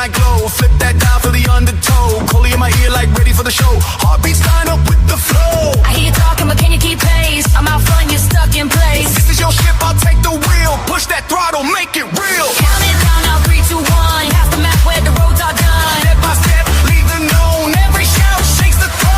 night glow. Flip that dial for the undertow. Coley in my ear like ready for the show. Heartbeats line up with the flow. I hear you talking, but can you keep pace? I'm out front, you're stuck in place. This is your ship, I'll take the wheel. Push that throttle, make it real. Count it down, now 3, 2, 1. Pass the map where the roads are done. Step by step, leave the known. Every shout shakes the throne.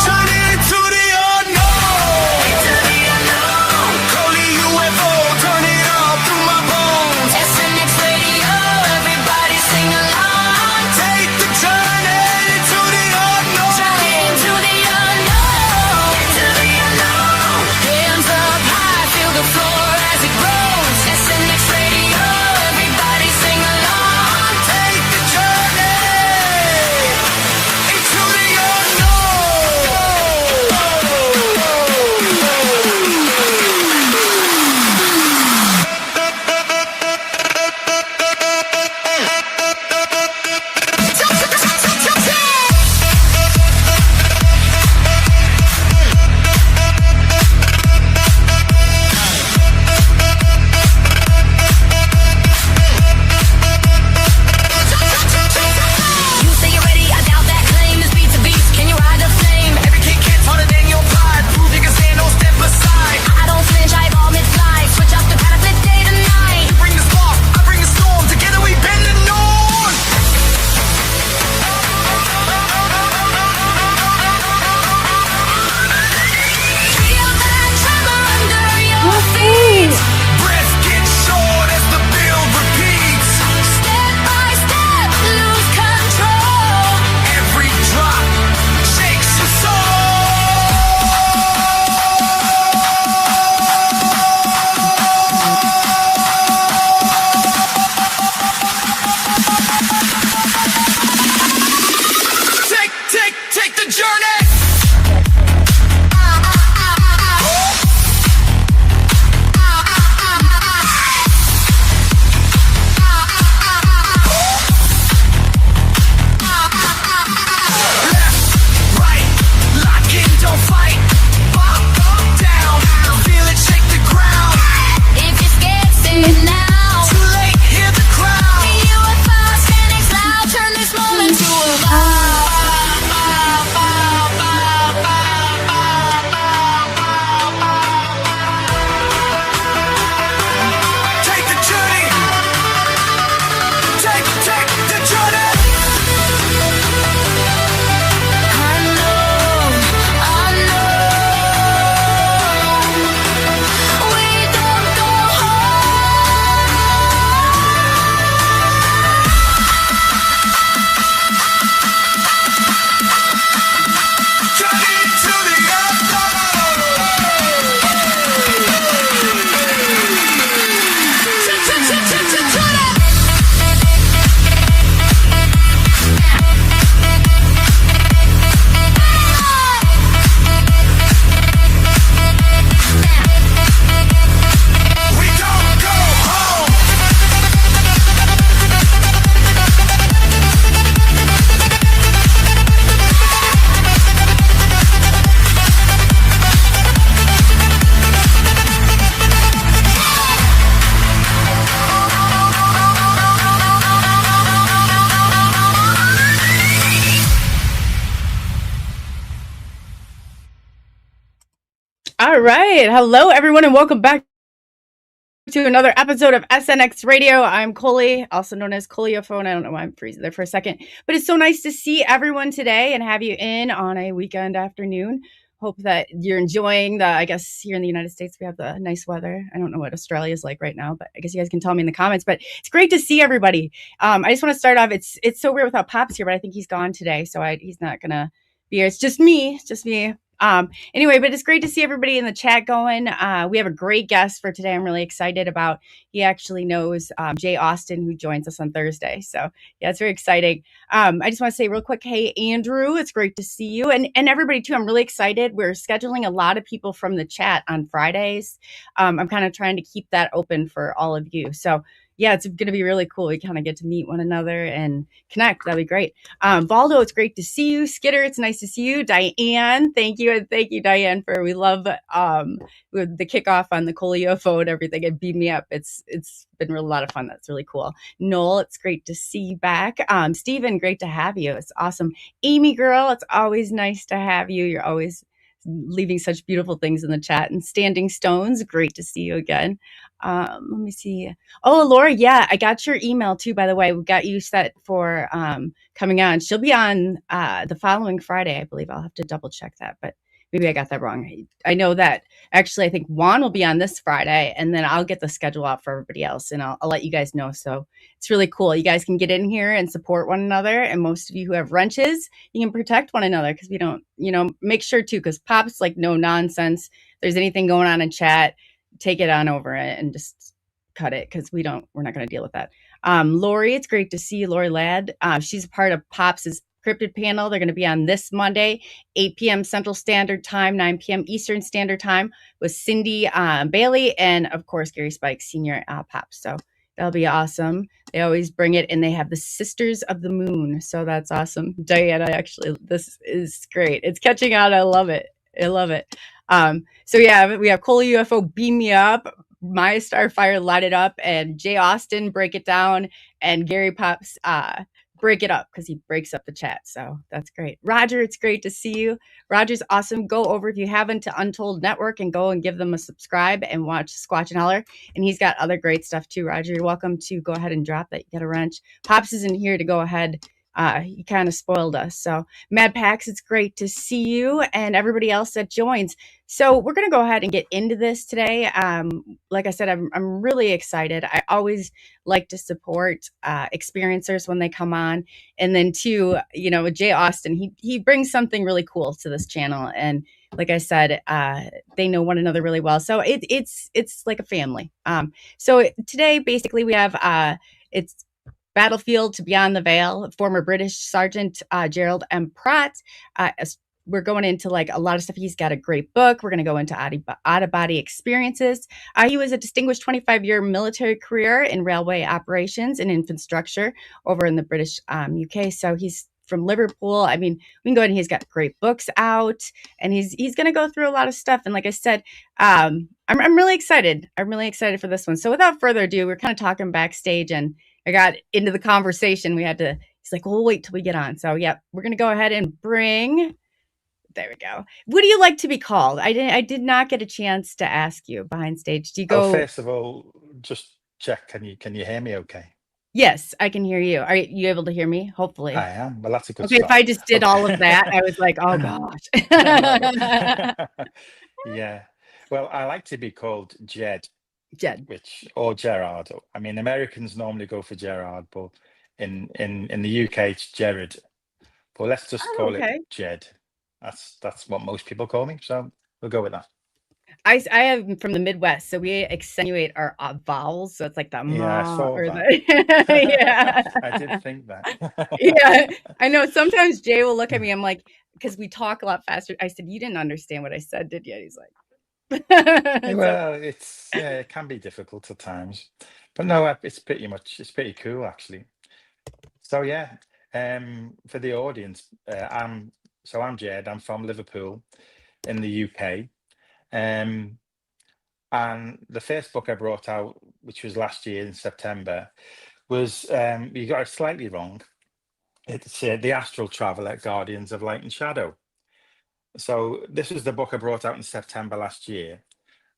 Turn into the unknown. Into the unknown. ColeyUFO, turn it up through my bones. SNX Radio, everybody sing along. Take the journey to the unknown. Journey into the unknown. Into the unknown. Hands up high, feel the floor as it grows. SNX Radio, everybody sing along. Take the journey into the You say you're ready, I doubt that claim. This beat's a beast, can you ride the flame? Every kick hits harder than your pride. Prove you can stand, don't step aside. I don't flinch, I evolve mid-flight. Switch up the path, flip day to night. You bring the spark, I bring the storm. Together we bend the norm. Feel that tremor under your feet. Breath gets short as the build repeats. Step by step, lose control. Every drop shakes your soul. Take the journey. Right, lock in, don't fight. Pop down, feel it shake the ground. If you're scared, say it now. Too late, hear the crowd. UFO, SNX loud, turn this moment to a vow. Take the journey. Take the journey. I know. We don't go Journey to the We don't go home. All right. Hello, everyone, and welcome back to another episode of SNX Radio. I'm Coley, also known as ColeyUFO, and I don't know why I'm freezing there for a second, but it's so nice to see everyone today and have you in on a weekend afternoon. Hope that you're enjoying I guess here in the United States, we have the nice weather. I don't know what Australia is like right now, but I guess you guys can tell me in the comments, but it's great to see everybody. I just want to start off. It's so weird without Pop's here, but I think he's gone today. So he's not going to be here. It's just me. Anyway, but it's great to see everybody in the chat going. We have a great guest for today. I'm really excited about. He actually knows Jay Austin, who joins us on Thursday. So yeah, it's very exciting. I just want to say real quick, hey, Andrew, it's great to see you. And everybody too, I'm really excited. We're scheduling a lot of people from the chat on Fridays. I'm kind of trying to keep that open for all of you. So yeah, it's going to be really cool. We kind of get to meet one another and connect. That'll be great. Valdo, it's great to see you. Skitter, it's nice to see you. Diane, thank you. And thank you, Diane, we love with the kickoff on the ColeyUFO and everything. It beat me up. It's been a lot of fun. That's really cool. Noel, it's great to see you back. Stephen, great to have you. It's awesome. Amy girl, it's always nice to have you. You're always leaving such beautiful things in the chat. And Standing Stones, great to see you again. Let me see. Oh, Laura, yeah, I got your email too, by the way. We got you set for coming on. She'll be on the following Friday, I believe. I'll have to double check that, but maybe I got that wrong. I know that actually I think Juan will be on this Friday, and then I'll get the schedule out for everybody else, and I'll let you guys know. So it's really cool. You guys can get in here and support one another, and most of you who have wrenches, you can protect one another, because we don't, make sure too, because Pop's like no nonsense. If there's anything going on in chat, take it on over and just cut it, because we're not going to deal with that. Lori, it's great to see you, Lori Ladd. She's part of Pop's Cryptid panel. They're going to be on this Monday, 8 p.m. Central Standard Time, 9 p.m. Eastern Standard Time, with Cindy Bailey and, of course, Gary Spike, Senior Pop. So that'll be awesome. They always bring it, and they have the Sisters of the Moon. So that's awesome. Diana, actually, this is great. It's catching on. I love it. So yeah, we have ColeyUFO, Beam Me Up, Maya Starfire, Light It Up, and Jay Austin, Break It Down, and Gary Pops, Break It Up, because he breaks up the chat. So that's great. Roger, it's great to see you. Roger's awesome. Go over, if you haven't, to Untold Network and go and give them a subscribe and watch Squatch and Holler. And he's got other great stuff too. Roger, you're welcome to go ahead and drop that. You get a wrench. Pops isn't here to go ahead. He kind of spoiled us. So Mad Pax, it's great to see you, and everybody else that joins. So we're going to go ahead and get into this today. Like I said, I'm really excited. I always like to support experiencers when they come on. And then too, with Jay Austin, he brings something really cool to this channel. And like I said, they know one another really well. So it's like a family. So today, basically, we have it's Battlefield to Beyond the Veil, former British Sargent Gerald M. Pratt. We're going into like a lot of stuff. He's got a great book. We're going to go into out-of-body experiences. He was a distinguished 25-year military career in railway operations and infrastructure over in the British UK. So he's from Liverpool. I mean, we can go ahead, and he's got great books out, and he's going to go through a lot of stuff. And like I said, I'm really excited. I'm really excited for this one. So without further ado, we're kind of talking backstage, and I got into the conversation. He's like, well, we'll wait till we get on. So yeah, we're going to go ahead and there we go. What do you like to be called? I did not get a chance to ask you behind stage. Do you go? First of all, just check. Can you hear me okay? Yes, I can hear you. Are you able to hear me? Hopefully. I am. Well, that's a good Okay, start. if I just did all of that, I was like, oh gosh. Yeah. Well, I like to be called Jed. Jed. Or Gerard. I mean, Americans normally go for Gerard, but in the UK it's Gerard. But let's just call it Jed. That's what most people call me, so we'll go with that. I am from the Midwest, so we accentuate our vowels, so it's like the ma or the yeah. I did think that. Yeah, I know. Sometimes Jay will look at me. I'm like, because we talk a lot faster. I said, "You didn't understand what I said, did you?" He's like. Well, it can be difficult at times, but no, it's pretty cool actually. So yeah, for the audience, I'm Jed. I'm from Liverpool in the UK, and the first book I brought out, which was last year in September, was you got it slightly wrong. It's The Astral Traveller, Guardians of Light and Shadow. So this was the book I brought out in September last year.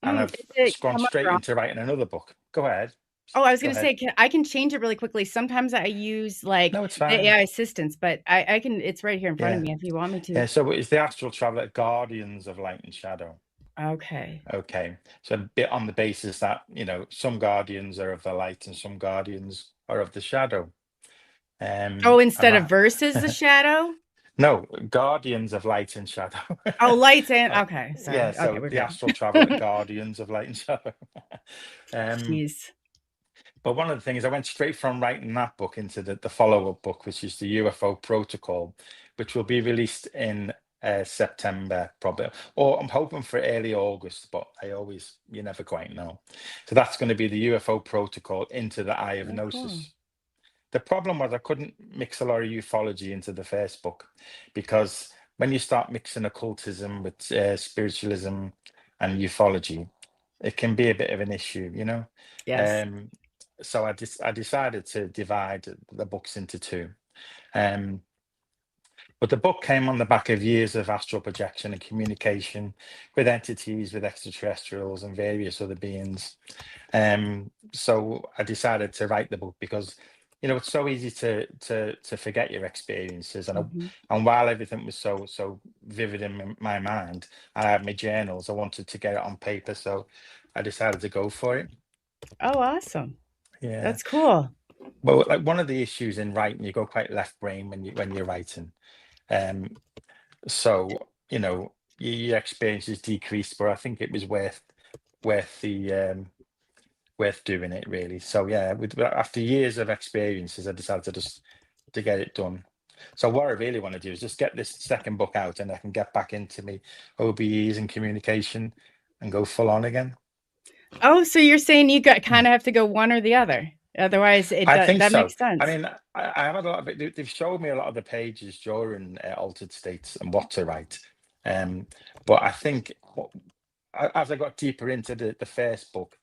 And I've gone straight into writing another book. Go ahead. Oh, I was going to say, I can change it really quickly. Sometimes I use like the AI assistants, but I can, it's right here in front of me if you want me to. Yeah, so it's The Astral Traveller, Guardians of Light and Shadow. Okay. So a bit on the basis that, some guardians are of the light and some guardians are of the shadow. Instead of versus the shadow? No, Guardians of Light and Shadow. Oh, light and okay. Sorry. Yeah, so The Astral Traveller, Guardians of Light and Shadow. Jeez. But one of the things, I went straight from writing that book into the follow-up book, which is the UFO Protocol, which will be released in September probably, or I'm hoping for early August, but you never quite know. So that's going to be the UFO protocol into the eye of Oh, gnosis. cool. The problem was I couldn't mix a lot of ufology into the first book, because when you start mixing occultism with spiritualism and ufology, it can be a bit of an issue, you know. Yes. So I decided to divide the books into two. But the book came on the back of years of astral projection and communication with entities, with extraterrestrials and various other beings. So I decided to write the book because, you know, it's so easy to forget your experiences. And while everything was so vivid in my mind, I had my journals. I wanted to get it on paper, so I decided to go for it. Oh, awesome. Yeah. That's cool. Well, like one of the issues in writing, you go quite left brain when you're writing. So, you know, your experiences decreased, but I think it was worth the worth doing it, really. So yeah, after years of experiences, I decided to get it done. So what I really want to do is just get this second book out, and I can get back into me OBEs and communication and go full on again. Oh, so you're saying you kind of have to go one or the other. Otherwise, I think that so. makes sense. I mean, I have had a lot of it. They've showed me a lot of the pages during Altered States and what to write. But I think as I got deeper into the first book,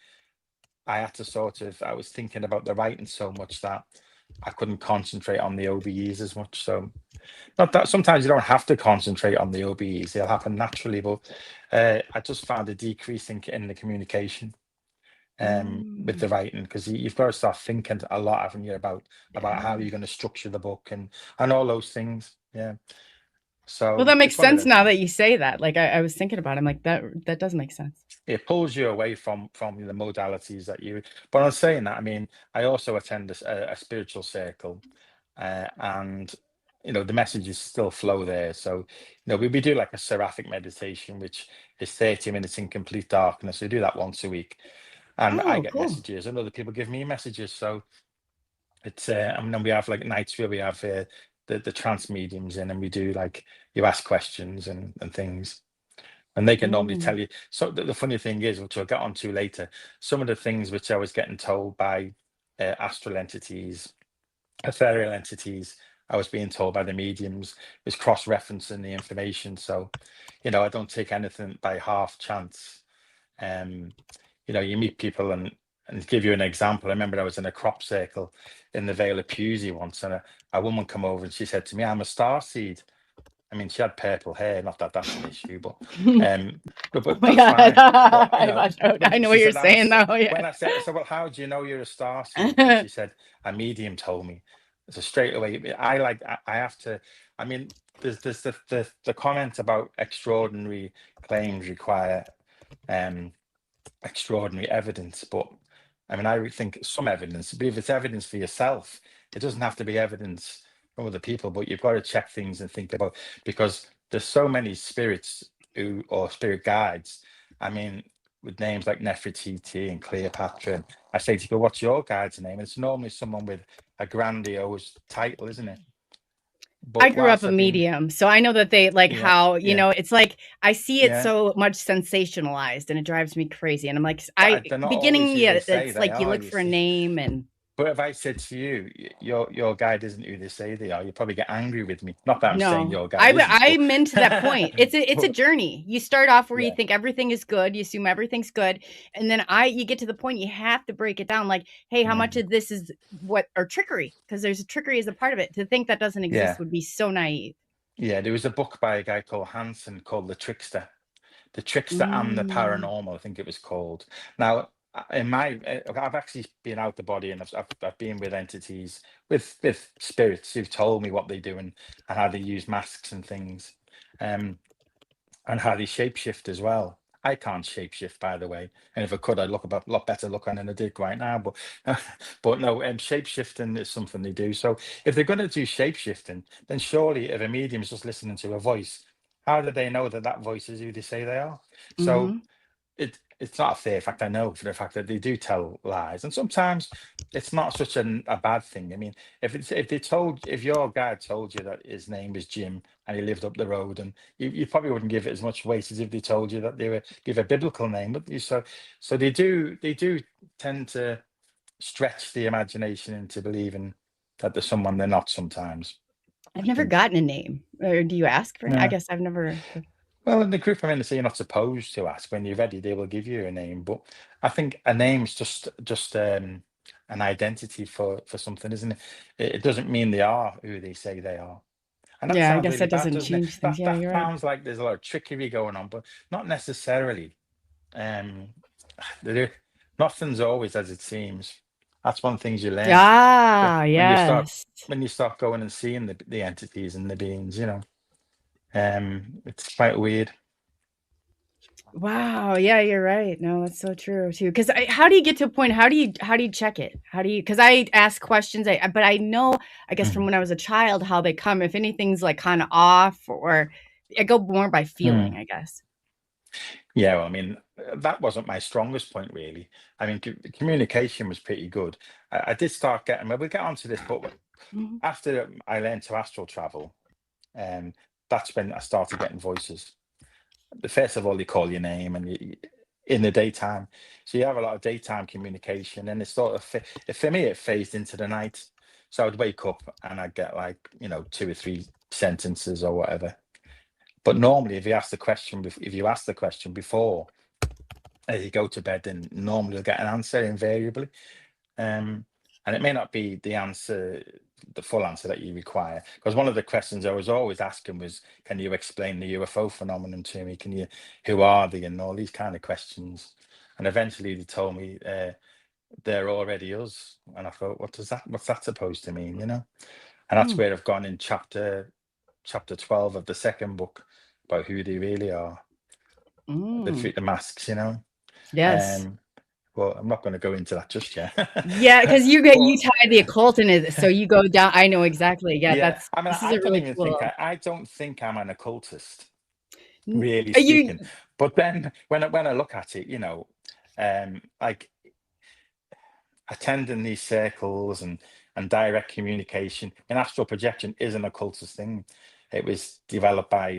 I had to I was thinking about the writing so much that I couldn't concentrate on the OBEs as much. So not that sometimes you don't have to concentrate on the OBEs, they'll happen naturally, but I just found a decrease in the communication with the writing, because you've got to start thinking a lot, haven't you, about how you're going to structure the book and all those things. Yeah. So well, that makes it's one of sense them now things. that you say that. Like I was thinking about it. I'm like, that does make sense. It pulls you away from the modalities that you. But on saying that, I mean, I also attend a spiritual circle, and you know the messages still flow there. So you know we do like a seraphic meditation, which is 30 minutes in complete darkness. We do that once a week, and I Oh, get cool. messages, and other people give me messages. So it's and then we have like nights where we have the trance mediums in, and we do like you ask questions and things. And they can normally tell you. So the funny thing is, which I'll get onto later, some of the things which I was getting told by astral entities, ethereal entities, I was being told by the mediums, was cross-referencing the information. So, you know, I don't take anything by half chance. You know, you meet people and give you an example. I remember I was in a crop circle in the Vale of Pewsey once, and a woman come over and she said to me, "I'm a starseed." I mean, she had purple hair. Not that that's an issue, but Oh my that's fine. God. But you know, I know she what you're said, "I'm a." saying though. Yeah. When I said, "So, well, how do you know you're a starseed?" And she said, "A medium told me." So straight away, I have to. I mean, there's the comment about extraordinary claims require extraordinary evidence, but I mean, I would think some evidence, but if it's evidence for yourself, it doesn't have to be evidence from other people, but you've got to check things and think about, because there's so many spirits or spirit guides. I mean, with names like Nefertiti and Cleopatra, and I say to people, "What's your guide's name?" And it's normally someone with a grandiose title, isn't it? I But grew up whilst a I've been, medium, so I know that they like yeah, how, you yeah, know, it's like I see it yeah, so much sensationalized and it drives me crazy. And I'm like, but they're not always beginning, who they yeah, say it's they like you are, look you for a see. name and But if I said to you, your guide isn't who they say they are, you probably get angry with me. Not that I'm saying no, your guide isn't, but I'm into that point. It's a but journey. You start off where you yeah, think everything is good, you assume everything's good, and then you get to the point you have to break it down. Like, hey, how much of this is what or trickery? Because there's a trickery as a part of it. To think that doesn't yeah, exist would be so naive. yeah. There was a book by a guy called Hansen called The Trickster and the Mm, Paranormal, I think it was called. Now, I've actually been out the body, and I've been with entities, with spirits who've told me what they do and how they use masks and things. And how they shapeshift as well. I can't shapeshift, by the way, and if I could, I'd look a lot better looking than I did right now. But but no, shapeshifting is something they do. So if they're going to do shapeshifting, then surely if a medium's just listening to a voice, how do they know that that voice is who they say they are? So mm-hmm. it it's not a fear fact. I know for the fact that they do tell lies, and sometimes it's not such a bad thing. I mean, if your guide told you that his name was Jim and he lived up the road, and you probably wouldn't give it as much weight as if they told you that they were give a biblical name. But so they do tend to stretch the imagination into believing that there's someone they're not sometimes. I've I never think. gotten a name. Or do you ask for it? I Yeah. guess I've never. Well, in the group I'm in, so you're not supposed to ask. When you're ready, they will give you a name. But I think a name's just an identity for something, isn't it? It doesn't mean they are who they say they are. And that Yeah, I sounds guess really that bad, doesn't doesn't it? change things. Yeah, That you're right. sounds like there's a lot of trickery going on, but not necessarily. Um, nothing's always as it seems. That's one of the things you learn Ah, when you start yes. when you start going and seeing the entities and the beings. It's quite weird. Wow. Yeah, you're right. No, that's so true too. Because how do you get to a point? How do you check it? How do you? Because I ask questions. But I know, I guess from Mm. when I was a child, how they come. If anything's like kind of off, or I go more by feeling. I guess. Yeah, well, I mean, that wasn't my strongest point, really. I mean, communication was pretty good. I did start getting, well, we'll get onto this, but Mhm. after I learned to astral travel, that's when I started getting voices. First of all, they call your name and in the daytime. So you have a lot of daytime communication, and it's sort of, for me, it phased into the night. So I'd wake up and I'd get like, 2 or 3 sentences or whatever. But normally, if you ask the question, before you go to bed, then normally you'll get an answer invariably. And it may not be the full answer that you require. Because one of the questions I was always asking was, can you explain the UFO phenomenon to me? Who are they? And all these kind of questions. And eventually they told me they're already us. And I thought, what's that supposed to mean? And that's Hmm. where I've gone in chapter 12 of the second book about who they really are, Mm. the masks, Yes. Well, I'm not going to go into that just yet. Yeah, because you But tie the occult in it, so you go down. I know exactly. Yeah, yeah, I mean, this is I a don't really even cool. think I don't think I'm an occultist, N- really You, speaking. But then when I look at it, like attending these circles and direct communication and astral projection is an occultist thing. It was developed by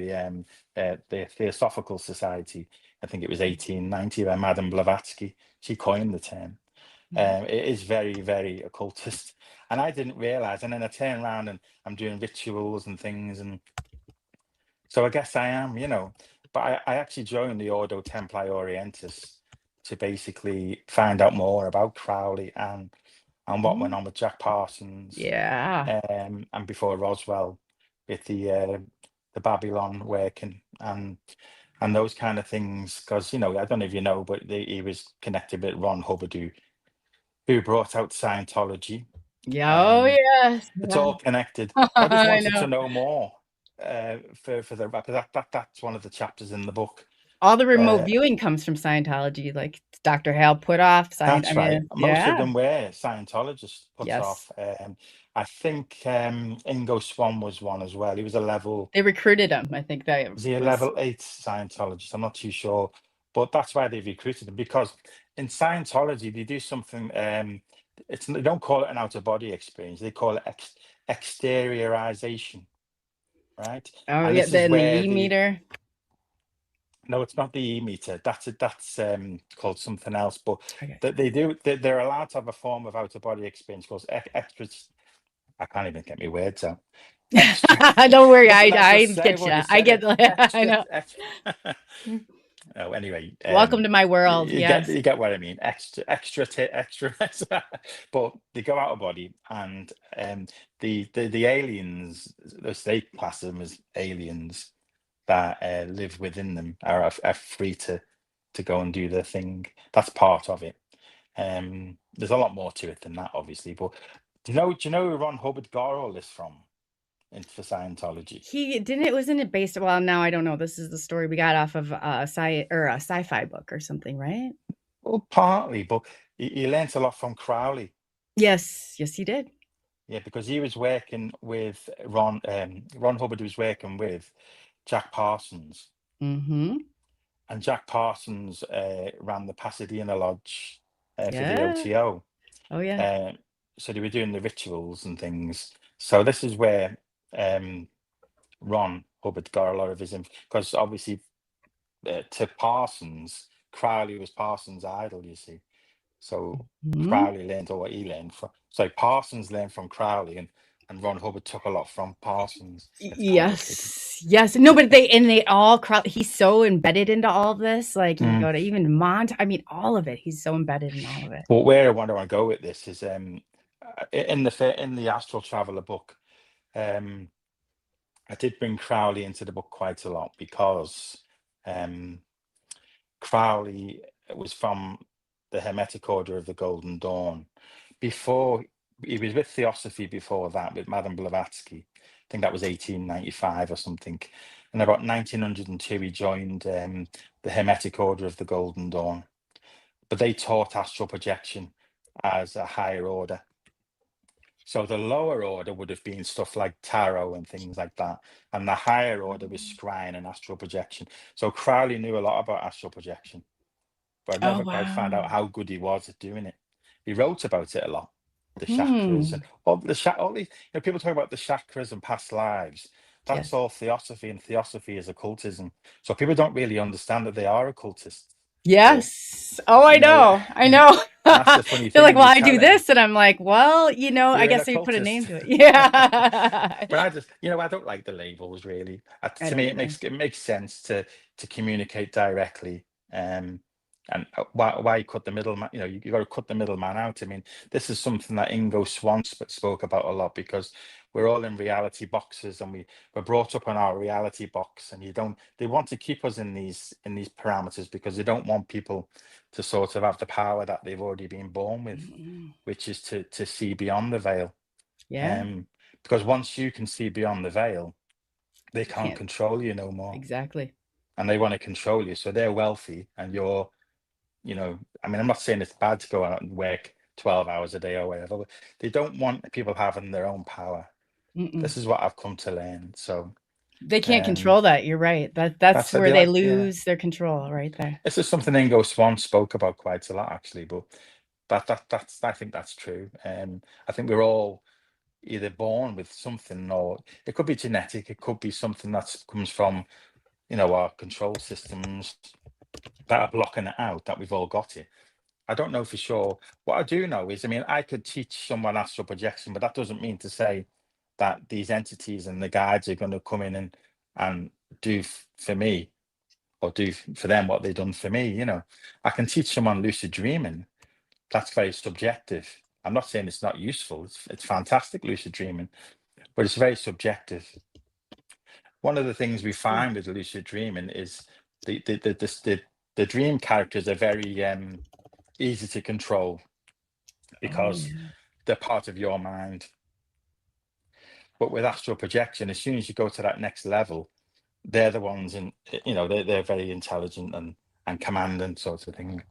the Theosophical Society. I think it was 1890 by Madame Blavatsky. She coined the term. It is very, very occultist. And I didn't realize. And then I turn around and I'm doing rituals and things. And so I guess I am, But I actually joined the Ordo Templi Orientis to basically find out more about Crowley and what went on with Jack Parsons, yeah. and before Roswell with the Babylon working and those kind of things. Because I don't know if you know, but he was connected with Ron Hubbard, who brought out Scientology. Yeah. Oh, Um, yes. it's Yeah. all connected. I just I wanted to know. know more for the because that's one of the chapters in the book. All the remote Uh, viewing comes from Scientology, like Dr. Hale put off. I that's right. mean, Most of yeah. them were Scientologists put Yes. off. I think Ingo Swann was one as well. He was a level. They recruited him. I think that Was he a was. level 8 Scientologist? I'm not too sure, but that's why they recruited him, because in Scientology they do something. They don't call it an out of body experience. They call it exteriorization, right? Oh, And yeah. this is Then the where E meter. no, it's not the e-meter. That's called something else. But Okay. that they're allowed to have a form of out of body experience called extra. I can't even get my words out. Extra. Don't worry. What did I I just say? get I've you. already I said get. it. I know. Extra. Oh, anyway, Welcome to my world. you get Yes. you get what I mean. Extra. But they go out of body, and the aliens, as they class them as aliens that live within them, are free to go and do their thing. That's part of it. There's a lot more to it than that, obviously. But do you know who Ron Hubbard got all this from? For Scientology. He didn't. It wasn't it based. Well, now I don't know. This is the story we got off of a sci-fi book or something, right? Well, partly, but he learnt a lot from Crowley. Yes. Yes, he did. Yeah, because he was working with Ron. Ron Hubbard was working with Jack Parsons, Mm-hmm. and Jack Parsons ran the Pasadena Lodge for the Yeah. OTO. Oh yeah. So they were doing the rituals and things. So this is where Ron Hubbard got a lot of his because obviously to Parsons, Crowley was Parsons' idol, you see. So Mhm. Crowley learned what he learned from. So Parsons learned from Crowley, and Ron Hubbard took a lot from Parsons. It's complicated. Yes. No, but they all he's so embedded into all of this. Like you Mm. go to even I mean, all of it. He's so embedded in all of it. But where I want to go with this is in the Astral Traveller book, I did bring Crowley into the book quite a lot because Crowley was from the Hermetic Order of the Golden Dawn. Before he was with Theosophy before that, with Madame Blavatsky. I think that was 1895 or something. And about 1902, he joined the Hermetic Order of the Golden Dawn. But they taught astral projection as a higher order. So the lower order would have been stuff like tarot and things like that. And the higher order was scrying and astral projection. So Crowley knew a lot about astral projection, but I never quite found out how good he was at doing it. He wrote about it a lot, the chakras and all these, people talk about the chakras and past lives. That's Yes. all theosophy, and theosophy is occultism. So people don't really understand that they are occultists. Yes. Oh, I know. That's the funny They're thing. like, well, you I tell do them, this, and I'm like, well, I "You're guess an you put a name occultist." to it. Yeah. But I just, I don't like the labels really. I To don't me, either. it makes sense to communicate directly. And why cut the middleman? You got to cut the middleman out. I mean, this is something that Ingo Swann spoke about a lot, because we're all in reality boxes, and we're brought up on our reality box, and they want to keep us in these parameters because they don't want people to sort of have the power that they've already been born with, which is to see beyond the veil. Yeah. Because once you can see beyond the veil, they can't Can't. control you no more. Exactly. And they want to control you. So they're wealthy, and you're, I mean, I'm not saying it's bad to go out and work 12 hours a day or whatever, but they don't want people having their own power. This is what I've come to learn. So they can't control that. You're right. That's where they lose their control right there. This is something Ingo Swann spoke about quite a lot, actually, but that's I think that's true. I think we're all either born with something, or it could be genetic, it could be something that comes from our control systems that are blocking it out, that we've all got it. I don't know for sure. What I do know is, I mean, I could teach someone astral projection, but that doesn't mean to say that these entities and the guides are going to come in and do for me, or do for them what they've done for me. I can teach someone lucid dreaming. That's very subjective. I'm not saying it's not useful. It's fantastic, lucid dreaming, but it's very subjective. One of the things we find with lucid dreaming is the dream characters are very easy to control, because they're part of your mind. But with astral projection, as soon as you go to that next level, they're the ones, and they're very intelligent and commanding sort of thing.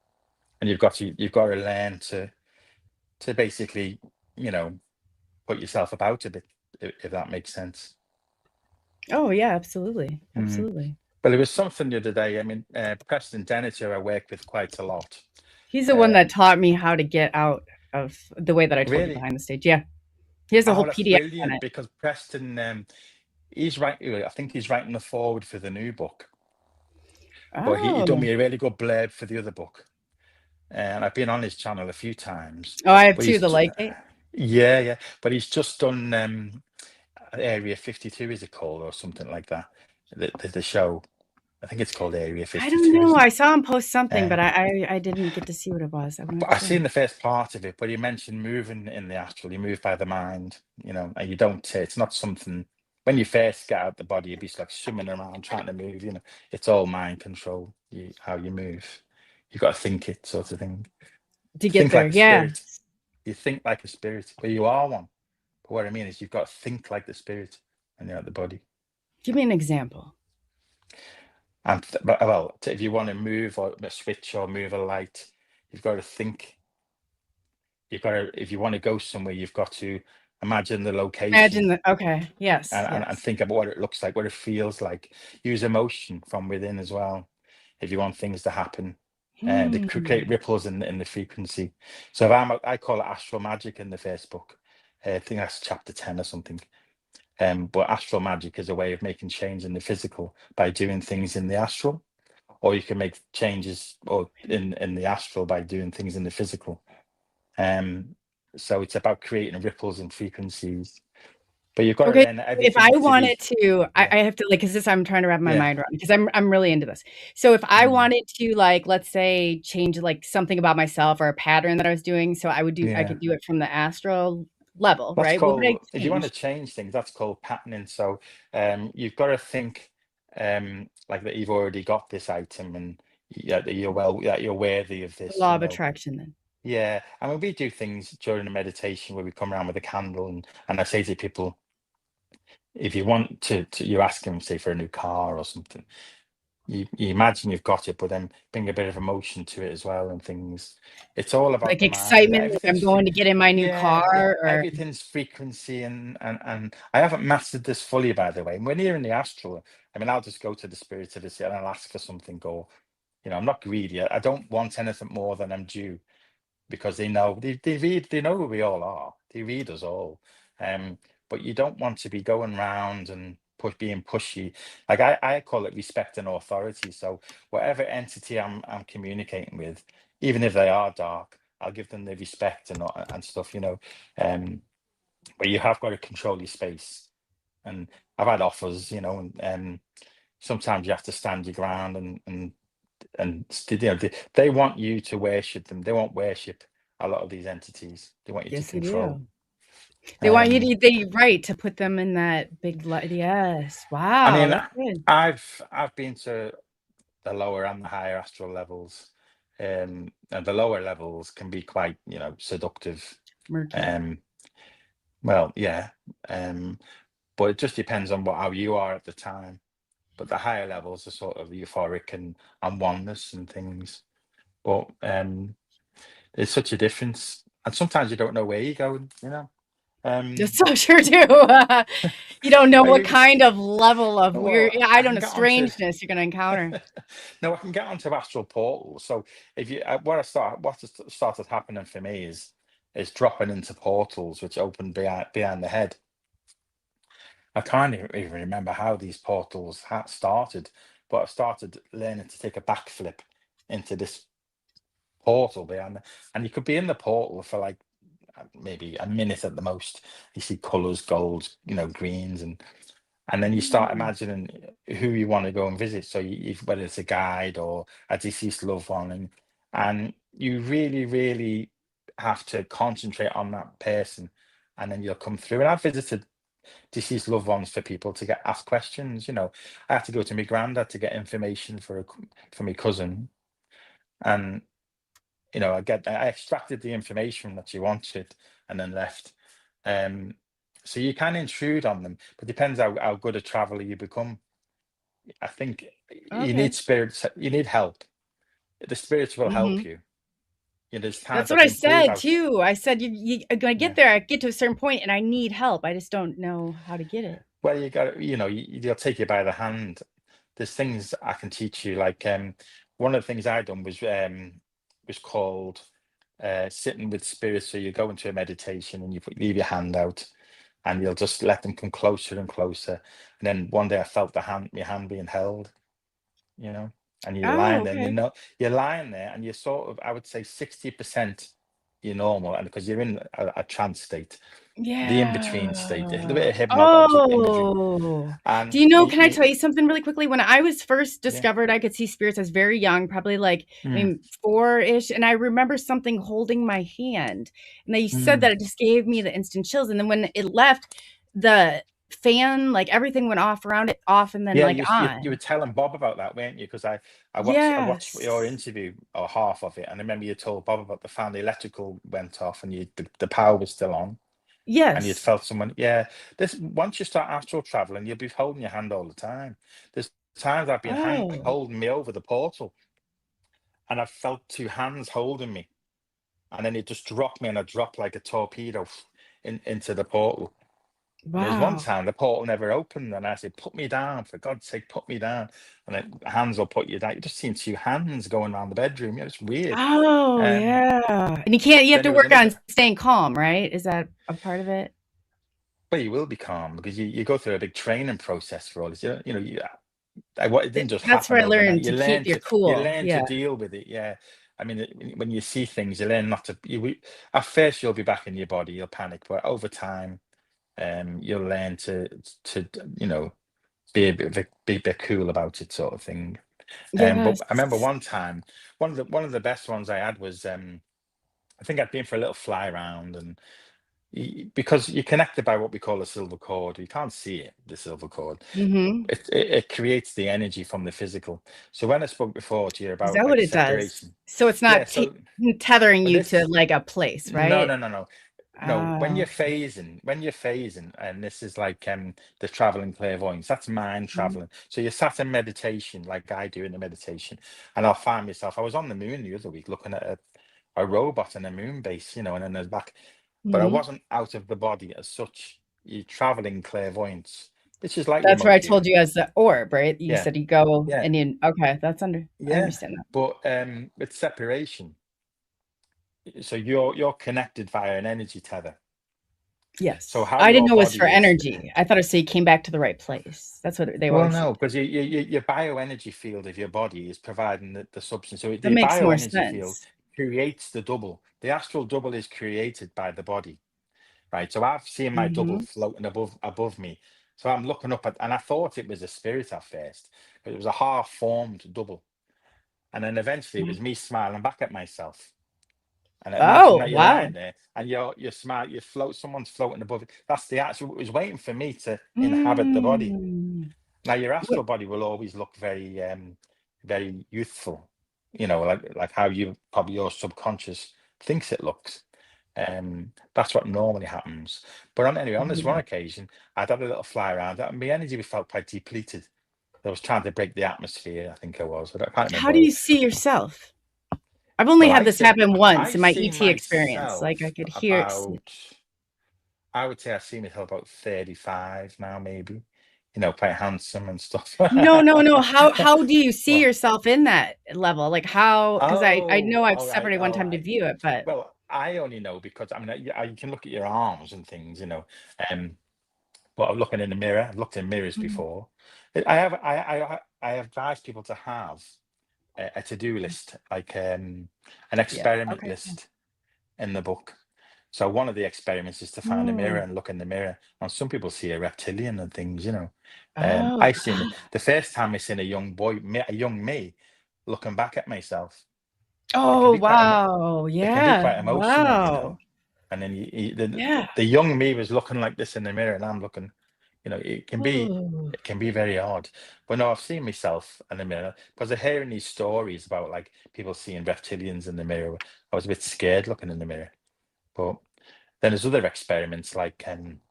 And you've got to learn to basically, put yourself about a bit, if that makes sense. Oh yeah, absolutely. Absolutely. But there was something the other day. I mean, Preston Denninger, I work with quite a lot. He's the one that taught me how to get out of the way that I told you behind the stage. Yeah. He has a whole that's PDF brilliant, on it. because Preston, he's writing. I think he's writing the forward for the new book. But he done me a really good blurb for the other book, and I've been on his channel a few times. Oh, I have too. The Light Gate. Yeah. But he's just done Area 52, is it called, or something like that? The show. I think it's called Area 52. I don't know. I saw him post something, but I didn't get to see what it was. I've seen the first part of it, but he mentioned moving in the astral. You move by the mind, and you don't. It's not something. When you first get out the body, you'd be like swimming around trying to move. It's all mind control. How you move. You got to think it, sort of thing. To get there, yeah. Spirit. You think like a spirit, but you are one. But what I mean is, you've got to think like the spirit when you're at the body. Give me an example. And if you want to move or a switch or move a light, you've got to think. If you want to go somewhere, you've got to imagine the location. Okay, yes, and think about what it looks like, what it feels like. Use emotion from within as well. if you want things to happen. They create ripples in the frequency. So if I call it astral magic in the first book. I think that's chapter 10 or something. But astral magic is a way of making change in the physical by doing things in the astral, or you can make changes or in the astral by doing things in the physical. So it's about creating ripples and frequencies. But you've got to Okay, learn that if I everything to wanted be. to, Yeah. I have to like, because this I'm trying to wrap my Yeah. mind around because I'm really into this. So if I Mm. wanted to like, let's say, change like something about myself or a pattern that I was doing, so I Yeah. could do it from the astral level, That's right? What would I called, if you want to change? change things, that's called patterning. So you've got to think like that you've already got this item, and that you're worthy of The this, law you of know. attraction then. Yeah. I mean, we do things during the meditation where we come around with a candle, and I say to people, if you want to you ask them, say, for a new car or something, you imagine you've got it, but then bring a bit of emotion to it as well and things. It's all about Like the mind. excitement, like I'm going to get in my new car or Everything's frequency, and I haven't mastered this fully, by the way. And when you're in the astral, I mean, I'll just go to the spirit of it and I'll ask for something, you know, I'm not greedy. I don't want anything more than I'm due, because they know they know who we all are. They read us all. But you don't want to be going round and being pushy. Like I call it respect and authority. So whatever entity I'm communicating with, even if they are dark, I'll give them the respect and stuff, you know. But you have got to control your space. And I've had offers, you know, and sometimes you have to stand your ground and you know, they want you to worship them. They won't worship a lot of these entities. They want you to yes, they control. do. They want you Um, to put them in that big light. Yes. I Wow, mean, that's good. I've been to the lower and the higher astral levels, and the lower levels can be quite, you know, seductive. Murky. Well, yeah, but it just depends on how you are at the time. But the higher levels are sort of euphoric and oneness and things. But there's such a difference, and sometimes you don't know where you're going, you know. That's so sure too. You don't know I what mean, kind of level of weird, well, I I don't can know, get onto strangeness you're going to encounter. no, I can get onto astral portals. So if you what has started happening for me is dropping into portals which open behind the head. I can't even remember how these portals started, but I started learning to take a backflip into this portal behind, and you could be in the portal for like maybe a minute at the most. You see colors, golds, you know, greens, and then you start Mm. imagining who you want to go and visit. So whether it's a guide or a deceased loved one, and you really, really have to concentrate on that person, and then you'll come through. And I've visited deceased loved ones for people to get asked questions. You know, I had to go to my granddad to get information for my cousin, and you know, I extracted the information that she wanted and then left. So you can intrude on them, but depends how good a traveler you become. I think you Okay. need spirits, you need help. The spirits will help Hmm. you. You know, there's That's times what I've I been pulled said out. too. I said, you I'm gonna Yeah. get there. I get to a certain point and I need help. I just don't know how to get it. Well, you got, you know, they'll take you by the hand. There's things I can teach you. Like one of the things I done was called sitting with spirits. So you go into a meditation and leave your hand out, and you'll just let them come closer and closer. And then one day I felt my hand being held, you know, and you're Oh, lying there, and okay. you're lying there, and you're sort of, I would say, 60% you're normal, and because you're in a trance state, the in Yeah. between state, a little bit of hypnagogic imagery, Oh. Do and you know, can I tell you something really quickly? When I was first yeah. discovered I could see spirits, I was very young, probably like I Mm, mean 4-ish, and I remember something holding my hand. And they said mm. that it just gave me the instant chills. And then when it left, the fan, like everything went off around it, off and then Yeah, like you were on. telling Bob about that, weren't you? Because I watched your Yes. interview or half of it, and I remember you told Bob about the fan, the electrical went off, and the power was still on, and you'd Yes. felt someone. Yeah, this once you start astral traveling, you'll be holding your hand all the time. There's times I've been Oh. holding me over the portal, and I've felt two hands holding me, and then it just dropped me, and I dropped like a torpedo into the portal. And there was one Wow. time the portal never opened, and I said, "Put me down, for God's sake, put me down." And then hands will put you down. You just seen two hands going around the bedroom. It's weird. Oh, Um, yeah. And you have then to there was work on another. staying calm, right? Is that a part of it? Well, you will be calm because you go through a big training process for all this. It didn't just That's where happen I learned overnight. to keep your You cool. learn to Yeah. deal with it. Yeah, I mean, when you see things, you learn not to. At first, you'll be back in your body. You'll panic, but over time, you'll learn to you know be a bit cool about it, sort of thing. But Yes. I remember one time, one of the best ones I had was I think I'd been for a little fly around, and because you're connected by what we call a silver cord, you can't see it, the silver cord. Mm-hmm. It creates the energy from the physical. So when I spoke before to you Is about that what like it does? separation, So it's yeah. not So tethering well, you to this like a place, no, right? no, no, no. No, Oh, when you're phasing, and this is like the traveling clairvoyance, that's mind mhm. traveling. So you're sat in meditation, like I do in the meditation, and I'll find myself. I was on the moon the other week looking at a robot in a moon base, and then there's back, but I Mhm. wasn't out of the body as such. You're traveling clairvoyance, which is like That's where I remote told viewing. you as the orb, right? You Yeah, said you go yeah, and okay, I yeah. understand that. But with separation, so you're connected via an energy tether. So Yes. how I didn't your know it was for body is. energy. I thought it said you came back to the right place. That's what they Well, always say. no, because your bioenergy field of your body is providing the substance. So That the makes more bioenergy field sense. creates the double. The astral double is created by the body, right? So I've seen my double Mhm. floating above me. So I'm looking up at, and I thought it was a spirit at first, but it was a half-formed double. And then eventually it was me smiling back at myself. And imagine Oh, that you're wow. lying there and you're smart, someone's floating above it. That's the actual, it was waiting for me to inhabit the body. Mm. Now, your What astral body will always look very, very youthful, like how probably your subconscious thinks it looks. That's what normally happens. But on this one yeah. occasion, I'd had a little fly around, and my energy felt quite depleted. I was trying to break the atmosphere, I think I was. I can't How remember do what. you see yourself? I've only Well, had this happen once I in my see ET experience. Like I myself could hear it. about, I would say I see myself about 35 now, maybe. Quite handsome and stuff. No, no, no. How do you see Well, yourself in that level? Like how? Because I oh, know I've all right, separated one all time to right. view it, but Well, I only know because I mean, you can look at your arms and things, um, but I'm looking in the mirror. I've looked in mirrors Mhm. before. I advise people to have a to-do list, like an Yeah. experiment Okay. list in the book. So one of the experiments is to find a mirror Mm. and look in the mirror. And some people see a reptilian and things. Oh. I seen the first time I seen a young boy, a young me, looking back at myself. It can Oh, be quite, wow. it can be Yeah. quite emotional. Wow. And then Yeah. the young me was looking like this in the mirror, and I'm looking. Ooh. It can be very odd. But no, I've seen myself in the mirror because I'm hearing these stories about like people seeing reptilians in the mirror. I was a bit scared looking in the mirror, but then there's other experiments like getting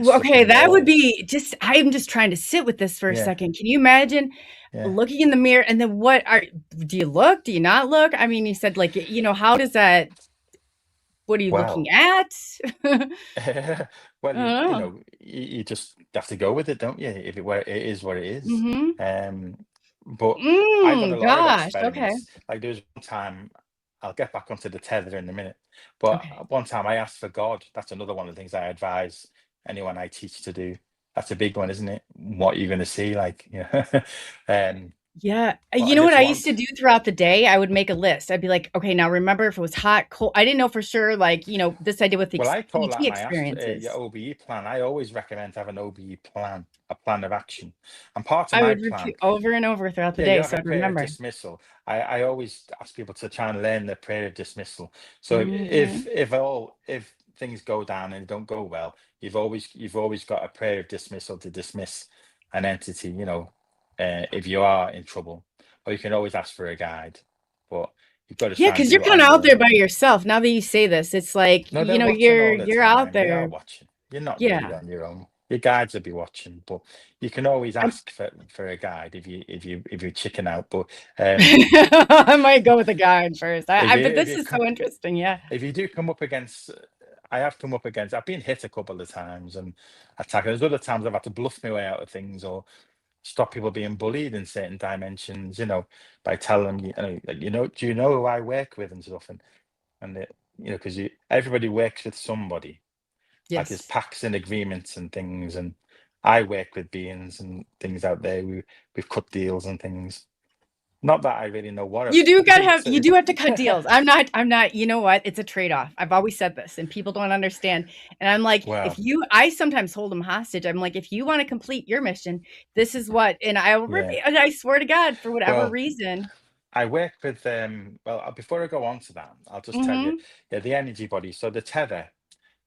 stuck Okay, in that would walls. be just I'm just trying to sit with this for a Yeah, second. Can you imagine yeah. looking in the mirror and then do you look? Do you not look? I mean, you said like, how does that, what are you looking Well, at? I well, don't know. you just have to go with it, don't you? If it is what it is. Mhm. Um, but I've had a lot of Gosh, okay. experiments. Like there was one time, I'll get back onto the tether in a minute. But Okay. one time I asked for God. That's another one of the things I advise anyone I teach to do. That's a big one, isn't it? What you're going to see, like, yeah. um, Yeah. but You and know what this I one. used to do throughout the day? I would make a list. I'd be like, okay, now remember if it was hot, cold. I didn't know for sure, like, this I did with the Well, I call ET that your experiences. OBE plan. I always recommend having an OBE plan, a plan of action. And part of I my would plan, repeat over and over throughout the yeah, you day have so a I'd prayer of remember. dismissal. I always ask people to try and learn the prayer of dismissal. So Mhm. if things go down and don't go well, you've always got a prayer of dismissal to dismiss an entity. If you are in trouble, or you can always ask for a guide, but you've got to Yeah, try and because do you're it on kinda out your there own. by yourself. Now that you say this, it's like, No, they're watching you're all the you're out time. They are there. watching. You're not really Yeah. on your own. Your guides will be watching, but you can always I'm ask for a guide if you chicken out. But um, I might go with the guide first. if I you but if this you is so interesting, yeah. if you do come up against I have come up against. I've been hit a couple of times and attacked. There's other times I've had to bluff my way out of things or stop people being bullied in certain dimensions. By telling them, do you know who I work with and stuff, and because everybody works with somebody. Like there's Yes. pacts and agreements and things, and I work with beings and things out there. We've cut deals and things. Not that I really know what You do gotta have so you do have to cut deals. I'm not, you know what? It's a trade-off. I've always said this and people don't understand. And I'm like, Well, I sometimes hold them hostage. I'm like, if you want to complete your mission, this is what, and yeah. I swear to God, for whatever Well, reason. I work with before I go on to that, I'll just tell you, the energy body. So the tether,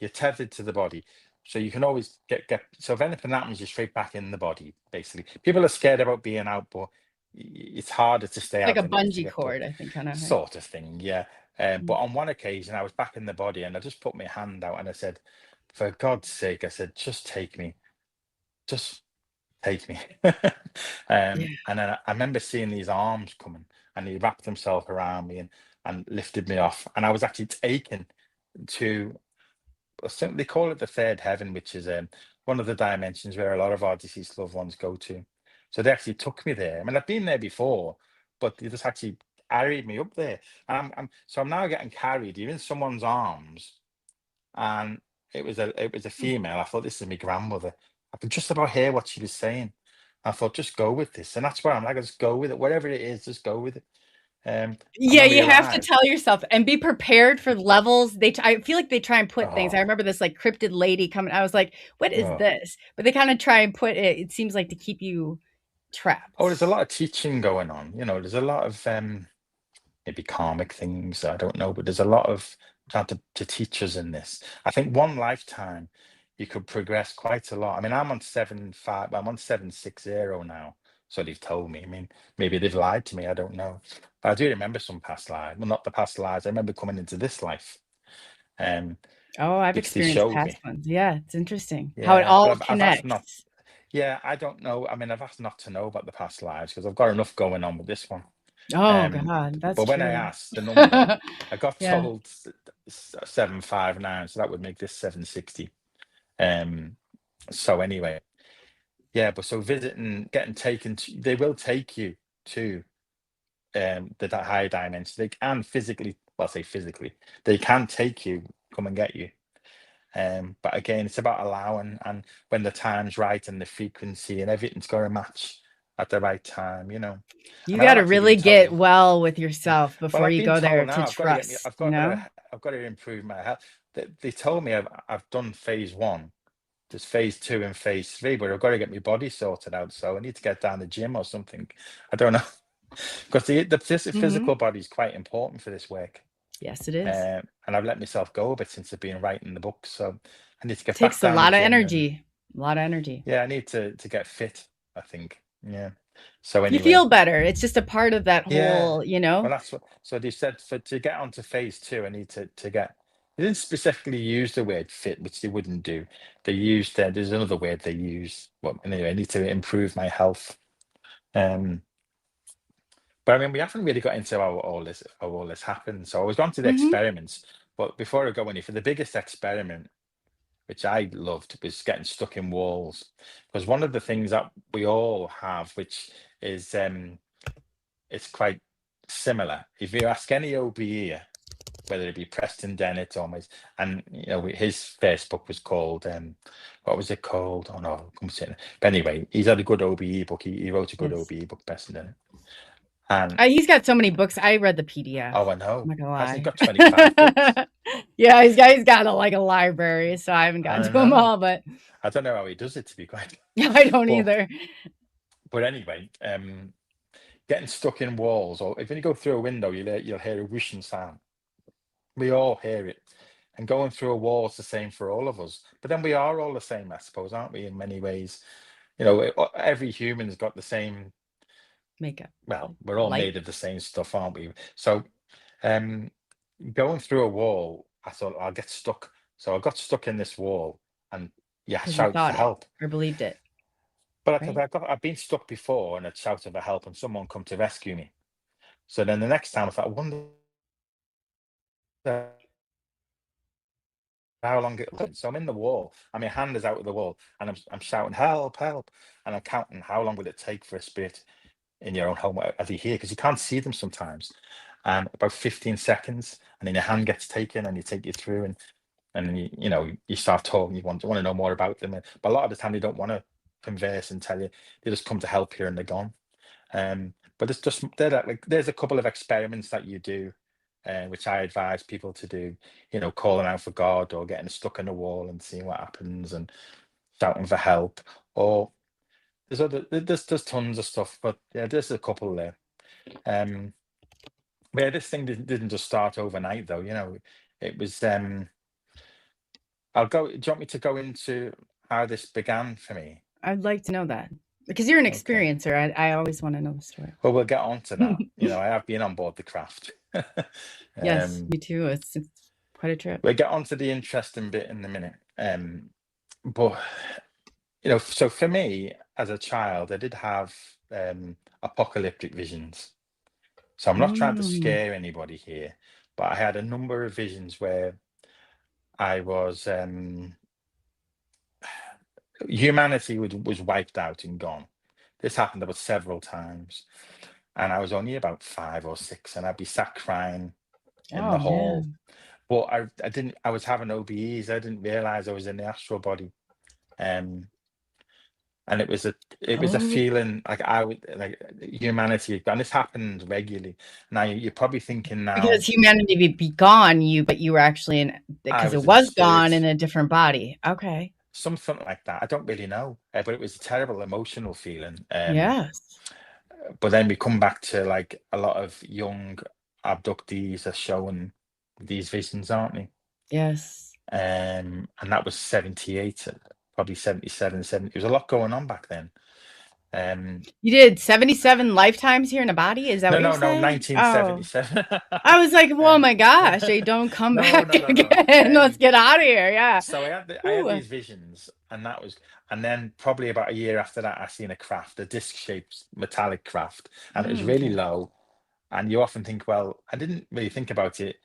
you're tethered to the body. So you can always get so if anything happens, you're straight back in the body, basically. People are scared about being out, but it's harder to stay Like out a than it is to bungee get put, cord, I think, kind of. sort of thing, yeah. But on one occasion I was back in the body and I just put my hand out and I said, for God's sake, I said, just take me. Just take me. Yeah. And then I remember seeing these arms coming and he wrapped himself around me and lifted me off. And I was actually taken to, I think they call it the third heaven, which is one of the dimensions where a lot of our deceased loved ones go to. So they actually took me there. I mean, I've been there before, but they just actually carried me up there. And I'm now getting carried. You're in someone's arms, and it was a female. I thought, this is my grandmother. I could just about hear what she was saying. I thought, just go with this, and that's where I'm like, just go with it. Whatever it is, just go with it. And Yeah, when we you have to arrived, tell yourself and be prepared for levels. I feel like they try and put things. I oh, remember this like cryptid lady coming. I was like, "What is oh, this?" But they kind of try and put it. It seems like to keep you oh, there's a trapped. lot of teaching going on. There's a lot of maybe karmic things. I don't know, but there's a lot of trying to teach us in this. I think one lifetime you could progress quite a lot. I mean, I'm on 7.5. I'm on 7.60 now. So they've told me. I mean, maybe they've lied to me. I don't know. But I do remember some past lives. Well, not the past lives. I remember coming into this life, um, Oh, I've which they experienced showed past me. ones. Yeah, it's interesting how it Yeah, but all I've asked not. connects. Yeah, I don't know. I mean, I've asked not to know about the past lives because I've got enough going on with this one. Oh Um, God, that's but when I true. asked the number, I got Yeah. told 759, so that would make this 760. So anyway, yeah, but so visiting, getting taken to, they will take you to that higher dimension. They can physically, well, I say physically, they can take you, come and get you. But again, it's about allowing, and when the time's right and the frequency and everything's got to match at the right time. I You mean, got I've to actually really been get told. well with Yeah. yourself Well, before I've you been go there told to now I've got to get me. trust, you know? I've got to improve my health. They told me I've done phase one. There's phase two and phase three, but I've got to get my body sorted out. So I need to get down the gym or something. I don't know, because the Hmm. physical body is quite important for this work. Yes, it is. And I've let myself go a bit since I've been writing the book. So I need to get back Takes a down the lot of gym and energy. A lot of energy. yeah, I need to get fit, I think. Yeah. So You anyway, feel better. It's just a part of that yeah. whole, you know? Well, that's what. So they said to get onto phase two, I need to get. They didn't specifically use the word fit, which they wouldn't do. They used there's another word they use. Well, anyway, I need to improve my health. Um, but I mean, we haven't really got into how all this happened. So I was going to the Hmm. experiments, but before I go any, for the biggest experiment, which I loved, was getting stuck in walls, because one of the things that we all have, which is it's quite similar. If you ask any OBE, whether it be Preston Dennett or and his first book was called what was it called? Oh no, come see it. But anyway, he's had a good OBE book. He wrote a good Yes. OBE book, Preston Dennett. And He's got so many books. I read the PDF. oh, I I'm know, not gonna hasn't he lie. got 25 books? Yeah, he's got a library, so I haven't I gotten to don't them know. all, but I don't know how he does it, to be quite. I don't But either. anyway, getting stuck in walls, or if you go through a window, you'll hear a whooshing sound. We all hear it. And going through a wall is the same for all of us. But then we are all the same, I suppose, aren't we, in many ways? Every human's got the same, Makeup. well, we're all Light. made of the same stuff, aren't we? So um, going through a wall, I thought I'll get stuck. So I got stuck in this wall and yeah, Because you shouted for thought it help. or believed it, But right? I've been stuck before and I'd shouted for help and someone come to rescue me. So then the next time I thought, I wonder how long it took. So I'm in the wall, and my hand is out of the wall, and I'm shouting, help, help. And I'm counting how long will it take for a spirit in your own home as you hear, because you can't see them sometimes. And about 15 seconds, and then your hand gets taken, and you take you through, and then you start talking. You want to know more about them, but a lot of the time they don't want to converse and tell you. They just come to help you, and they're gone. But it's just there's a couple of experiments that you do, which I advise people to do. Calling out for God, or getting stuck in a wall and seeing what happens, and shouting for help. Or there's tons of stuff, but yeah, there's a couple there. Yeah, this thing didn't just start overnight, though. It was. Do you want me to go into how this began for me? I'd like to know that, because you're an Okay. experiencer. I always want to know the story. Well, we'll get on to that. I have been on board the craft. Yes, me too. It's quite a trip. We'll get on to the interesting bit in a minute. But so for me as a child, I did have apocalyptic visions. So I'm not trying to scare anybody here, but I had a number of visions where I was humanity was wiped out and gone. This happened about several times, and I was only about 5 or 6, and I'd be sat crying in the hall. Man. But I didn't. I was having OBEs. I didn't realize I was in the astral body, and it was a feeling like I would like humanity, and this happened regularly. Now you're probably thinking now, Because humanity would be gone, but you were actually in, because it was gone in a different body. Okay. Something like that. I don't really know, but it was a terrible emotional feeling. Yes. But then we come back to like a lot of young abductees are showing these visions, aren't they? Yes. And that was 78, probably 77, 70. There was a lot going on back then. You did 77 lifetimes here in a body? Is that what you're saying? 1977. Oh. I was like, oh my gosh, they don't come back again. Let's get out of here. Yeah. So I had these visions, and then probably about a year after that, I seen a craft, a disc-shaped metallic craft, and it was really low. And you often think, well, I didn't really think about it,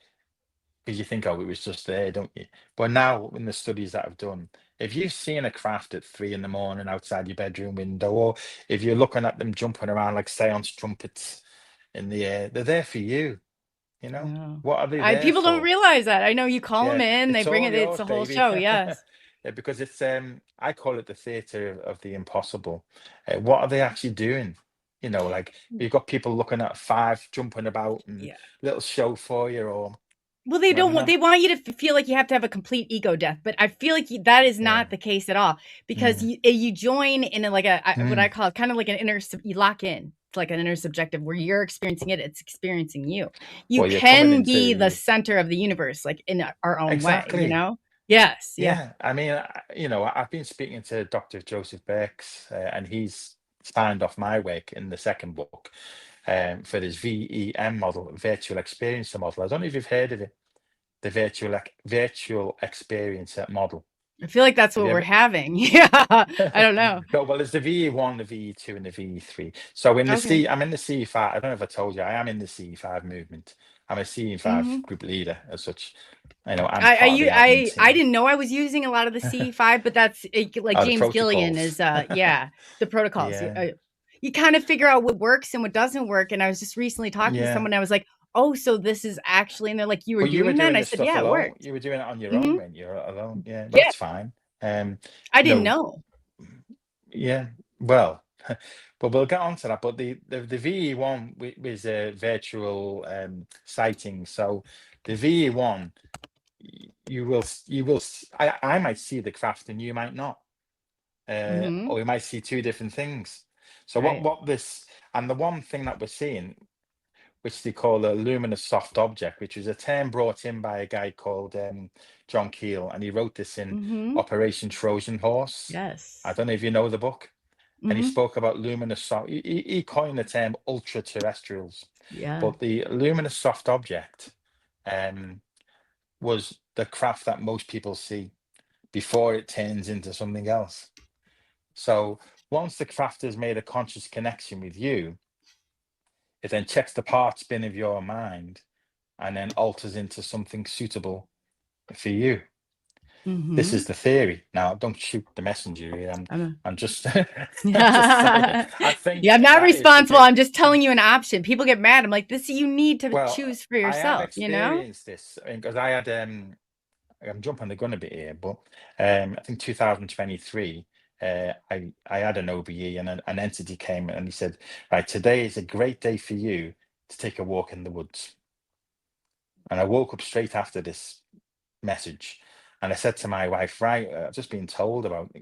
because you think, oh, it was just there, don't you? But now, in the studies that I've done, if you've seen a craft at 3 a.m. outside your bedroom window, or if you're looking at them jumping around like seance trumpets in the air, they're there for you. What are they there people for? don't realize that. I know you call them in, they bring it. Yours, it's a whole baby. show. Yes. Yeah, because it's I call it the theater of the impossible. What are they actually doing? Like you've got people looking at 5 jumping about and little show for you, or well, they don't want. They want you to feel like you have to have a complete ego death, but I feel like that is not the case at all, because you join in what I call kind of like an inner. You lock in. It's like an intersubjective where you're experiencing it. It's experiencing you. You can be the center of the universe, like in our own way. Yes. Yeah. I mean, I've been speaking to Dr. Joseph Birks, and he's signed off my work in the second book for this VEM model, virtual experiencer model. I don't know if you've heard of it, the virtual experiencer model. I feel like that's what we're having. Yeah, I don't know. No, well, there's the VE1, the VE2, and the VE3. So I'm in the CE5. I don't know if I told you, I am in the CE5 movement. I'm a CE5 group leader as such. I didn't know I was using a lot of the CE5, but that's like James Gillian is the protocols. You kind of figure out what works and what doesn't work. And I was just recently talking to someone, I was like, oh, so this is actually, and they're like, you were doing that? And I said, yeah, it worked. You were doing it on your own when you're alone. Yeah, that's fine. I didn't know. Yeah, well, but we'll get on to that. But the VE1 was a virtual sighting. So the VE1, you will. I might see the craft and you might not, or we might see 2 different things. So what this, and the one thing that we're seeing, which they call a luminous soft object, which was a term brought in by a guy called John Keel, and he wrote this in Operation Trojan Horse. Yes. I don't know if you know the book. And he spoke about luminous soft. He coined the term ultra terrestrials. Yeah. But the luminous soft object was the craft that most people see before it turns into something else. So once the craft has made a conscious connection with you, it then checks the part spin of your mind and then alters into something suitable for you. This is Mhm. the theory. Now, don't shoot the messenger here. I'm I'm just, I'm just saying. I think Yeah, I'm not that is responsible. because, I'm just telling you an option. People get mad. I'm like, this you need to well, choose for I have yourself, you know? experienced this because I had, I'm jumping the gun a bit here, but I think 2023, I had an OBE and an entity came and he said, right, today is a great day for you to take a walk in the woods. And I woke up straight after this message and I said to my wife, right, I've just been told about,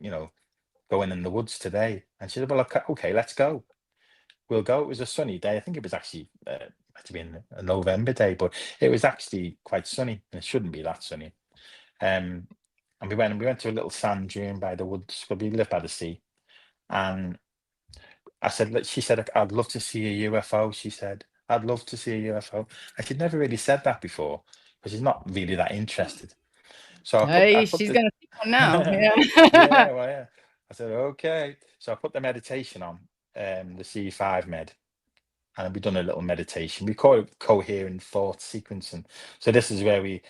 going in the woods today. And she said, well, okay, let's go. We'll go. It was a sunny day. I think it was actually, might have been a November day, but it was actually quite sunny. And it shouldn't be that sunny. Um, and we went to a little sand dune by the woods because we live by the sea. And I said, she said, I'd love to see a UFO. She said, I'd love to see a UFO. And she'd never really said that before because she's not really that interested. So I Hey, put she's the gonna see one now. yeah, Yeah. well, yeah. I said, okay. So I put the meditation on, the C5 med, and we done a little meditation. We call it coherent thought sequencing. So this is where we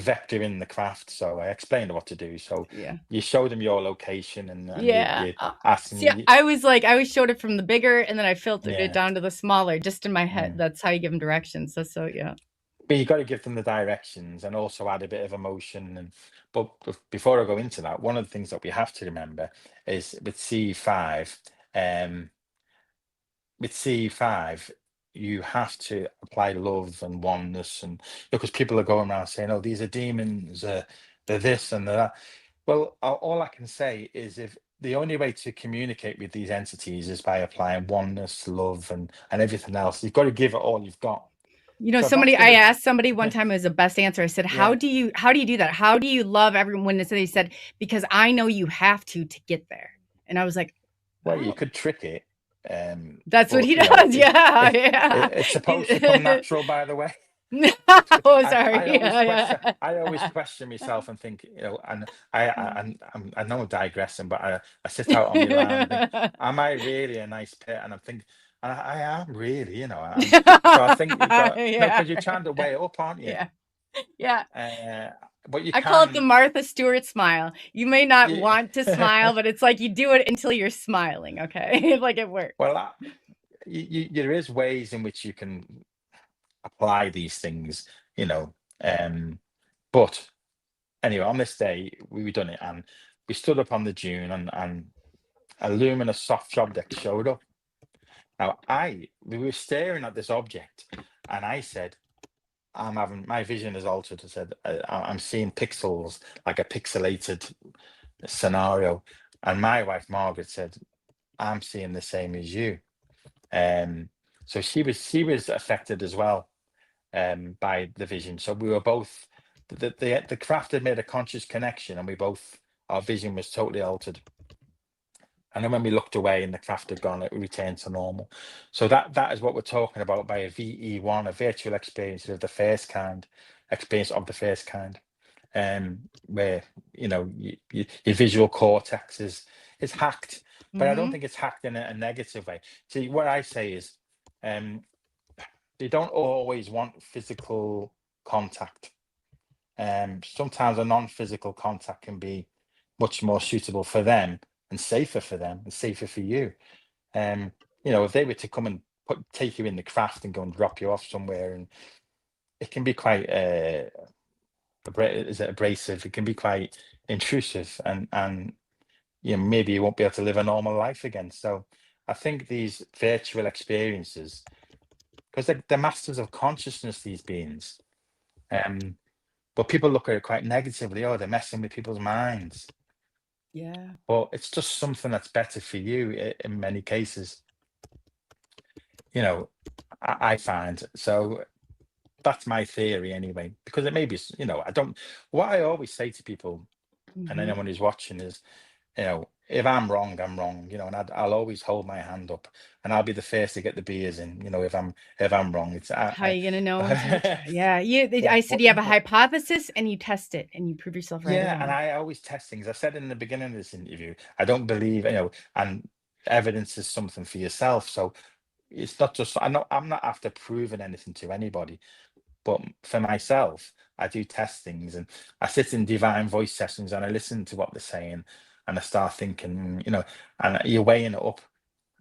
vector in the craft. So I explained what to do. So Yeah. you show them your location and Yeah. you ask them, See, I was like, I always showed it from the bigger and then I filtered it yeah. down to the smaller, just in my head. Mm. That's how you give them directions. So yeah. But you got to give them the directions and also add a bit of emotion. But before I go into that, one of the things that we have to remember is with C5, um, with C5, you have to apply love and oneness, and because people are going around saying, "Oh, these are demons, they're this and they're that." Well, all I can say is if the only way to communicate with these entities is by applying oneness, love, and everything else. You've got to give it all you've got. You know, So if that's I gonna, asked somebody one time, it was the best answer. I said, yeah. how do you do that? How do you love everyone? And so they said, because I know you have to get there. And I was like, Well, you oh, could trick it, that's what but he does. Yeah, it's supposed to come yeah. natural, by the way. Oh, I, sorry. I always Yeah, question. yeah. I always question myself and think, and I know I'm digressing, but I sit out on my land and think, am I really a nice pet? And I'm thinking, and I am really, so I think you've got no, Yeah, because you're trying to weigh it up, aren't you? yeah, yeah. But you I call it the can, Martha Stewart smile. You may not you, want to smile, but it's like you do it until you're smiling. Okay, like it works. well, there is ways in which you can apply these things, you know. Um, but anyway, on this day, we done it, and we stood up on the dune, and a luminous soft object showed up. Now, we were staring at this object, and I said, "I'm having my vision is altered." I said, "I'm seeing pixels, like a pixelated scenario," and my wife Margaret said, "I'm seeing the same as you." Um, so she was affected as well, by the vision. So we were both the craft had made a conscious connection, and our vision was totally altered. And then when we looked away and the craft had gone, it returned to normal. So that is what we're talking about by a VE1, a virtual experience of the first kind, experience of the first kind, where your visual cortex is hacked, but I don't Hmm. think it's hacked in a negative way. See, what I say is, um, they don't always want physical contact. Sometimes a non-physical contact can be much more suitable for them and safer for them and safer for you. Um, if they were to come and take you in the craft and go and drop you off somewhere, and it can be quite is it abrasive? It can be quite intrusive, and maybe you won't be able to live a normal life again. So I think these virtual experiences, because they're masters of consciousness, these beings. But people look at it quite negatively. Oh, they're messing with people's minds. Yeah. But it's just something that's better for you in many cases. I find. So that's my theory anyway, because it may be, what I always say to people and Hmm. anyone who's watching is, if I'm wrong, I'm wrong, and I'll always hold my hand up, and I'll be the first to get the beers in, if I'm wrong. It's How are you gonna know until you I, try? Yeah. yeah, I said you have a hypothesis and you test it and you prove yourself right yeah, and along. I always test things. I said in the beginning of this interview, I don't believe, and evidence is something for yourself. So it's not just, I'm not after proving anything to anybody, but for myself, I do testings, and I sit in divine voice sessions and I listen to what they're saying, and I start thinking, and you're weighing it up.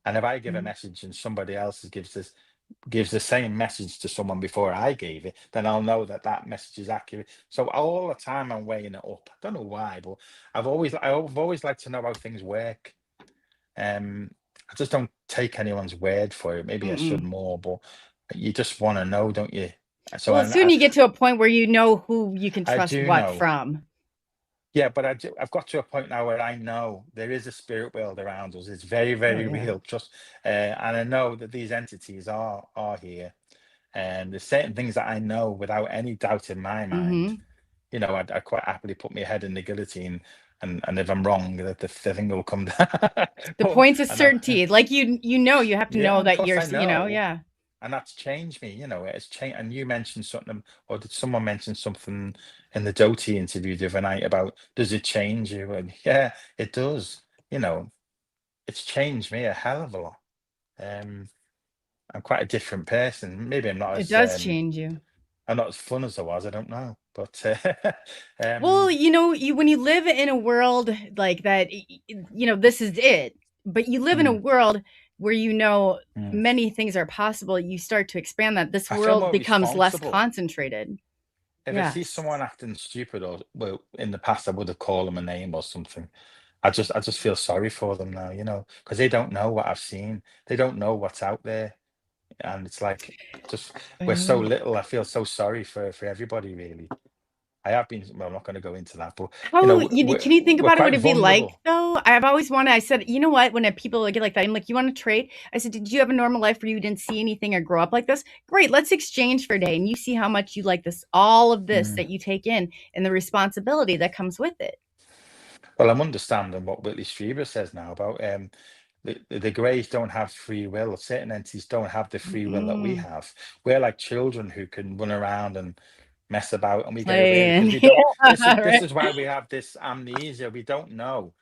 And if I give a message and somebody else gives the same message to someone before I gave it, then I'll know that that message is accurate. So all the time I'm weighing it up. I don't know why, but I've always liked to know how things work. I just don't take anyone's word for it. Maybe I should more, but you just want to know, don't you? So Well, soon you get to a point where you know who you can I trust do what know. from. Yeah, but I've got to a point now where I know there is a spirit world around us. It's very, very yeah. real. And I know that these entities are here. And there's certain things that I know without any doubt in my mind. I'd quite happily put my head in the guillotine, and if I'm wrong, that the thing will come down. The points of And certainty, like you have to know of that course you're, I know. yeah. And that's changed me. It's changed. And you mentioned something, or did someone mention something in the Doty interview the other night about, does it change you? And yeah, it does. It's changed me a hell of a lot. I'm quite a different person. Maybe I'm not It as does change you. I'm not as fun as I was. I don't know, but Well, when you live in a world like that, this is it. But you live in a world where many things are possible. You start to expand that. This I feel world more becomes less responsible. concentrated. If I see someone acting stupid, or well, in the past I would have called them a name or something. I just feel sorry for them now, because they don't know what I've seen. They don't know what's out there, and it's like, we're so little. I feel so sorry for everybody, really. I have been. Well, I'm not going to go into that, but How we're, can you think we're about it? Would quite it be like vulnerable. though? I've always wanted. I said, you know what? When people get like that, I'm like, you want to trade? I said, did you have a normal life where you didn't see anything or grow up like this? Great, let's exchange for a day, and you see how much you like this, all of this that you take in, and the responsibility that comes with it. Well, I'm understanding what Whitley Strieber says now about the Greys don't have free will. Certain entities don't have the free will that we have. We're like children who can run around and mess about, and we get away because we don't. This is why we have this amnesia. We don't know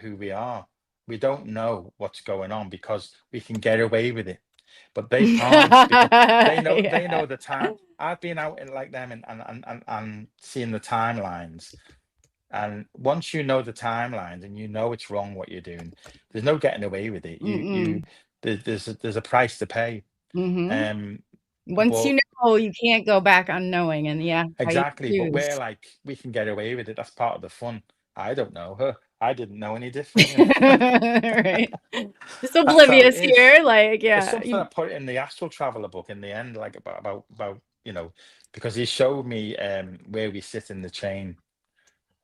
who we are. We don't know what's going on because we can get away with it, but they can't because they know the time. I've been out in like them and seeing the timelines. And once you know the timelines and you know it's wrong what you're doing, there's no getting away with it. There's a price to pay. Once But you know, you can't go back on knowing, and exactly, but choose. we're like, we can get away with it. That's part of the fun. I don't know her. I didn't know any different. Right. Just That's how it oblivious is. here, like There's something I put in the Astral Traveler book in the end, like about because he showed me where we sit in the chain,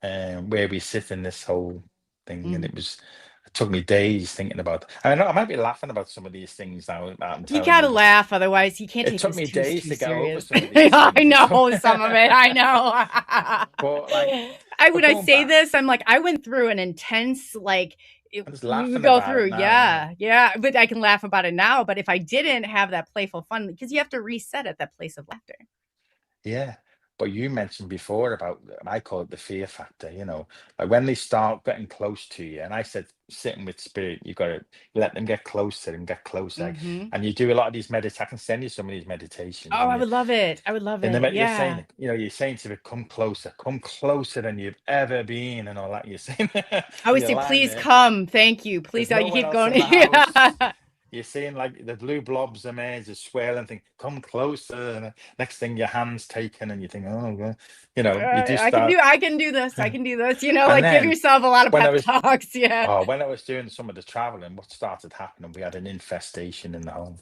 where we sit in this whole thing, and it took me days thinking about. I know I might be laughing about some of these things now. You gotta laugh, otherwise you can't It take took this me too days to get over serious. some of these I things. know some of it. I know. But like, when I going say back, this, I'm like, I went through an intense I'm just you laughing go about through, it now. yeah. But I can laugh about it now. But if I didn't have that playful fun, because you have to reset at that place of laughter. Yeah. But you mentioned before about, I call it the fear factor, like when they start getting close to you. And I said, sitting with spirit, you got to let them get closer and get closer. And you do a lot of these meditations. I can send you some of these meditations. Oh, I would love it. I would love it. You're Yeah. saying, you're saying to it, come closer than you've ever been, and all that. You're saying, I always say, please there. come. Thank you. Please. There's no You one keep else going. in the house. You're seeing like the blue blobs emerge, the swirling thing, come closer. And next thing, your hand's taken, and you think, oh, God. You do I can start. do this. I can do this. And like give then yourself a lot of when I pep was, talks. Yeah. oh, when I was doing some of the traveling, what started happening, we had an infestation in the home.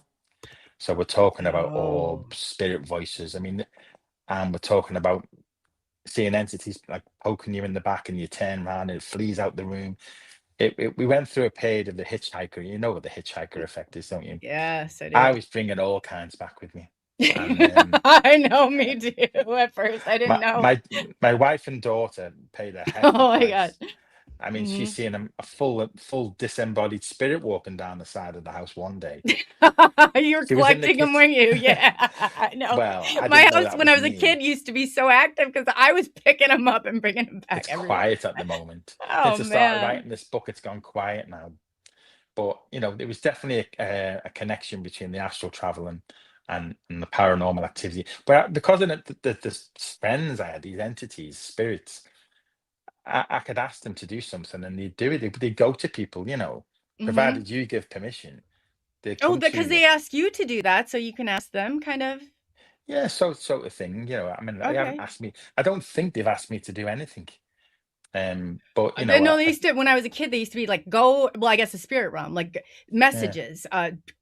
So we're talking about orbs, spirit voices. I mean, and we're talking about seeing entities like poking you in the back, and you turn around and it flees out the room. We went through a period of the hitchhiker. You know what the hitchhiker effect is, don't you? Yes, I do. I was bringing all kinds back with me. And I know, me too. At first, I didn't know. my wife and daughter paid a hefty Oh my price. God. I mean, she's seeing a full disembodied spirit walking down the side of the house one day. You were She was in the collecting them, weren't you? Yeah, I know. Well, I My didn't know house that when I was a me. kid used to be so active because I was picking them up and bringing them back. It's quiet at the moment. Oh Since I started man. writing this book, it's gone quiet now. But there was definitely a connection between the astral traveling and the paranormal activity. But because of the friends I had, these entities, spirits, I could ask them to do something and they'd do it. They'd go to people, provided you give permission, they'd Oh, come to because you. they ask you to do that, so you can ask them, kind of. Yeah, sort of thing. I mean, they haven't Okay. asked me. I don't think they've asked me to do anything. But No, they used to, when I was a kid, they used to be like, go, well, I guess the spirit realm, like messages,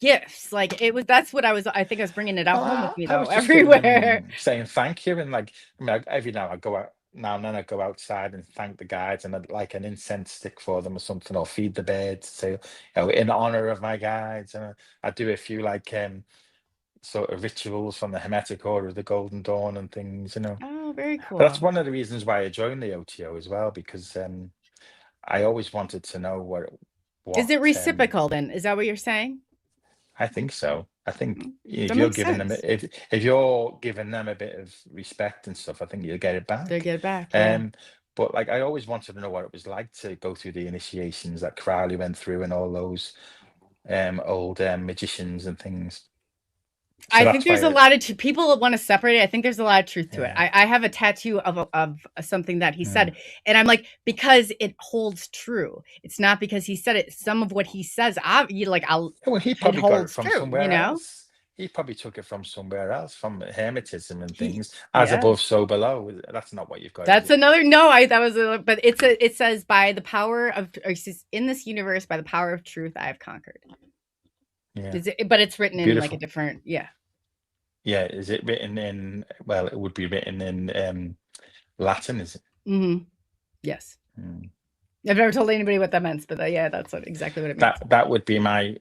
gifts, like that's what I think I was bringing it out home with me I though, was just giving everywhere. them, saying thank you, and like, I mean, every now I go out now and then I go outside and thank the guides, and I'd like an incense stick for them or something, or feed the birds, say, in honor of my guides, and I do a few like sort of rituals from the Hermetic Order of the Golden Dawn and things. Oh, very But that's cool. one of the reasons why I joined the OTO as well, because I always wanted to know Is it what reciprocal then? Is that what you're saying? I think so. I think if That you're makes giving them sense. if you're giving them a bit of respect and stuff, I think you'll get it They back. get it back, yeah. But like I always wanted to know what it was like to go through the initiations that Crowley went through and all those old magicians and things. So I think that's there's a why, lot of people want to separate it. I think there's a lot of truth to it. yeah. I have a tattoo of something that he Mm. said, and I'm like, because it holds true. It's not because he said it. Some of what he says, Well, he it probably got it holds from true. somewhere else. He probably took it from somewhere else, from hermetism and He, things. As yeah. above, so below. That's not what you've got, is That's it? another no. But it says by the power of, or it says, in this universe, by the power of truth, I have conquered. Yeah. But it's written in like a Beautiful. different, yeah. Yeah. Is it written in? Well, it would be written in Latin, is it? Mm-hmm. Yes. Mm. I've never told anybody what that meant, but yeah, that's exactly what it means. That would be my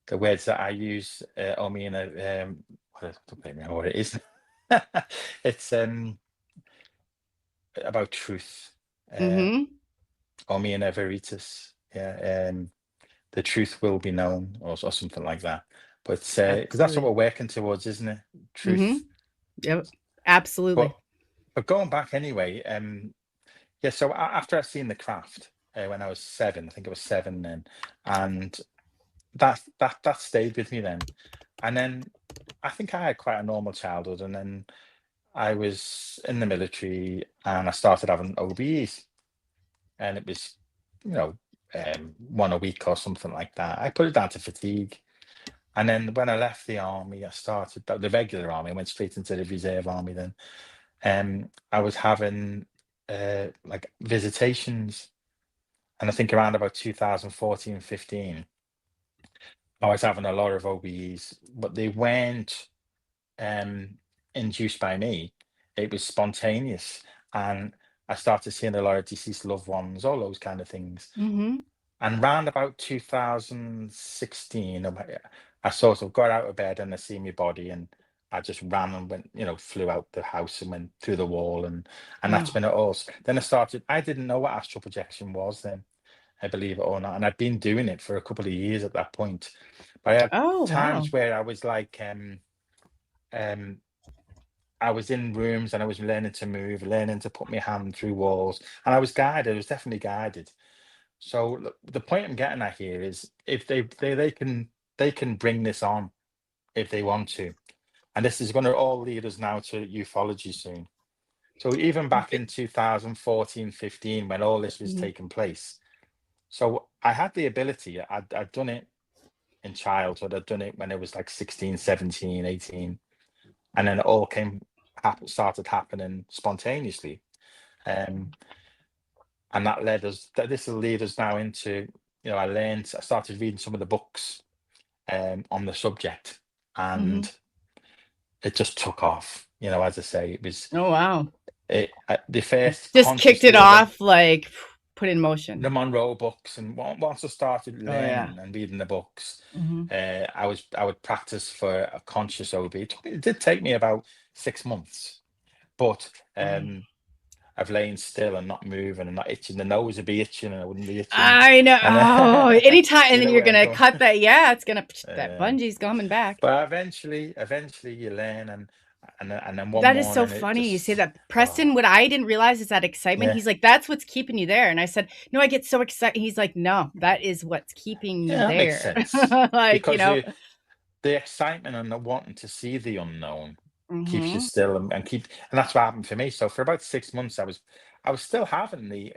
the words that I use. Omina. I don't remember what it is. It's about truth. Mm-hmm. Omina veritas. Yeah. The truth will be known, or something like that. But because that's what Absolutely. we're working towards, isn't it? Truth. Mm-hmm. Yep. Absolutely. But going back anyway, yeah. So after I seen the craft when I was 7, I think it was 7 then, and that stayed with me then. And then I think I had quite a normal childhood, and then I was in the military and I started having OBEs, and it was, one a week or something like that. I put it down to fatigue. And then when I left the army, I started the regular army. I went straight into the reserve army then. I was having like visitations, and I think around about 2014, 15, I was having a lot of OBEs, but they weren't induced by me. It was spontaneous, and I started seeing a lot of deceased loved ones, all those kind of things. Mm-hmm. And round about 2016, I sort of got out of bed and I see my body, and I just ran and went, flew out the house and went through the wall, and that's when it all. Then I didn't know what astral projection was then, I believe it or not, and I'd been doing it for a couple of years at that point. But I had Oh, wow. times where I was like, I was in rooms and I was learning to move, learning to put my hand through walls, and I was guided. I was definitely guided. So look, the point I'm getting at here is, if they can bring this on if they want to, and this is going to all lead us now to ufology soon. So even back in 2014, 15, when all this was Mhm. taking place, so I had the ability. I'd done it in childhood. I'd done it when I was like 16, 17, 18, and then it all started happening spontaneously. And this will lead us now into, I started reading some of the books on the subject, and it just took off. As I say, it was Oh, wow. the first Just kicked it off, like put in motion. the Monroe books, and once I started Oh, yeah. learning and reading the books, Mhm. I would practice for a conscious OB. It did take me about 6 months, but I've lain still and not moving and not itching. The nose would be itching and I wouldn't be itching. I know. And Oh, anytime, and You then know you're where I'm gonna going. cut that. Yeah, it's gonna that bungee's coming back. But eventually you learn, and then one That is so morning it funny. You say just- that, Preston. What I didn't realize is that excitement. Yeah. He's like, "That's what's keeping you there." And I said, "No, I get so excited." He's like, "No, that is what's keeping me Yeah, that there." makes sense. Like, Because the excitement and the wanting to see the unknown keeps you Mm-hmm. still and that's what happened for me. So for about 6 months, I was still having the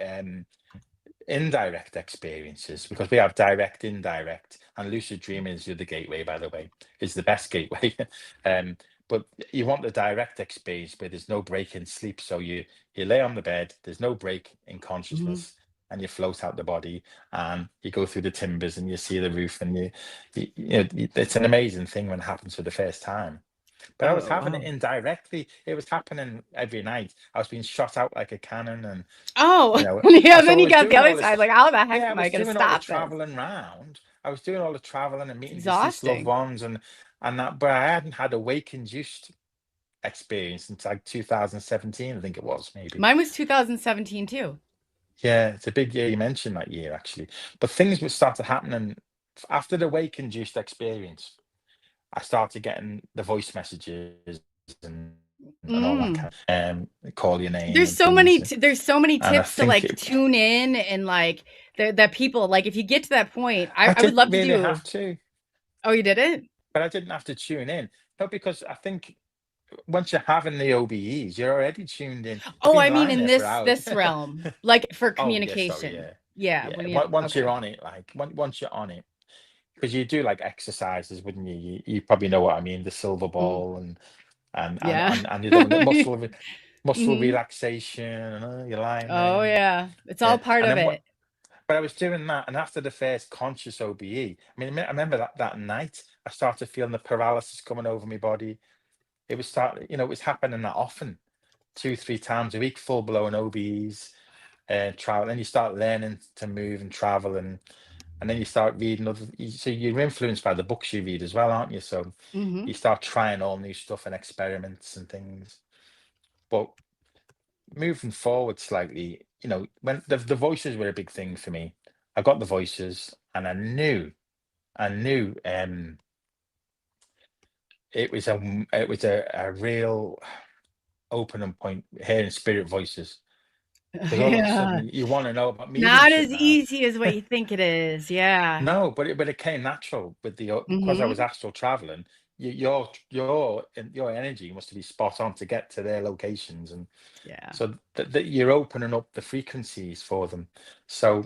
indirect experiences, because we have direct, indirect, and lucid dreaming is the other gateway, by the way, is the best gateway. um but you want the direct experience where there's no break in sleep, so you lay on the bed, there's no break in Mm-hmm. consciousness, and you float out the body, and you go through the timbers and you see the roof, and it's an amazing thing when it happens for the first time. But I was Oh having it wow. indirectly. It was happening every night. I was being shot out like a cannon, and Oh, you know, yeah. so Then I you was got the doing other all this. side. Like, how the heck Yeah, I am I was going to doing all the stop this? traveling round. I was doing all the traveling and It's meeting deceased loved exhausting. ones, and that. But I hadn't had a wake-induced experience since like 2017, I think it was, maybe. Mine was 2017 too. Yeah, it's a big year. You mentioned that year, actually. But things would started happening after the wake-induced experience. I started getting the voice messages and all that Mm. kind of call your name and things. There's so many And I tips to think like tune in and like that people like if you get to that point, I I would didn't love to really do. have to, Oh, you did it? but I didn't have to tune in. No, because I think once you're having the OBEs, you're already tuned in. You've Oh, I been mean lying in there for hours. this realm, like for Oh, yes, sorry, communication. yeah. Yeah, Yeah, when you once you're okay. on it, like once you're on it, because you do like exercises, wouldn't you? You probably know what I mean, the silver Mm, ball and yeah. you're doing the muscle Hmm. relaxation, and you're lying Oh there. yeah, it's all Yeah, part and of then it. but I was doing that, and after the first conscious OBE, I mean, I remember that night, I started feeling the paralysis coming over my body. It was it was happening that often, 2, 3 times a week, full blown OBEs, travel. Then you start learning to move and travel, and then you start reading so you're influenced by the books you read as well, aren't you? So Hmm. you start trying all new stuff and experiments and things. But moving forward slightly, when the voices were a big thing for me. I got the voices, and I knew it was a real opening point, hearing spirit voices, because all of a sudden Yeah. you want to know about Not mediumship as now. easy as what you think it is. Yeah. No, but it came natural with because I was Hmm. astral traveling. Your energy must be spot on to get to their locations, and Yeah. so that you're opening up the frequencies for them. So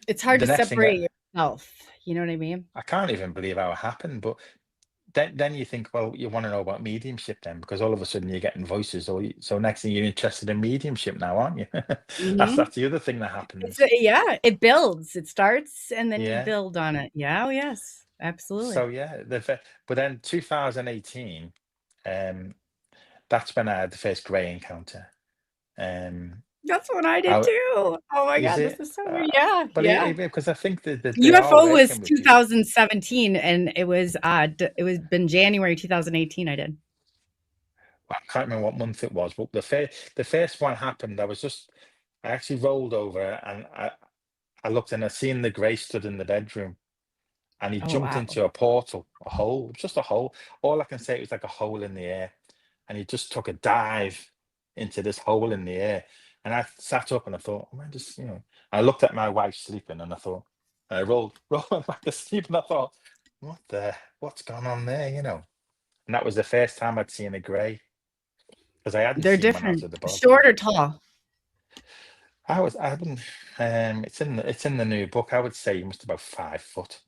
It's hard the to next thing, separate yourself. You know what I mean? I can't even believe how it happened, but then you think, well, you want to know about mediumship then, because all of a sudden you're getting voices, so next thing you're interested in mediumship now, aren't you? that's Hmm. that's the other thing that It's happens. yeah, it builds. It starts and then you Yeah. build on it. Yeah, oh yes, absolutely. So yeah, but then 2018, um, that's when I had the first grey encounter. Um, That's what I did I, too. Oh my is god, this it? is so weird. Yeah, But yeah. because I think that they are UFO was working with people. 2017 and it was been January 2018 I did. I can't remember what month it was, but the first one happened. I actually rolled over, and I looked, and I seen the grey stood in the bedroom, and he Oh jumped wow. into a portal, a hole, just a hole. All I can say, it was like a hole in the air, and he just took a dive into this hole in the air. And I sat up and I thought, oh, I just, I looked at my wife sleeping, and I thought, I rolled back to sleep, and I thought, what's gone on there, And that was the first time I'd seen a grey, because I hadn't They're seen one out different. of the body. Short or tall? I wouldn't. It's in the new book. I would say he must about 5 foot.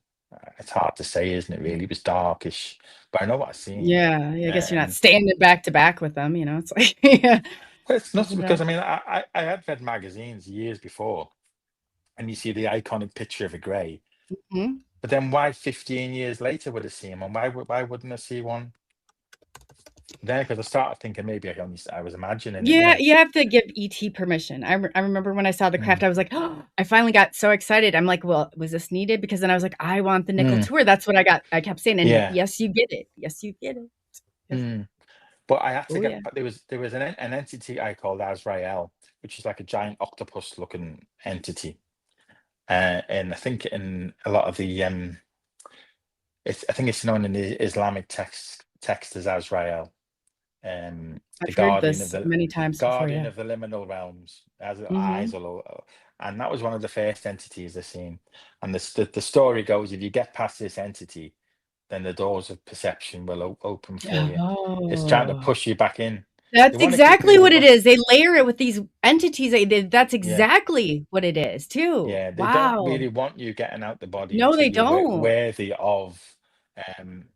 It's hard to say, isn't it? Really, it was darkish, but I know what I seen. Yeah, I guess you're not Um, standing back to back with them, you know. It's like yeah. but it's not, No. because I mean, I had read magazines years before, and you see the iconic picture of a grey. Mhm. But then why 15 years later would I see one? Why wouldn't I see one then? Because I started thinking maybe I was imagining it. Yeah, you have to give ET permission. I remember when I saw the craft, Mm, I was like, oh, I finally got so excited. I'm like, well, was this needed? Because then I was like, I want the nickel mm, tour. That's what I got. I kept saying, and yeah. yes, you get it. Yes, you get it. Yes. Mm. But I had to Oh get. yeah. But there was an entity I called Azrael, which is like a giant octopus-looking entity. And I think in a lot of the I think it's known in the Islamic text as Azrael, the I've heard this many times before. guardian Yeah. of the liminal realms, has eyes Hmm. all over. And that was one of the first entities I seen. And the story goes, if you get past this entity, then the doors of perception will open for you. It's trying to Oh. push you back in. They That's want to keep you exactly in the what it box. is. They layer it with these entities. That's Yeah, exactly what it is too. yeah. They don't Wow. really want you getting out the body No, until they you're don't. worthy um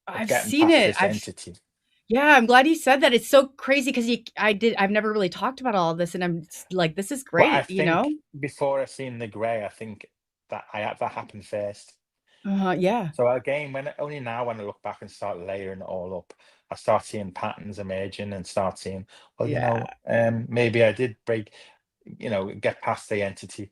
of I've getting seen past it. this entity. Yeah, I'm glad you said that. It's so crazy because I've never really talked about all of this, and like, this is But I great, you think know? before I seen the grey, I think that happened first. Yeah. So again, only now when I look back and start layering it all up, I start seeing patterns emerging and start seeing, well, Yeah. maybe I did get past the entity.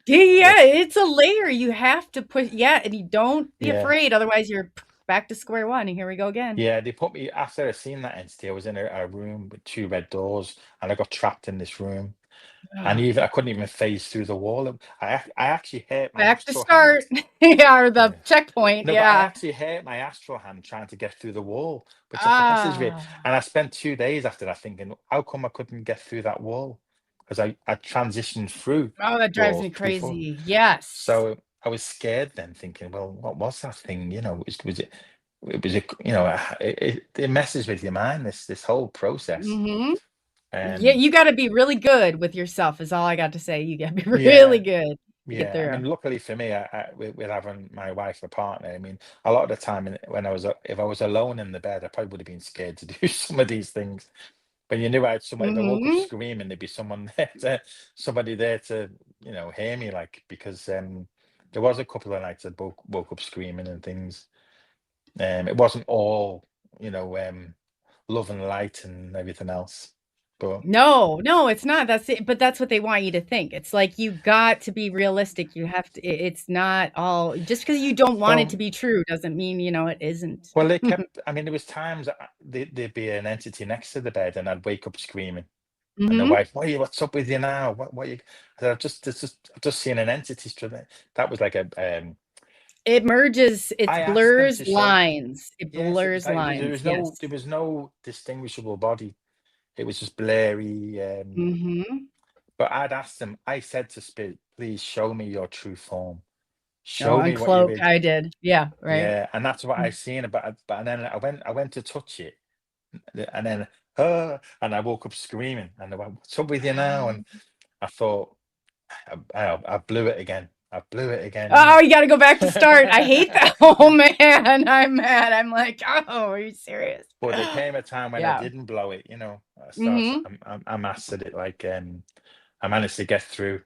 Yeah, Which it's a layer. You have to put, and you don't be yeah, afraid. Otherwise, you're back to square one. And here we go again. yeah, they put me after I seen that entity. I was in a room with 2 red doors, and I got trapped in this room. And I couldn't even phase through the wall. I actually hurt my Back to astral hand. start. Yeah, or the Yeah. checkpoint. No, but I Yeah. actually hurt my astral hand trying to get through the wall, which I thought this is weird. Ah. And I spent 2 days after that thinking, how come I couldn't get through that wall? Because I transitioned through Oh, that drives walls me before. crazy. Yes. So I was scared then, thinking, well, what was that thing? Was it? It was it messes with your mind. This whole process. Yeah, Um, you got to be really good with yourself. Is all I got to say. You got to be really yeah, good to get yeah. I through. mean, luckily for me, with having my wife a partner, I mean, a lot of the time when if I was alone in the bed, I probably would have been scared to do some of these things. But you knew I had somebody. If I woke up screaming, there'd be somebody there to hear me, like, because there was a couple of nights I woke up screaming and things. It wasn't all love and light and everything else, but No, it's not. That's it. But that's what they want you to think. It's like, you got to be realistic. You have to. It's not all just because you don't want it to so be true doesn't mean it isn't. well, they kept. I mean, there was times there'd be an entity next to the bed, and I'd wake up screaming, and the wife, what's up with you now? What you? I said, I've just seen an entity. That was like It merges. It I asked them blurs to show. lines. It Yes, it was blurs like lines. Yes. there was no distinguishable body. It was just blurry. But I'd asked them. I said to Spirit, please show me your true form. Oh, Show me what you uncloak. did. I did. Yeah. Right. Yeah, and that's what I seen. But and then I went to touch it, and then and I woke up screaming, and I went, "What's up with you now?" And I thought, I blew it again. I blew it again. Oh, you got to go back to start. I hate that. Oh man, I'm mad. I'm like, oh, are you serious? But there came a time when I Yeah. didn't blow it. I mastered it. Like I managed to get through,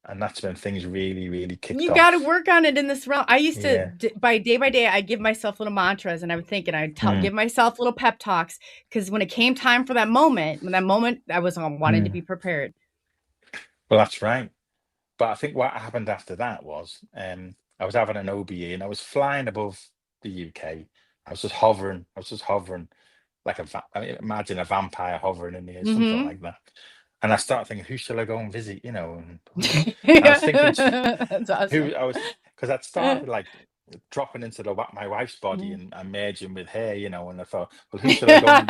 and that's when things really, really kicked You got to off. work on it in this realm. I used to, Yeah. by day, I give myself little mantras, and I would think, and I'd give myself little pep talks, because when it came time for that moment, I was wanting to be prepared. Well, that's right. But I think what happened after that was I was having an OBE, and I was flying above the UK. I was just hovering. Like I mean, imagine a vampire hovering in the air, something like that. And I started thinking, who shall I go and visit? And I was thinking That's awesome. because I'd started like dropping into my wife's body and merging with her, and I thought, well, who should I go and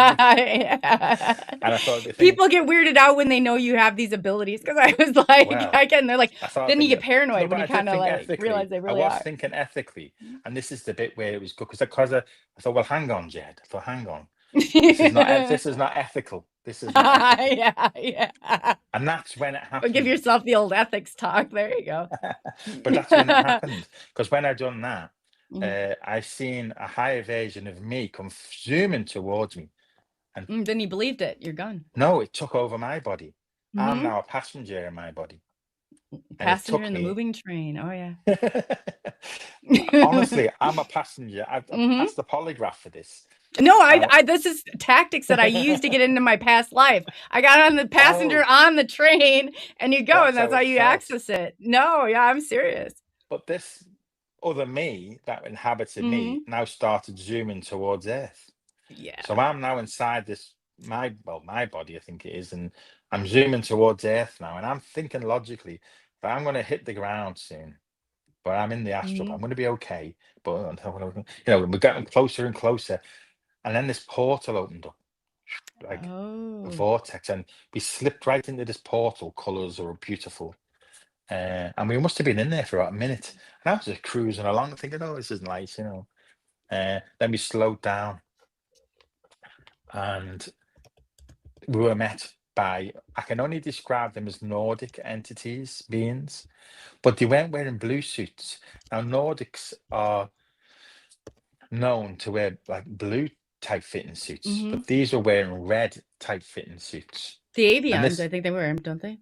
and I thought, People get weirded out when they know you have these abilities, because I was like, well, they're like, I thought then you get no, paranoid when but you I did kind of think like ethically. realize they I really was are. thinking ethically, and this is the bit where it was good because I thought, well, hang on, Jed. I thought, hang on, this is not ethical. This is not ethical. Yeah. And that's when it Or give happened. yourself the old ethics talk. There you go. But that's when it happened, because when I done that, I seen a higher version of me come zooming towards me, and Then you believed it. You're gone. no, it took over my body. I'm now a passenger in my body, and it Passenger took in the me. moving train. Oh yeah. Honestly, I'm a passenger. I've passed the polygraph for this. No, I this is tactics that I used to get into my past life. I got on the passenger on the train, and you go, and that's how you access it. No, yeah, I'm serious. But this other me that inhabited me now started zooming towards Earth. Yeah. So I'm now inside my body, I think it is, and I'm zooming towards Earth now, and I'm thinking logically that I'm going to hit the ground soon. But I'm in the astral. I'm going to be okay. But we're getting closer and closer. And then this portal opened up, like a vortex, and we slipped right into this portal. Colors are beautiful, And we must have been in there for about a minute. And I was just cruising along thinking, oh, this is nice, Then we slowed down and we were met by, I can only describe them as Nordic entities, beings, but they weren't wearing blue suits. Now, Nordics are known to wear like blue type fitting suits, Mhm. but these were wearing red type fitting suits. The And avians, this, I think they wear them, don't they?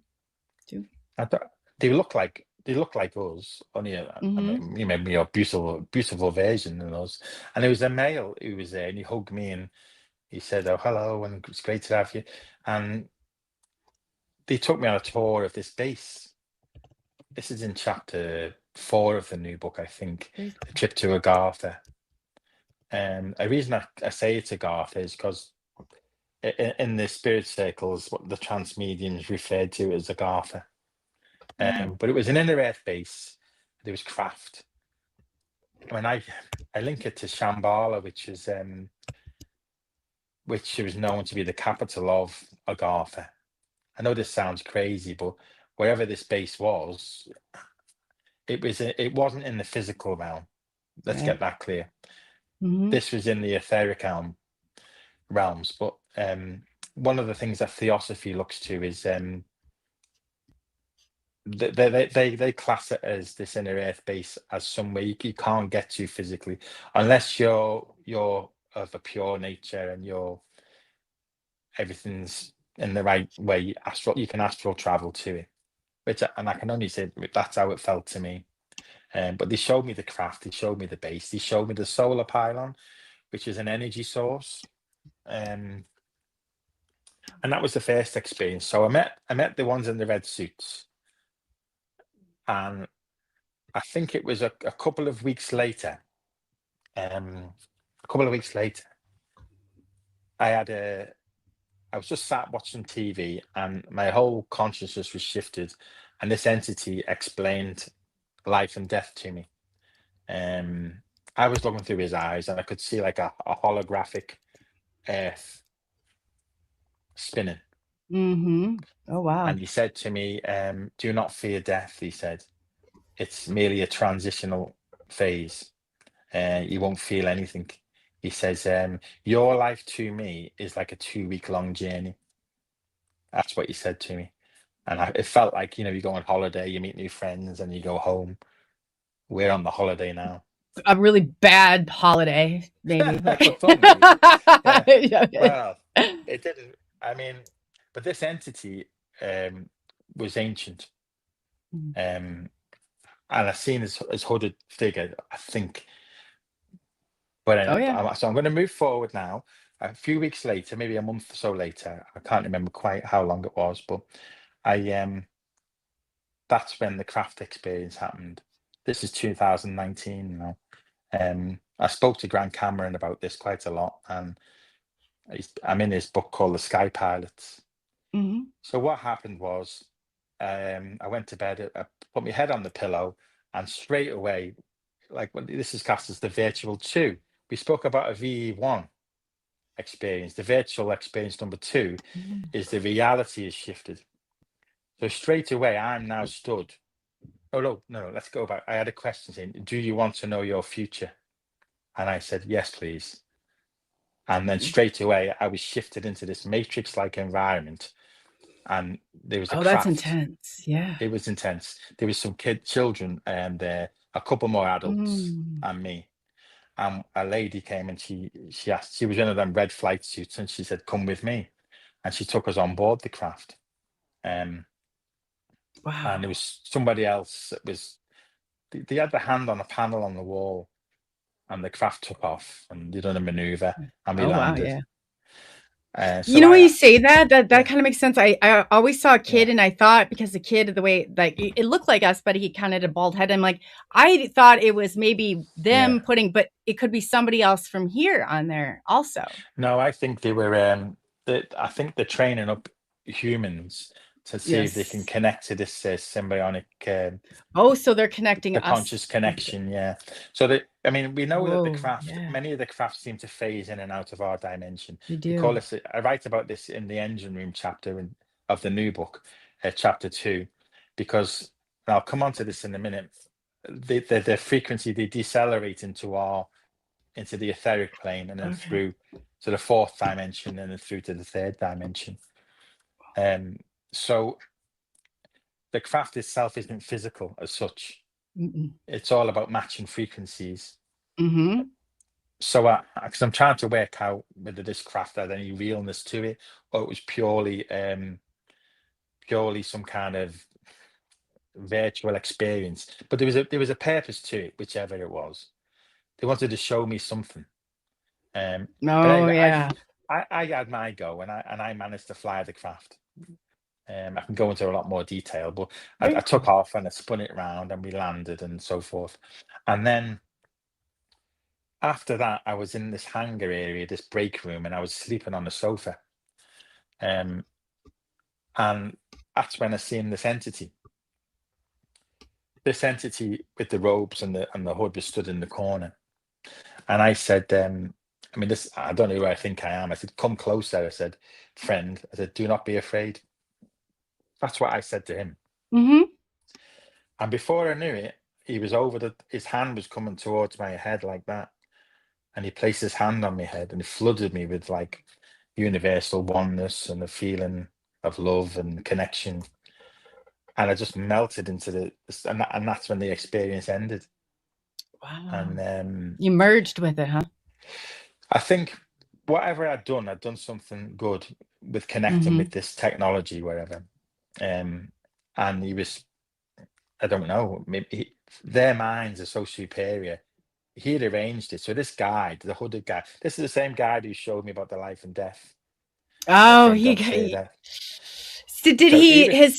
Too. I thought they look like us, only Mhm. maybe a beautiful version of us. And there was a male who was there, and he hugged me and he said, "Oh, hello, and it's great to have you." And they took me on a tour of this base. This is in chapter 4 of the new book, I think, Very the trip to Agartha. And a reason I say it's Agartha is because in the spirit circles, what the trance mediums referred to as Agartha. Oh. But it was an inner earth base. There was craft. When I link it to Shambhala, which was known to be the capital of Agartha. I know this sounds crazy, but wherever this base was, it wasn't in the physical realm. Let's Right. get that clear. Mhm. This was in the etheric realms. But one of the things that theosophy looks to is they class it as this inner earth base as somewhere you can't get to physically unless you're of a pure nature and everything's in the right way. You can astral travel to it, and I can only say that's how it felt to me. But they showed me the craft, they showed me the base, they showed me the solar pylon, which is an energy source. And that was the first experience. So I met the ones in the red suits, and I think it was a couple of weeks later. A couple of weeks later, I was just sat watching TV, and my whole consciousness was shifted, and this entity explained life and death to me. I was looking through his eyes, and I could see like a holographic Earth spinning. Mhm. Oh wow. And he said to me, "Do not fear death." He said, "It's merely a transitional phase. You won't feel anything." He says, "Your life to me is like a 2-week long journey." That's what he said to me. And it felt like, you go on holiday, you meet new friends, and you go home. We're on the holiday now. A really bad holiday, maybe. But For some, maybe. Yeah. Yeah. Well, it didn't. I mean, but this entity was ancient. Mhm. And I seen his hooded figure, I think. But Oh yeah. so I'm going to move forward now. A few weeks later, maybe a month or so later, I can't remember quite how long it was, but I that's when the craft experience happened. This is 2019 now. I spoke to Grant Cameron about this quite a lot, and I'm in his book called The Sky Pilots. Mhm. So what happened was, I went to bed, I put my head on the pillow, and straight away, this is cast as the virtual 2. We spoke about a VE1 experience. The virtual experience number 2 Mhm. is the reality is shifted. So straight away, I'm now stood. Oh, no, let's go back. I had a question saying, "Do you want to know your future?" And I said, "Yes, please." And then straight away, I was shifted into this matrix-like environment, and there was a Oh, that's craft. intense. Yeah. It was intense. There was some children, and a couple more adults, Mm. and me. And a lady came, and she asked. She was in one of them red flight suits, and she said, "Come with me," and she took us on board the craft. And there Wow. was somebody else that was. They had the hand on a panel on the wall, and the craft took off, and they done a maneuver, and we Oh wow. landed. Yeah. You So know, when you I, say that yeah, kind of makes sense. I always saw a yeah, kid, and I thought because the kid, the way like it looked like us, but he kind of had a bald head. I'm like, I thought it was maybe yeah. them putting, but it could be somebody else from here on there also. No, I think they were. I think they're training up humans to see if they can Yes. connect to this symbiotic, Oh, so they're connecting the us. conscious connection. Yeah. So I mean, we know that the Whoa. craft, Yeah, many of the crafts seem to phase in and out of our dimension. they We call do. this. I write about this in the engine room chapter of the new book, chapter 2, because and I'll come on to this in a minute, the frequency, they decelerate into the etheric plane, and then through to the fourth dimension, and then through to the third dimension. So the craft itself isn't physical as such. It's all about matching frequencies. So because I'm trying to work out whether this craft had any realness to it, or it was purely some kind of virtual experience. But there was a purpose to it, whichever it was. They wanted to show me something. But anyway, I had my go, and I managed to fly the craft. I can go into a lot more detail, but I took off and I spun it around, and we landed and so forth. And then after that, I was in this hangar area, this break room, and I was sleeping on the sofa. And that's when I seen this entity. This entity with the robes and the hood was stood in the corner. And I said, I don't know who I think I am. I said, come closer. I said, friend. I said, do not be afraid. That's what I said to him. And before I knew it, he was his hand was coming towards my head like that. And he placed his hand on my head, and it flooded me with like universal oneness and a feeling of love and connection. And I just melted into and that's when the experience ended. Wow. And you merged with it, huh? I think whatever I'd done something good with connecting with this technology, wherever. And he was, I don't know, maybe their minds are so superior. He'd arranged it. So this guide, the hooded guy, this is the same guy who showed me about the life and death. Oh, his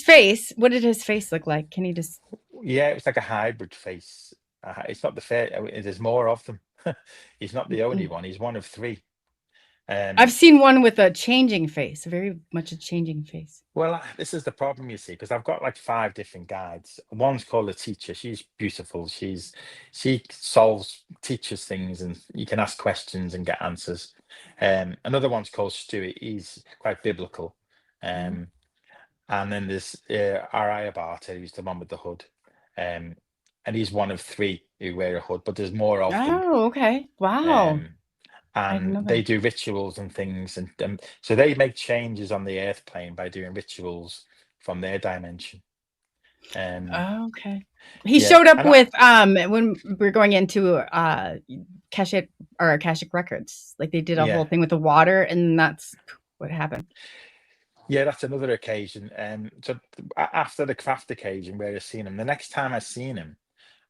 face, what did his face look like? Can you just... Yeah, it was like a hybrid face. It's not the fair, there's more of them. He's not the only one. He's one of three. I've seen one with a changing face, very much a changing face. Well, this is the problem, you see, because I've got like 5 different guides. One's called a teacher. She's beautiful. She teaches things, and you can ask questions and get answers. Another one's called Stuart. He's quite biblical. And then there's Aryabhata, who's the one with the hood. And he's one of 3 who wear a hood, but there's more of them. Oh, okay. Wow. And they do rituals and things, and so they make changes on the earth plane by doing rituals from their dimension. Okay. He showed up with when we're going into Akashic records, like they did a whole thing with the water, and that's what happened. Yeah, that's another occasion. So after the craft occasion where I seen him, the next time I seen him,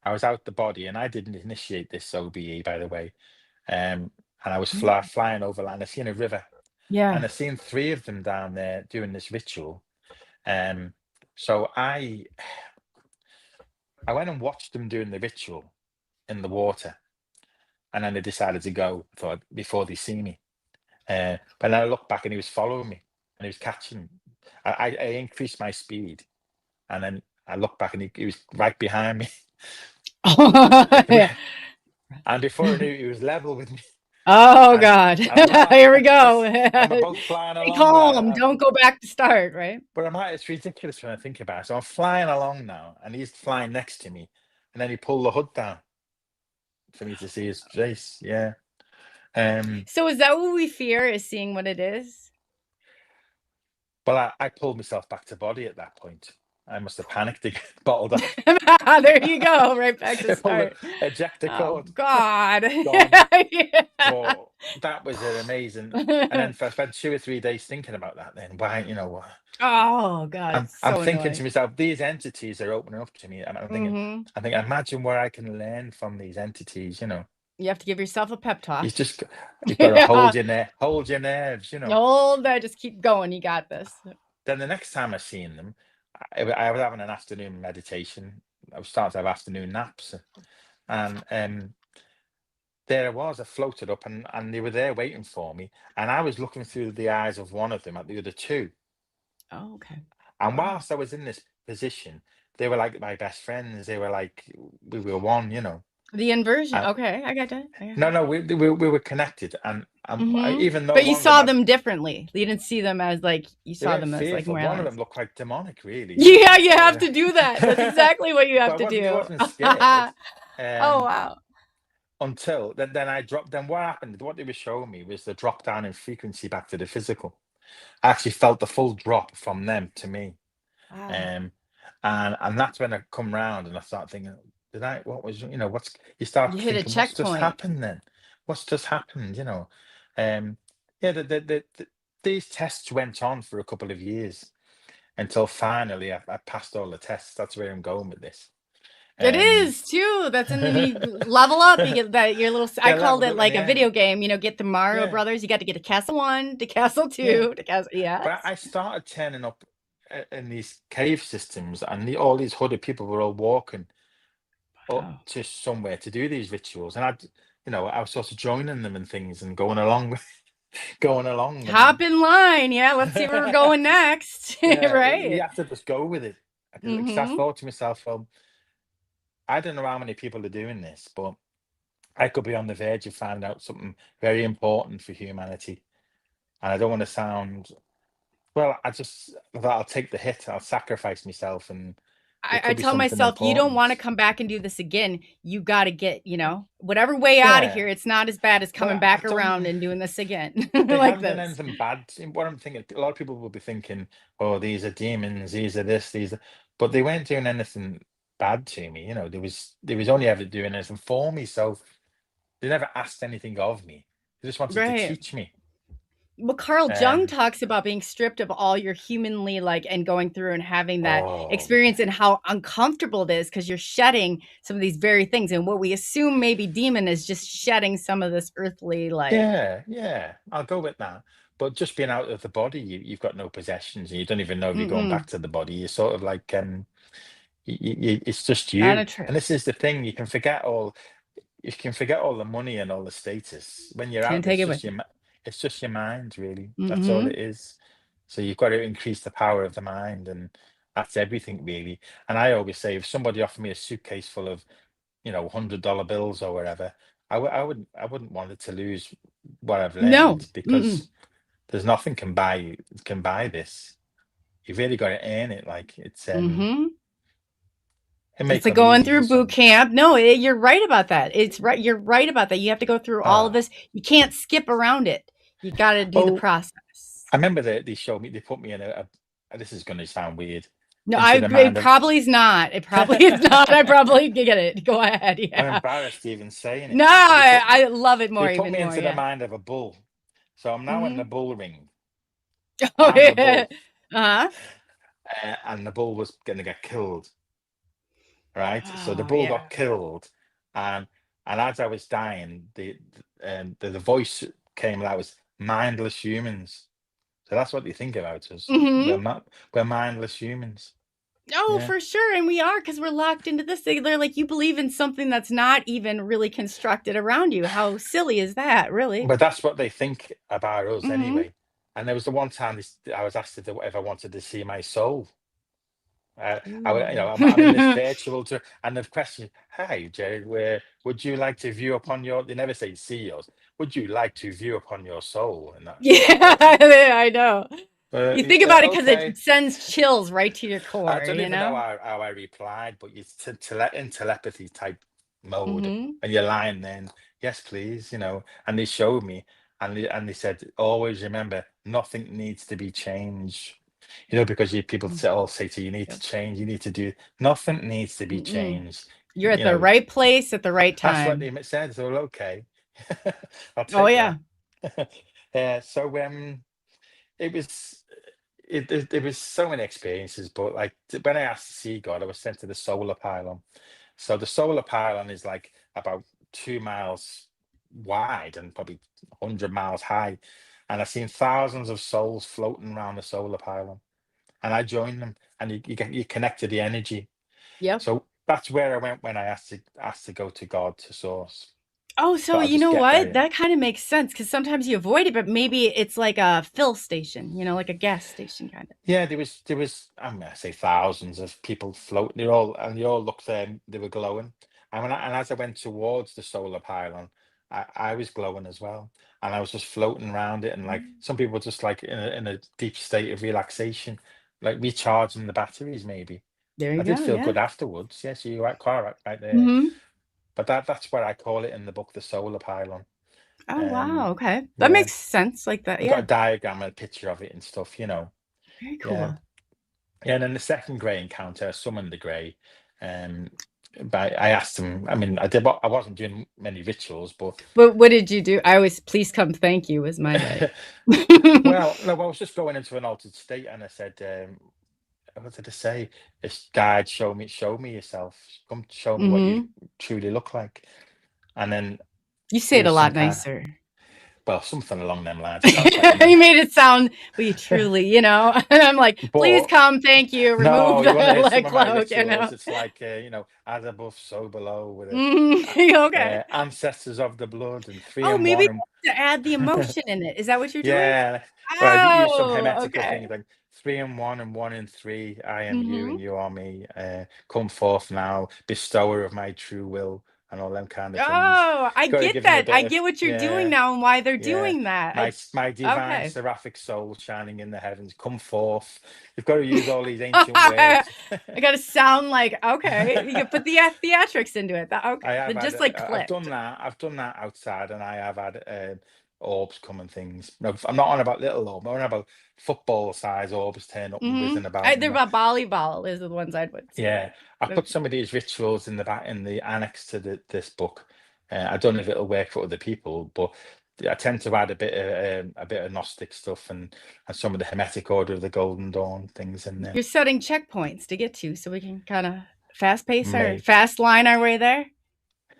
I was out the body, and I didn't initiate this OBE, by the way. And I was flying over land. I seen a river. Yeah. And I seen 3 of them down there doing this ritual. So I went and watched them doing the ritual in the water. And then they decided to go before they see me. But then I looked back, and he was following me, and he was catching me. I increased my speed. And then I looked back, and he was right behind me. And before I knew it, he was level with me. Oh, God. Here we go. I'm both flying along. Calm. Don't go back to start, right? But it's ridiculous when I think about it. So I'm flying along now, and he's flying next to me. And then he pulled the hood down for me to see his face. Yeah. So is that what we fear, is seeing what it is? Well, I pulled myself back to body at that point. I must have panicked again, bottled up. There you go, right back to start. Ejector cord. Oh, God. Oh, that was amazing. And then I spent 2 or 3 days thinking about that. Then why, Oh, God. I'm thinking to myself, these entities are opening up to me, and I'm thinking, imagine where I can learn from these entities. You have to give yourself a pep talk. You've got to hold your nerves. Hold that. Just keep going. You got this. Then the next time I seen them, I was having an afternoon meditation. I was starting to have afternoon naps, and there I floated up, and they were there waiting for me, and I was looking through the eyes of one of them at the other 2. Oh, okay. And whilst I was in this position, they were like my best friends. They were like, we were one, The inversion. And Okay, I got that. no, we were connected, and even though But you one of them saw had, them differently. You didn't see them as like you they saw weren't them as like fearful. more One of allies. them looked quite demonic, really. Yeah, you have to do that. That's exactly what you have But to he do. wasn't scared. Oh wow. Until then I dropped. Then what happened? What they were showing me was the drop down in frequency back to the physical. I actually felt the full drop from them to me. Wow. Um, and that's when I come round and I start thinking, did I? What was what's? You start You hit a thinking, what's just checkpoint. happened then? What's just happened? Yeah. These tests went on for a couple of years until finally I passed all the tests. That's where I'm going with this. It Um, is too. That's in the level up. You get that your little. I yeah, called leveled it up in like the a end. video game. Get the Mario Yeah, Brothers. You got to get to Castle 1, to Castle 2, yeah. to Castle. Yes. But I started turning up in these cave systems, and all these hooded people were all walking up Wow. to somewhere to do these rituals, and I was sort of joining them and things and going along with going along. Hop in line. Yeah. Let's see where we're going next. Yeah, you Right. have to just go with it. Because I Mm-hmm. thought to myself, well, I don't know how many people are doing this, but I could be on the verge of finding out something very important for humanity, and I don't want to sound. Well, I just thought I'll take the hit. I'll sacrifice myself, and it I could be tell something myself, you don't want to important. come back and do this again. You got to get, whatever way out of Yeah. here. It's not as bad as coming Well, I've back around done. and doing this again They like haven't done this. anything bad. What I'm thinking, a lot of people will be thinking, "Oh, these are demons. These are this. These are," but they weren't doing anything bad to me. There was only ever doing anything for me. So they never asked anything of me. They just wanted to Right. teach me. Well, Carl Jung Um. talks about being stripped of all your humanly and going through and having that Oh experience and man. how uncomfortable it is because you're shedding some of these very things. And what we assume maybe demon is just shedding some of this earthly Yeah. I'll go with that. But just being out of the body, you've got no possessions, and you don't even know if you're going back mm-mm, to the body. You're sort of like it's just kind you. of true. And this is the thing: you can forget all the money and all the status when you're Can't out. take It's it just with you. it's just your mind, really. That's all Mm-hmm. it is. So you've got to increase the power of the mind, and that's everything, really. And I always say, if somebody offered me a suitcase full of $100 bills or whatever, I wouldn't want it to lose what I've No. learned, Mm-mm. because there's nothing can buy this. You've really got to earn it. Like Mm-hmm. it may It's like come going easy for through boot some. camp. No, you're right about that. It's right. You're right about that. You have to go through all of Ah, this. You can't skip around it. You got to do the well, process. I remember they showed me, they put me in this is going to sound weird, No, into the it mind of. probably is not. It probably is not. I probably get it. Go ahead. I'm Yeah. embarrassed even saying No, it, but I love it they more, put even me more. into the Yeah. mind of a bull. So I'm now in the Mm-hmm. bull ring. Oh, I'm the yeah. bull, Uh-huh. and the bull was going to get killed, right? So the Oh, bull yeah. got killed, and as I was dying, the voice came that was mindless humans. So that's what they think about us. We're Mm-hmm. not. We're mindless humans. Oh, Yeah. for sure. And we are because we're locked into this thing. They're like, you believe in something that's not even really constructed around you. How silly is that, really? But that's what they think about us Mm-hmm. anyway. And there was the one time I was asked if I wanted to see my soul. Ooh. I'm in this virtual tour, and the question, "Hi, Jerry, where would you like to view upon your?" They never say see yours. Would you like to view upon your soul? And that, Yeah, but, I know. You think about it because okay. it sends chills right to your I core, don't even know how I replied, but it's in telepathy type mode, Mm-hmm. and you're lying then, yes, please, and they showed me, and they said, always remember, nothing needs to be changed, because people all say to you, you need to Yep. change, you need to do, nothing needs to be Mm-mm. changed. You're at the right place at the right That's what time. they said. So okay, I'll Oh, take yeah. that. So it was it was so many experiences, but like when I asked to see God, I was sent to the solar pylon. So the solar pylon is like about 2 miles wide and probably 100 miles high, and I've seen thousands of souls floating around the solar pylon, and I joined them, and you connect to the energy. Yep. So that's where I went when I asked to go to God, to source. Oh, so But I'll you just know get what? there. That kind of makes sense because sometimes you avoid it, but maybe it's like a fill station, like a gas station kind of. Yeah, there was I'm gonna say thousands of people floating. They all looked there. They were glowing, And as I went towards the solar pylon, I was glowing as well, and I was just floating around it, and like some people just like in a deep state of relaxation, like recharging the batteries maybe. There I you did go. feel Yeah. good afterwards. Yes, you're right there. Hmm. But that's what I call it in the book, the solar pylon. Oh, wow. Um, Okay. That yeah, makes sense like that. I've got Yeah. a diagram and a picture of it and stuff, you know. Very Yeah. cool. Yeah, and then the second grey encounter, I summoned the grey. Um, but I asked him, I mean, I wasn't doing many rituals, but But what did you do? I always, please come, thank you was my day. well, no, I was just going into an altered state, and I said, what did I say? This guide, show me yourself. Come show me what you Hmm. truly look like. And then You it say it a was some lot kind, nicer. well, something along them lines. It sounds quite You nice. made it sound, we truly, and I'm like, please But come, thank you, remove no, you want to the hear some like of my cloak, rituals? It's like as above, so below, with Okay. ancestors of the blood and three Oh, and maybe one. you have to add the emotion in it. Is that what you're doing? Yeah, well, I use some Oh, hermetical okay. things like 3 and 1 and 1 and 3. I am you Hmm. and you are me. Come forth now, bestower of my true will, and all them kind of things. Oh, I Got to get give them a that. I bit of get what you're doing yeah, now and why they're yeah. doing that. My divine Okay. seraphic soul shining in the heavens, come forth. You've got to use all these ancient I words. gotta sound like, okay. You can put the theatrics into it. Okay. I have It had, just like I've done clicked. that. I've done that outside, and I have had orbs come and things. No, I'm not on about little orb. I'm on about football size orbs turn up and whizzing about. They're about volleyball is the ones I would say. Yeah, I put some of these rituals in the back in the annex to this book. I don't know if it'll work for other people, but I tend to add a bit of Gnostic stuff and some of the Hermetic Order of the Golden Dawn things in there. You're setting checkpoints to get to so we can kind of fast pace our Maybe, fast line our way there.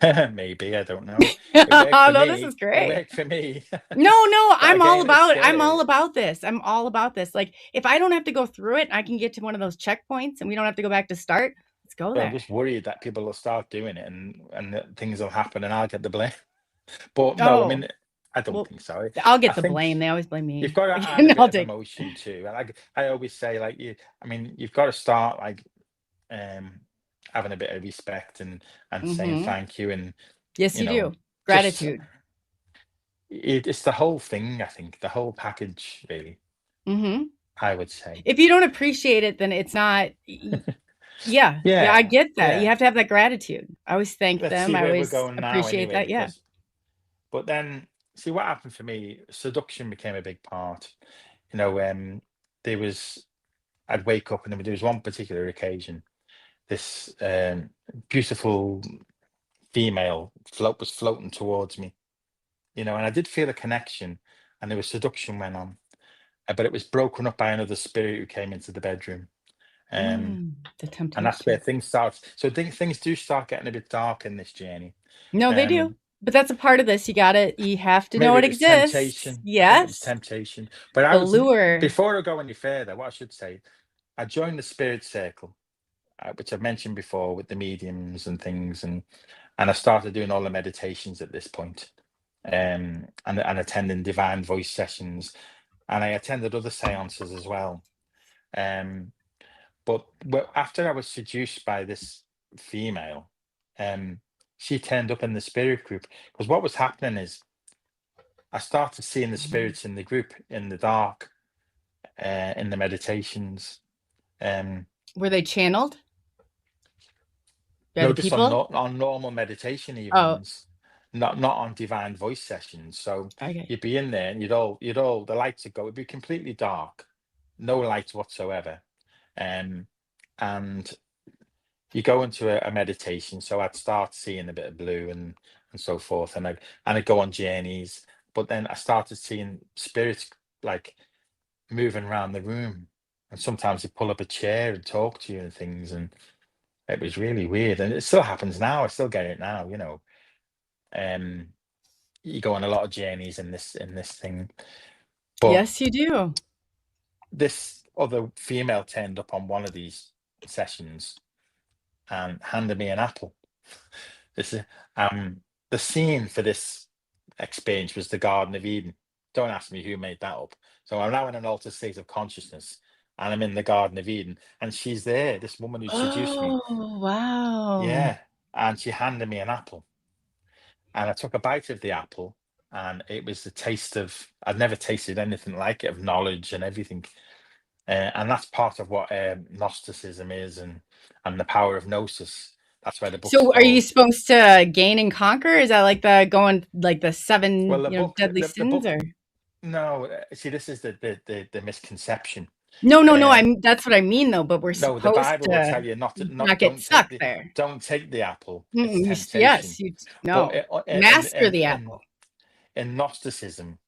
maybe I don't know. It worked for No, this is me. It great. worked for me. No, But I'm all again, it's about I'm scary. all about this. I'm all about this. Like if I don't have to go through it, I can get to one of those checkpoints and we don't have to go back to start. Let's go But I'm there. just worried that people will start doing it and that things will happen and I'll get the blame. But no, I Oh, mean, I don't well, think so. I'll I get the think blame. They always blame you've me. got to add a bit I'll of take. emotion too. And I always say, like I mean, you've got to start like having a bit of respect and saying Hmm. thank you and Yes, you you know do. just Gratitude. it's the whole thing. I think the whole package, really. Hmm. I would say. If you don't appreciate it, then it's not. Yeah, I Yeah, get that. You yeah. have to have that gratitude. I always thank Let's them. see I where we're always going now, appreciate anyway, that. Yeah. because. But then, see what happened for me. Seduction became a big part. You know, there was I'd wake up and there was one particular occasion. This beautiful female was floating towards me. You know, and I did feel a connection, and there was seduction went on, but it was broken up by another spirit who came into the bedroom. The And that's where temptation. things start. So things do start getting a bit dark in this journey. No, they do. Um, But that's a part of this. You have to know Maybe it it was exists. temptation. I think it was Yes. temptation. But The lure. before I go any further, what I should say, I joined the spirit circle, which I've mentioned before with the mediums and things, and I started doing all the meditations at this point, and attending divine voice sessions, and I attended other seances as well. Um, but after I was seduced by this female, she turned up in the spirit group because what was happening is I started seeing the spirits in the group in the dark, in the meditations. Were they channeled by No, the just on people? on normal meditation Oh, evenings, not on divine voice sessions. So okay. you'd be in there and you'd all the lights would go. It'd be completely dark, no light whatsoever, um, and you go into a meditation. So I'd start seeing a bit of blue and so forth, and I'd go on journeys. But then I started seeing spirits like moving around the room, and sometimes they pull up a chair and talk to you and things, and it was really weird. And it still happens now. I still get it now. You know, um, you go on a lot of journeys in this thing, but Yes, you do. this other female turned up on one of these sessions and handed me an apple. This is the scene for this experience was the Garden of Eden. Don't ask me who made that up. So I'm now in an altered state of consciousness, and I'm in the Garden of Eden, and she's there. This woman who seduced me. Oh, wow. Yeah, and she handed me an apple, and I took a bite of the apple, and it was the taste of, I'd never tasted anything like it, of knowledge and everything. And that's part of what Gnosticism is, and the power of gnosis. That's why the book's So are you called. supposed to gain and conquer? Is that like the going like the seven, Well, the book, deadly the sins, book. or No, see, this is the misconception. no, Uh, that's what I mean though, but we're no, the supposed Bible will to tell you not to, not get don't take stuck the there. apple. It's Mm-mm, temptation. yes, you But no. Master the in apple. Gnosticism,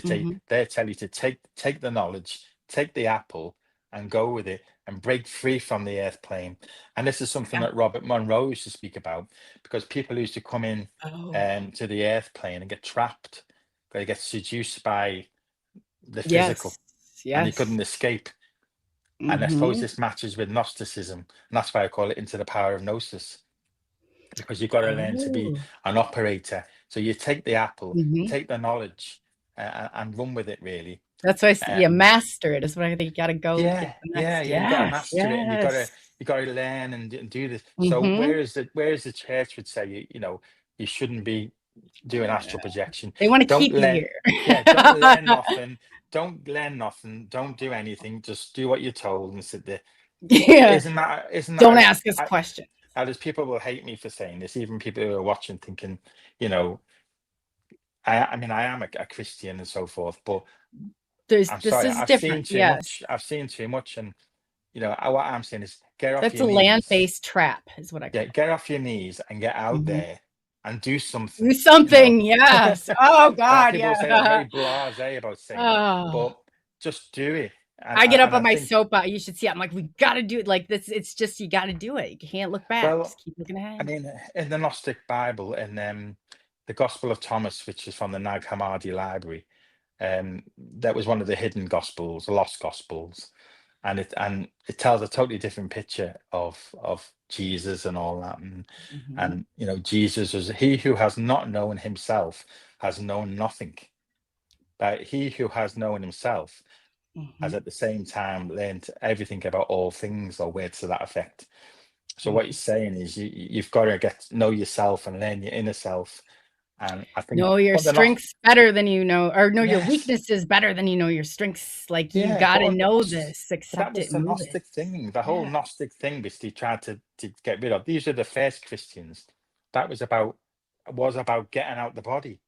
Hmm. they tell you to take the knowledge, take the apple, and go with it, and break free from the earth plane. And this is something Yeah. that Robert Monroe used to speak about, because people used to come in Oh, to the earth plane and get trapped. They get seduced by the physical, yes, and they yes. couldn't escape. And I suppose Hmm. this matches with Gnosticism, and that's why I call it Into the Power of Gnosis, because you've got to learn to be Oh. an operator. So you take the apple, Hmm. take the knowledge, and run with it, really. That's why, yeah, Um, master it is what I think. You got to go get yeah, the yeah, next. yeah. You got to Yes, master it, and yes. you got to learn and do this. So Hmm. whereas the church would say you shouldn't be doing astral projection. They want to Don't keep you learn, here. yeah, don't learn nothing. Don't learn nothing. Don't do anything. Just do what you're told and sit there. Yeah. Isn't Don't that ask us questions. there's people will hate me for saying this, even people who are watching thinking, you know, I mean, I am a Christian and so forth, but I'm This sorry, is different. Yes. I've seen too much, and what I'm saying is, get off That's your a knees. land-based trap, is what I Yeah, call get off your knees and get it. out Hmm. there and do Do something. You know, something. Yes. Oh God. people say I'm Yeah. very blasé about saying it, Oh. but just do it. I get up And on I my think, soapbox. You should see it. I'm like, we got to do it. Like this. It's just you got to do it. You can't look back. Just well, keep looking I ahead. mean, in the Gnostic Bible, in the Gospel of Thomas, which is from the Nag Hammadi Library, that was one of the hidden Gospels, the lost Gospels, and it tells a totally different picture of Jesus and all that, Hmm. and Jesus was, he who has not known himself has known nothing, but he who has known himself Hmm. has at the same time learned everything about all things, or words to that effect. So what Hmm. he's saying is, you've got to get to know yourself and learn your inner self. And I think Know your what they're not, strengths better than you know, or know your yes, weaknesses better than you know your strengths. Like you yeah, got to know this, but that accept was it, the and move it. Gnostic thing. The whole Yeah. Gnostic thing, which they tried to get rid of. These are the first Christians. That was about getting out the body.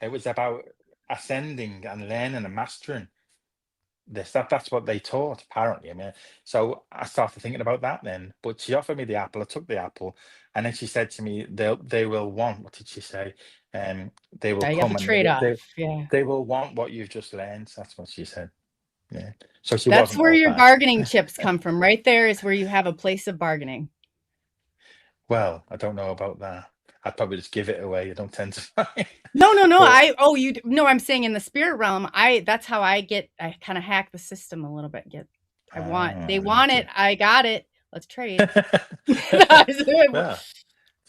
It was about ascending and learning and mastering this. That's what they taught, apparently. I mean, so I started thinking about that then. But she offered me the apple. I took the apple, and then she said to me, they will want. What did she say? They will Yeah, you have come, a and trade-off. Yeah. they will want what you've just learned. That's what she said. Yeah. So she That's wasn't where all your bad. bargaining chips come from. Right there is where you have a place of bargaining. Well, I don't know about that. I'd probably just give it away. I don't tend to find. No, no, no. But No, I'm saying in the spirit realm, that's how I kind of hack the system a little bit. They want it. okay. I got it. Let's trade. That's it. Well,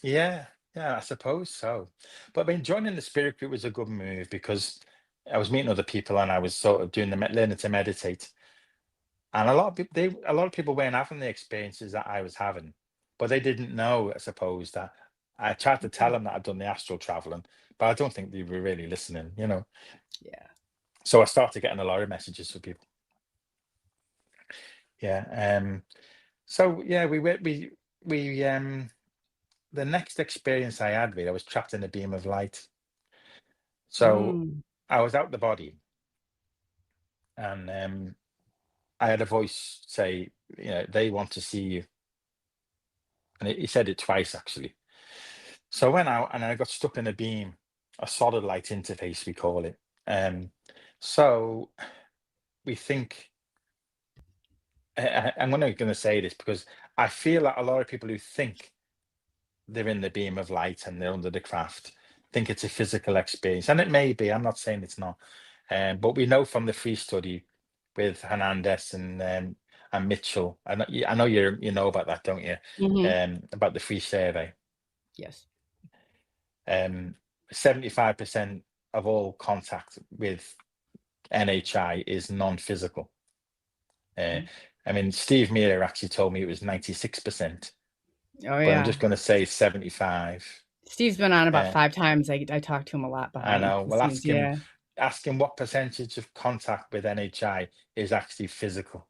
yeah, yeah, I suppose so. But I mean, joining the spirit group was a good move, because I was meeting other people, and I was sort of doing learning to meditate. And a lot of people weren't having the experiences that I was having, but they didn't know, I suppose, that I tried to tell them that I'd done the astral traveling, but I don't think they were really listening. Yeah. So I started getting a lot of messages from people. Yeah. So yeah, we the next experience I had, really, I was trapped in a beam of light. So Mm. I was out the body, and I had a voice say, they want to see you. And he said it twice, actually. So I went out, and I got stuck in a beam, a solid light interface, we call it. So we think, I'm only going to say this because I feel that a lot of people who think they're in the beam of light and they're under the craft think it's a physical experience. And it may be, I'm not saying it's not. But we know from the free study with Hernandez and Mitchell, I know you know about that, don't you? Hmm. About the free survey. Yes. 75% of all contact with NHI is non-physical. I mean, Steve Miller actually told me it was 96%. Oh but I'm yeah. just going to say 75. Steve's been on about Uh, 5 times. I talk to him a lot I behind know. the Well, scenes. Yeah. ask him what percentage of contact with NHI is actually physical,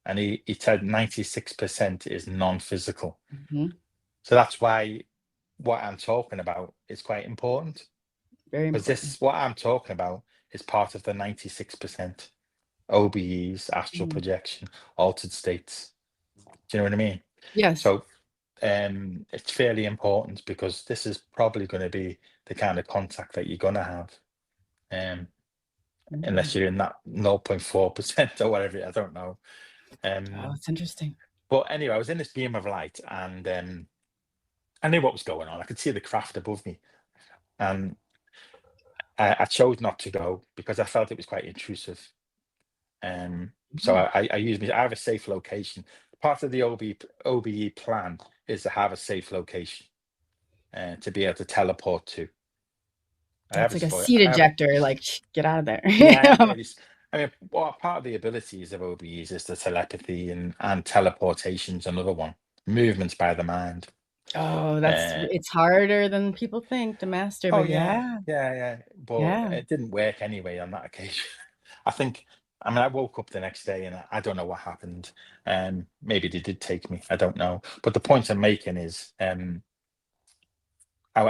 and he said 96% is non-physical. Mhm. So that's why what I'm talking about is quite important, Very because important. what I'm talking about is part of the 96%. OBEs, astral Mm. projection, altered states. Do you know what I mean? Yes. So it's fairly important, because this is probably going to be the kind of contact that you're going to have, unless Mm. you're in that 0.4% or whatever. I don't know. Oh, it's interesting. But anyway, I was in this beam of light, and I knew what was going on. I could see the craft above me, and I chose not to go because I felt it was quite intrusive. So Mhm. I have a safe location. Part of the OBE plan is to have a safe location to be able to teleport to. I have It's a like a spot. seed I have, ejector, like, get out of there. yeah, I haven't really. I mean, well, part of the abilities of OBEs is the telepathy and teleportation's another one. Movements by the mind. Oh, Uh, it's harder than people think to master, oh but yeah, yeah. yeah. But Yeah. it didn't work anyway on that occasion. I think. I mean, I woke up the next day and I don't know what happened. Maybe they did take me. I don't know. But the point I'm making is, I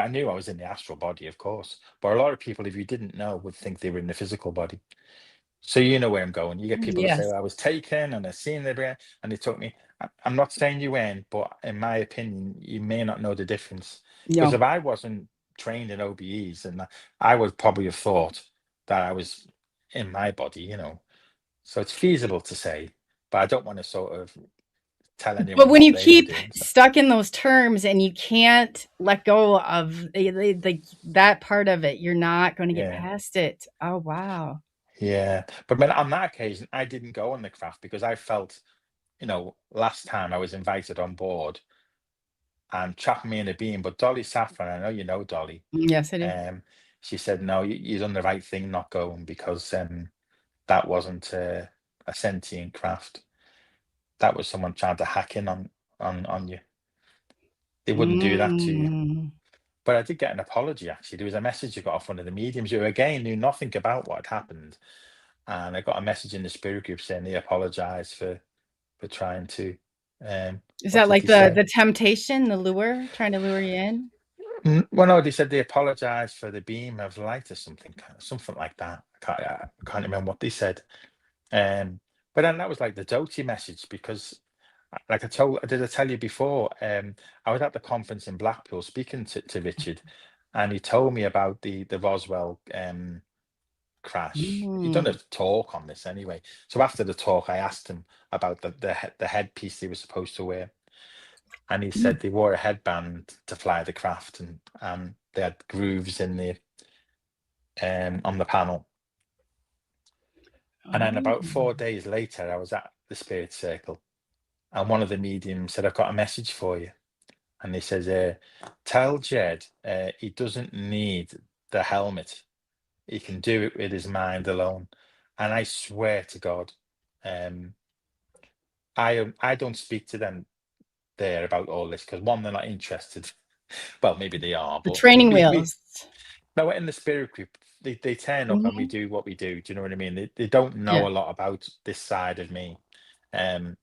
knew I was in the astral body, of course. But a lot of people, if you didn't know, would think they were in the physical body. So you know where I'm going. You get people who say, Yes. "Well, I was taken and I seen the brain and they took me." I'm not saying you weren't, but in my opinion, you may not know the difference. Because if No. I wasn't trained in OBEs, and I would probably have thought that I was in my body, you know. So it's feasible to say, but I don't want to sort of tell But anyone when what you they were keep doing. So stuck in those terms and you can't let go of that part of it, you're not going to get yeah, past it. Oh, wow. yeah. But when, on that occasion, I didn't go on the craft because I felt, last time I was invited on board and trapped me in a beam. But Dolly Saffron, I know you know Dolly. Yes, I do. Um, she said, "No, you've done the right thing not going, because that wasn't a sentient craft. That was someone trying to hack in on you. They wouldn't do that to you." Mm. But I did get an apology, actually. There was a message I got off one of the mediums who, again, knew nothing about what had happened. And I got a message in the spirit group saying they apologized for trying to, Is what that did like they say? the temptation, the lure, trying to lure you in? Well, no, they said they apologized for the beam of light or something like that. I can't remember what they said. Um, but then that was like the Doty message, because, like did I tell you before? I was at the conference in Blackpool speaking to Richard, and he told me about the Roswell crash. He done a Mm. talk on this anyway. So after the talk, I asked him about the headpiece they were supposed to wear, and he Mm. said they wore a headband to fly the craft, and they had grooves in the on the panel. And then Oh. about 4 days later, I was at the spirit circle, and one of the mediums said, "I've got a message for you." And he says, "Tell Jed he doesn't need the helmet. He can do it with his mind alone." And I swear to God, um, I don't speak to them there about all this, because one, they're not interested. Well, maybe they are, The but training wheels. no, in the spirit group, they turn up and we Mhm. do what we do. Do you know what I mean? They don't know Yeah. a lot about this side of me. Um,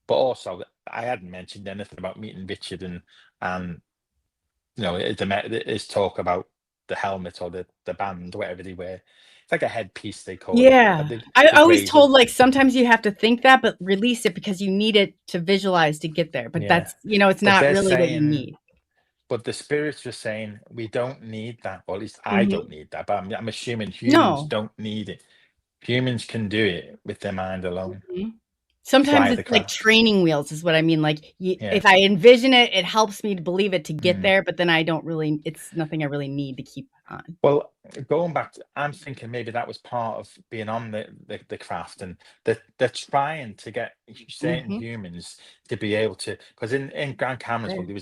but also, I hadn't mentioned anything about meeting Richard, and his talk about the helmet or the band, whatever they wear. It's like a headpiece, they call it. Yeah. I They've always raised it. told, like, sometimes you have to think that, but release it because you need it to visualize to get there. But Yeah. that's, it's But not they're really what you saying, need. but the spirits were saying, we don't need that. Or at least I don't Mhm. need that. But I'm assuming humans No. don't need it. Humans can do it with their mind alone. Mhm. Sometimes Fly it's the like craft. training wheels is what I mean. Like, Yeah. if I envision it, it helps me to believe it to get Mm. there, but then it's nothing I really need to keep on. Well, going back I'm thinking maybe that was part of being on the craft, and they're trying to get certain Mhm. humans to be able to, because in Grand Cameron's book Right.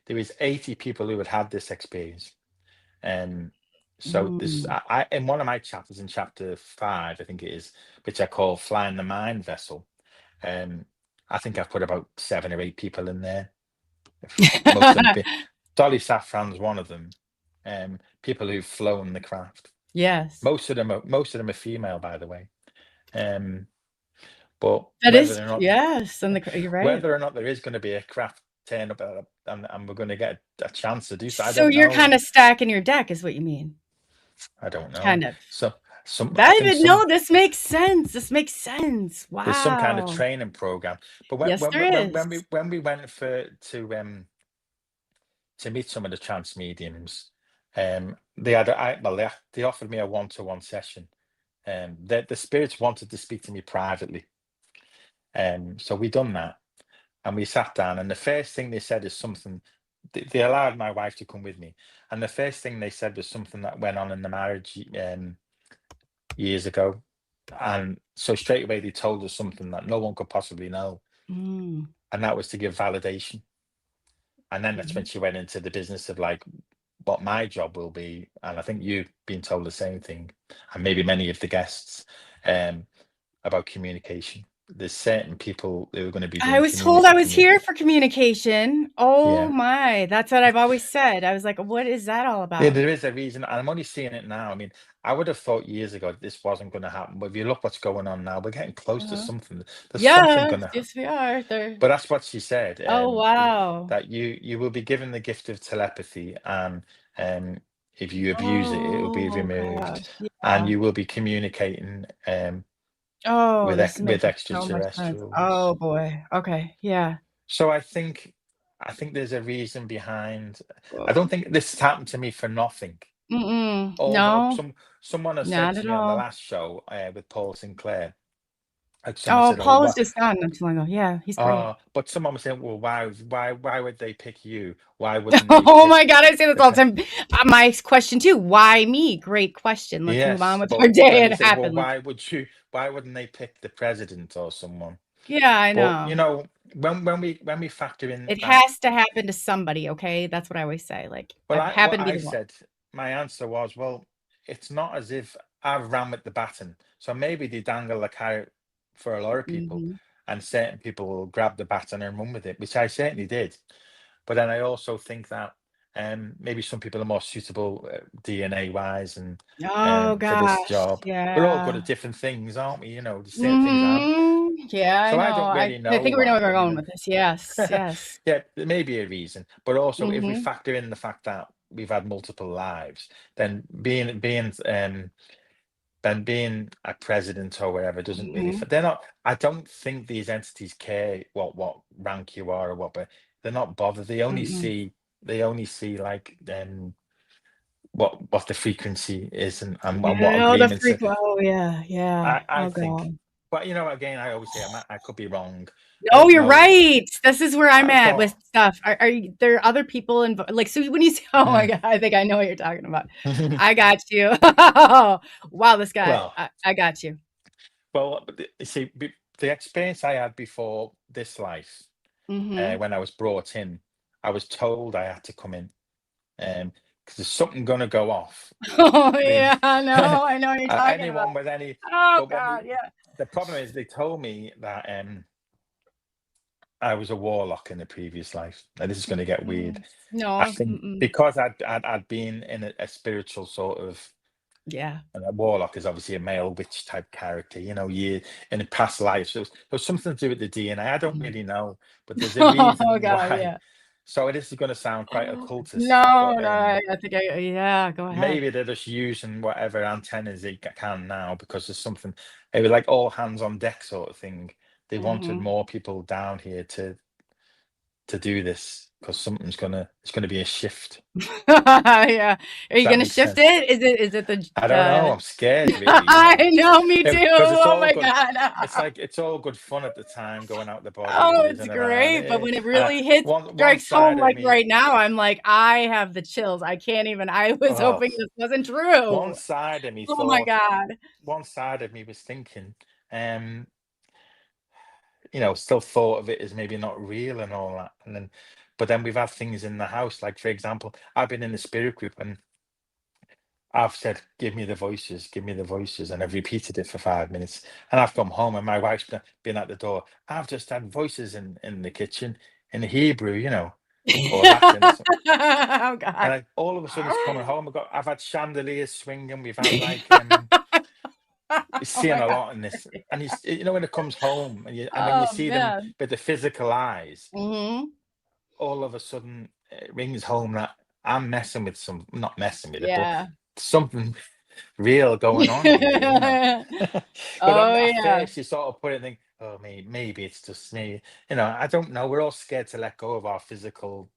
there was 80 people who had this experience. Um, so this Mm. in one of my chapters, in chapter 5, I think it is, which I call Flying the Mind Vessel. Um, I think I've put about 7 or 8 people in there. Most of them, Dolly Safran's one of them. People who've flown the craft. Yes. Most of them are female, by the way. But That whether is or not yes, and you're right. whether or not there is going to be a craft turn up and we're going to get a chance to do so, I So don't you're know. kind of stacking your deck is what you mean. I don't know. Kind of. So I That think no, this makes sense. This makes sense. Wow. there's some kind of training program. But Yes, there is. when we went to meet some of the trance mediums, they offered me a one-to-one session. The spirits wanted to speak to me privately. So we done that, and we sat down, and the first thing they said is something. They allowed my wife to come with me, and the first thing they said was something that went on in the marriage years ago, and so straight away they told us something that no one could possibly know, Mm. and that was to give validation. And then that's when she went into the business of like what my job will be, and I think you've been told the same thing, and maybe many of the guests, about communication. There's certain people who are going to be doing I was told I was communication. here for communication. Oh Yeah. my, that's what I've always said. I was like, what is that all Yeah, about? there is a reason, and I'm only seeing it now. I mean, I would have thought years ago this wasn't going to happen, but if you look what's going on now, we're getting close to something. There's something Yeah, going to happen. yes, we are. There. But that's what she said. Oh wow. That you will be given the gift of telepathy, and if you abuse it, it will be Oh removed, gosh. Yeah. and you will be communicating Oh, this with makes so much sense. extraterrestrials. Oh boy. Okay. Yeah. So I think there's a reason behind. I don't think this has happened to me for nothing. Although No, someone has said not to at me on the all. last show with Paul Sinclair, like someone Oh, said, Paul "Oh, was just on not too long ago. Yeah, he's great. but someone was saying, well, why would they pick you? Why wouldn't they Oh pick my God, I say this the all the time. My question too. Why me? Great question. Let's move on Yes, with but our day. then It they say, well, happened. why wouldn't they pick the president or someone? Yeah, I But you know. know, when we factor in It that, has to happen to somebody, okay? That's what I always say. Like, well, I've what happened to be I the one. said, my answer was, well, it's not as if I've ran with the baton. So maybe they dangle the carrot for a lot of people, Mhm. and certain people will grab the baton and run with it, which I certainly did. But then I also think that maybe some people are more suitable DNA wise and Oh for this gosh, job. We're all good yeah. at different things, aren't we? You know, there's certain things aren't. Yeah, I So I know. don't I really I know think we know where why. we're I going mean, with this. Yes, yes. yeah, there may be a reason, but also if we Mhm. factor in the fact that we've had multiple lives, then being a president or whatever doesn't really. Mhm. They're not. I don't think these entities care what rank you are or what, but they're not bothered. They only Mm-mm. see. Like what the frequency is and what Yeah, oh, the agreements. freak oh, yeah, yeah. I Oh think, god. but again, I always say I could be wrong. I No, don't you're know. right. This is where I'm at with But stuff. Are you there other people involved? Like, so when you say, oh my mm. God, I think I know what you're talking about. I got you. Wow, this guy. well, I got you. but you see, the experience I had before this life, Mhm. when I was brought in, I was told I had to come in, because there's something going to go off. Oh, The yeah, I know what you're talking about. anyone with any, Oh but god, yeah. the problem is they told me that I was a warlock in the previous life. Now this is going to get weird. I No, think because I'd been in a spiritual sort of, yeah. and a warlock is obviously a male witch type character, you in a past life. So there's something to do with the DNA. I don't Mhm. really know, but there's a Oh reason god, why. yeah. So this is going to sound quite occultist, No, but no, I think yeah, go ahead. maybe they're just using whatever antennas they can now because there's something. It was like all hands on deck sort of thing. They wanted Mhm. more people down here to do this because it's gonna be a shift. Yeah. Are Does you that gonna make shift sense? it? Is it I don't know. the I'm scared, really. I know, me too. Because it's Oh all my good. god. It's like it's all good fun at the time, going out the body and Oh, it's whizzing around. great, but when it And really hits one strikes home, side of like me, right now, I'm like, I have the chills. I can't even I was oh, hoping this wasn't one true. side of me Oh my thought, god. one side of me was thinking, um, still thought of it as maybe not real and all that. But then we've had things in the house, like for example, I've been in the spirit group and I've said, give me the voices, and I've repeated it for 5 minutes. And I've come home and my wife's been at the door. I've just had voices in the kitchen in Hebrew, or Latin or something. Oh And God. all of a sudden, it's coming home. I've had chandeliers swinging. We've had like you're Oh seeing my a God. lot in this, and you know when it comes home, and when you Oh see them man. with the physical eyes, Hmm. all of a sudden it rings home that I'm messing with not messing with it, but Yeah. something real going on here, you know. But Oh at yeah. first, you sort of put it and think, oh, maybe it's just me. You know, I don't know. We're all scared to let go of our physical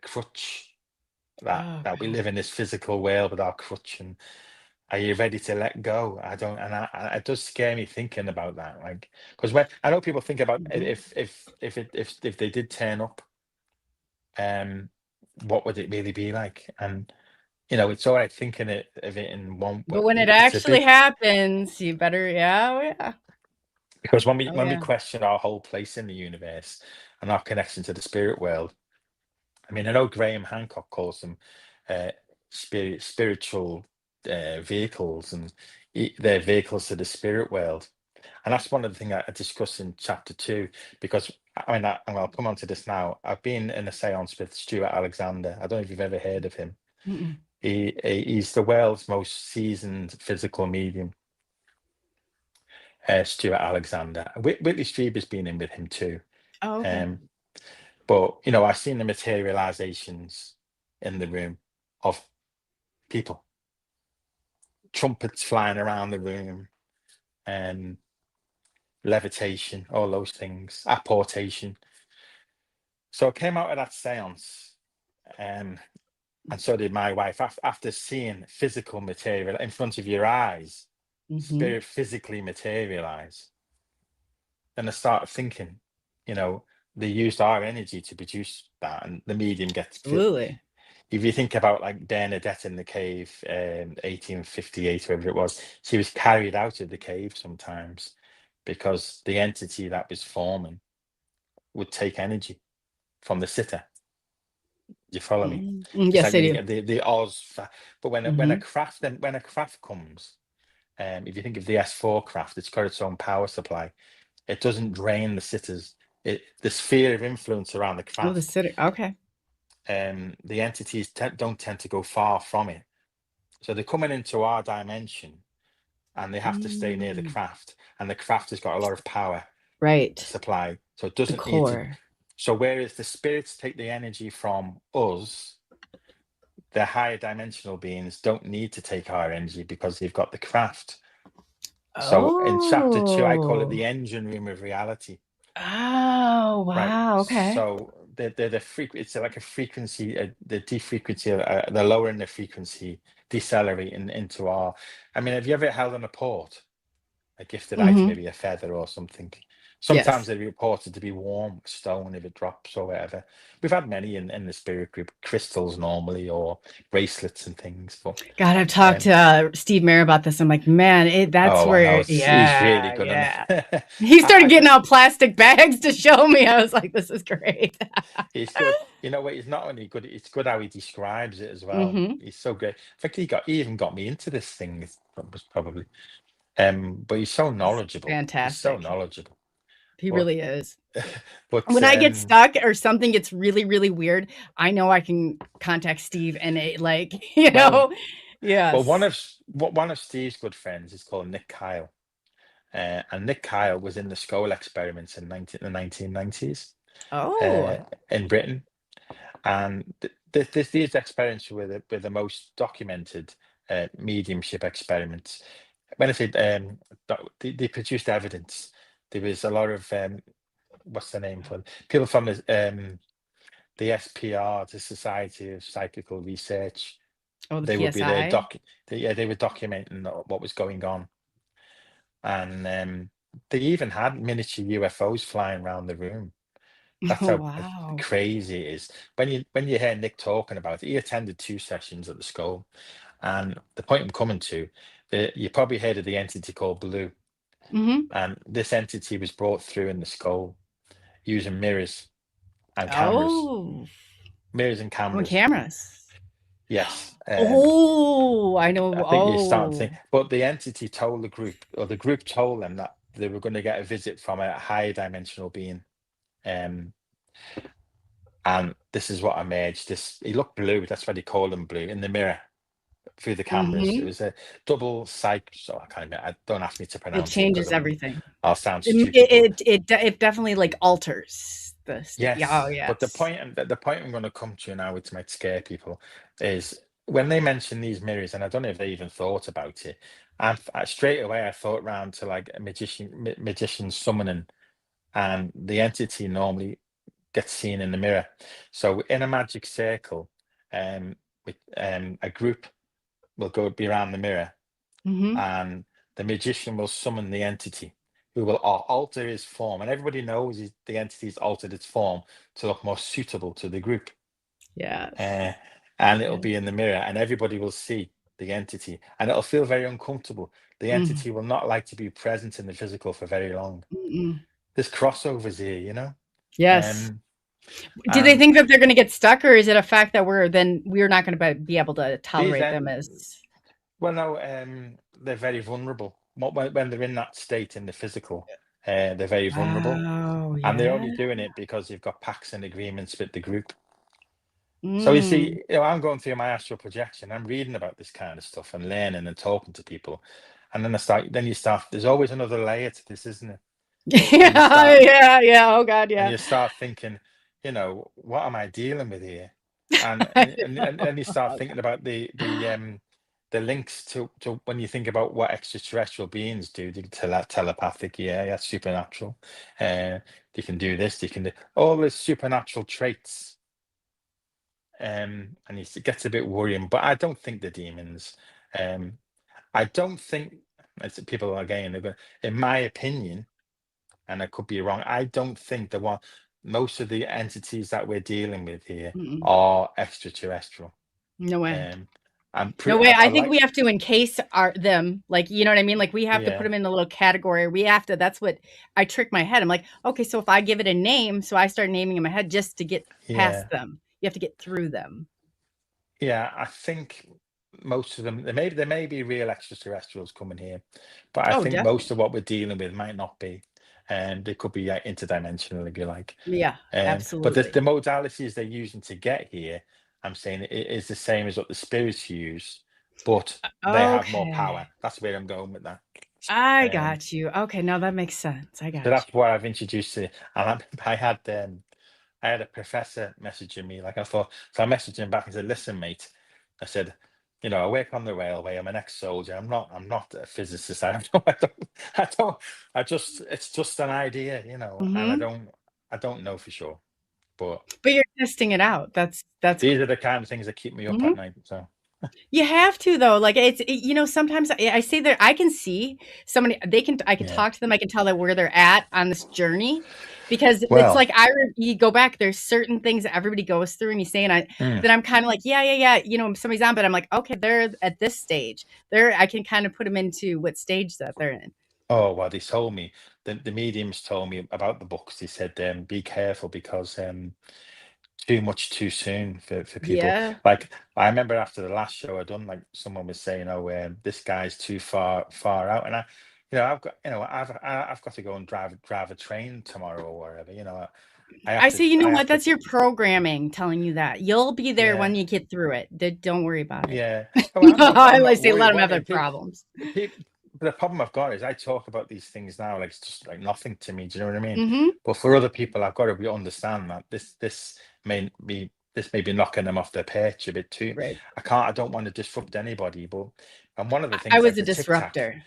crutch. Oh That we God. live in this physical world with our crutch, and are you ready to let go? I don't, and it does scare me thinking about that. Like, because when I know people think about Mhm. if they did turn up, um, what would it really be like? And you know, it's all right thinking of it in one, But but when it it's a actually big. happens, you better, yeah, oh yeah. Because Oh when we yeah. question our whole place in the universe and our connection to the spirit world, I mean, I know Graham Hancock calls them uh, spiritual vehicles, and they're vehicles to the spirit world. And that's one of the things I discuss in chapter 2, because I mean, I'll come on to this now. I've been in a seance with Stuart Alexander. I don't know if you've ever heard of him. Mm-mm. He's the world's most seasoned physical medium, Stuart Alexander. Whitley Strieber's been in with him too. Oh, okay. Um, but you know, I've seen the materializations in the room of people, trumpets flying around the room, and levitation, all those things, apportation. So I came out of that seance, um, and so did my wife. After seeing physical material in front of your eyes, Hmm. spirit physically materialize, then I started thinking, you know, they used our energy to produce that, and the medium gets. Absolutely. If you think about like Bernadette in the cave, 1858, wherever it was, she was carried out of the cave sometimes because the entity that was forming would take energy from the sitter. You follow me? It's Yes, like I when you do. get the Oz, but Hmm. when a craft comes, if you think of the S4 craft, it's got its own power supply. It doesn't drain the sitters. The sphere of influence around the Oh, the craft, city. Okay. the entities don't tend to go far from it. So they're coming into our dimension, and they have to stay near the Mm. craft, and the craft has got a lot of power Right. supply, so it The doesn't need to. core. So whereas the spirits take the energy from us, the higher dimensional beings don't need to take our energy because they've got the craft. So in chapter 2, I call it Oh. the engine room of reality. Oh, Right. wow. Okay. So they're the it's like a frequency, the defrequency, the lowering the frequency, decelerating into our. I mean, have you ever held on a port, a gifted item, Hmm. maybe a feather or something? Sometimes Yes. they're reported to be warm stone if it drops or whatever. We've had many in the spirit group, crystals normally, or bracelets and things. But God, I've talked um, to Steve Mayer about this. I'm like, man, that's oh, I know where, he's really yeah, good on yeah. it. He started I getting out plastic bags to show me. I was like, this is great. He's good. You know what? He's not only good, it's good how he describes it as well. Hmm. He's so great. In fact, he even got me into this thing. Was probably. But he's so He's knowledgeable. He's so fantastic. knowledgeable. He But really is. but When I get stuck or something gets really, really weird, I know I can contact Steve and it, like, well, yes. one of Steve's good friends is called Nick Kyle. And Nick Kyle was in the Scole experiments in the 1990s Oh. in Britain. And these experiments were the most documented mediumship experiments. When I say they produced evidence, there was a lot of what's the name for it? People from the SPR, the Society of Psychical Research. Oh, the They would be there PSI. they were documenting what was going on, and they even had miniature UFOs flying around the room. That's Oh, how wow. crazy it is. When you hear Nick talking about it, he attended 2 sessions at the school, and the point I'm coming to, you probably heard of the entity called Blue, Hmm. and this entity was brought through in the skull using Oh, mirrors and on cameras. cameras. Yes, Oh, I know. I think you start to think, Oh, but the entity told the group, or the group told them that they were going to get a visit from a higher dimensional being. Um, And this is what emerged. He looked blue. That's why they call him blue in the mirror through the cameras. It Mhm. was a double cycle. So I don't ask me to It pronounce it because changes everything. I'll sound It stupid. But it definitely, like, alters the state. Yeah, yes, oh, but yes. the point I'm going to come to now, which might scare people, is when they mention these mirrors, and I don't know if they even thought about it. Straight away I thought round to like a magician summoning, and the entity normally gets seen in the mirror. So in a magic circle, with a group will be around the mirror, Mhm. and the magician will summon the entity who will alter his form, and everybody knows the entity's altered its form to look more suitable to the group. Yes. uh, and it'll Yes. be in the mirror, and everybody will see the entity, and it'll feel very uncomfortable. The Mhm. entity will not like to be present in the physical for very long. Mm-mm. There's crossovers here, you know. Yes. um Do they and think that they're gonna get stuck, or is it a fact that we're not gonna be able to these tolerate them as well, no, they're very vulnerable. When they're in that state in the physical, they're very vulnerable, Oh, and they're yeah? only doing it because they've got pacts and agreements with the group. So you see, Mm. I'm going through my astral projection. I'm reading about this kind of stuff and learning and talking to people, and then you start. There's always another layer to this, isn't it? And you Yeah, start yeah, yeah, oh god, and yeah. you start thinking, what am I dealing with here? And you start Oh, thinking about the links to when you think about what extraterrestrial beings do. They telepathic, yeah, supernatural. They can do this, they can do all the supernatural traits. And it gets a bit worrying, but I don't think the demons. Um, I don't think, as people again, in my opinion, and I could be wrong, I don't think most of the entities that we're dealing with here mm-mm. are extraterrestrial. No way. Um, I'm No pretty, way. I I think like, we have to encase them. Like, you know what I mean? Like, we have to put yeah, them in a little category. We have to. That's what I trick my head. I'm like, okay, so if I give it a name, so I start naming in my head just to get yeah, past them. You have to get through them. yeah. I think most of them, there may be real extraterrestrials coming here, but I Oh, think most definitely. of what we're dealing with might not be, and they could be interdimensional, if you like. Yeah, But the absolutely. modalities they're using to get here, I'm saying it is the same as what the spirits use, but they have more Okay. power. That's where I'm going with that. I Um, got you. Okay, now that makes sense. I so got that's you. what I've introduced to. And I had a professor messaging me, like I thought. So I messaged him back and said, "Listen, mate," I said, "I work on the railway. I'm an ex-soldier. I'm not a physicist. I don't. It's just an idea, and Hmm. I don't know for sure, but." But you're testing it out. That's These are the kind of things that keep me up at cool. night. So You have to though. Like sometimes I say that I can see somebody I can yeah. talk to them. I can tell that where they're at on this journey because it's Well, like you go back, there's certain things that everybody goes through and you say, and mm, then I'm kind of like, yeah, yeah, yeah. Somebody's on, but I'm like, okay, they're at this stage. I can kind of put them into what stage that they're in. oh well, they told me the mediums told me about the books. They said, be careful because too much too soon for people. Yeah. Like I remember after the last show I done, like someone was saying, "Oh, this guy's too far out," and I've got to go and drive a train tomorrow or whatever. I have I to say, you know I have what? to That's your programming telling you that. You'll be there yeah. when you get through it. Don't worry about it. Yeah. Oh, I'm I not say, worried. let them What have their if problems. the problem I've got is I talk about these things now like it's just like nothing to me. Do you know what I mean? Hmm. But for other people, I've got to understand that this may be knocking them off their perch a bit too. Right. I don't want to disrupt anybody, but and one of the I things was like a the tic tac, disruptor.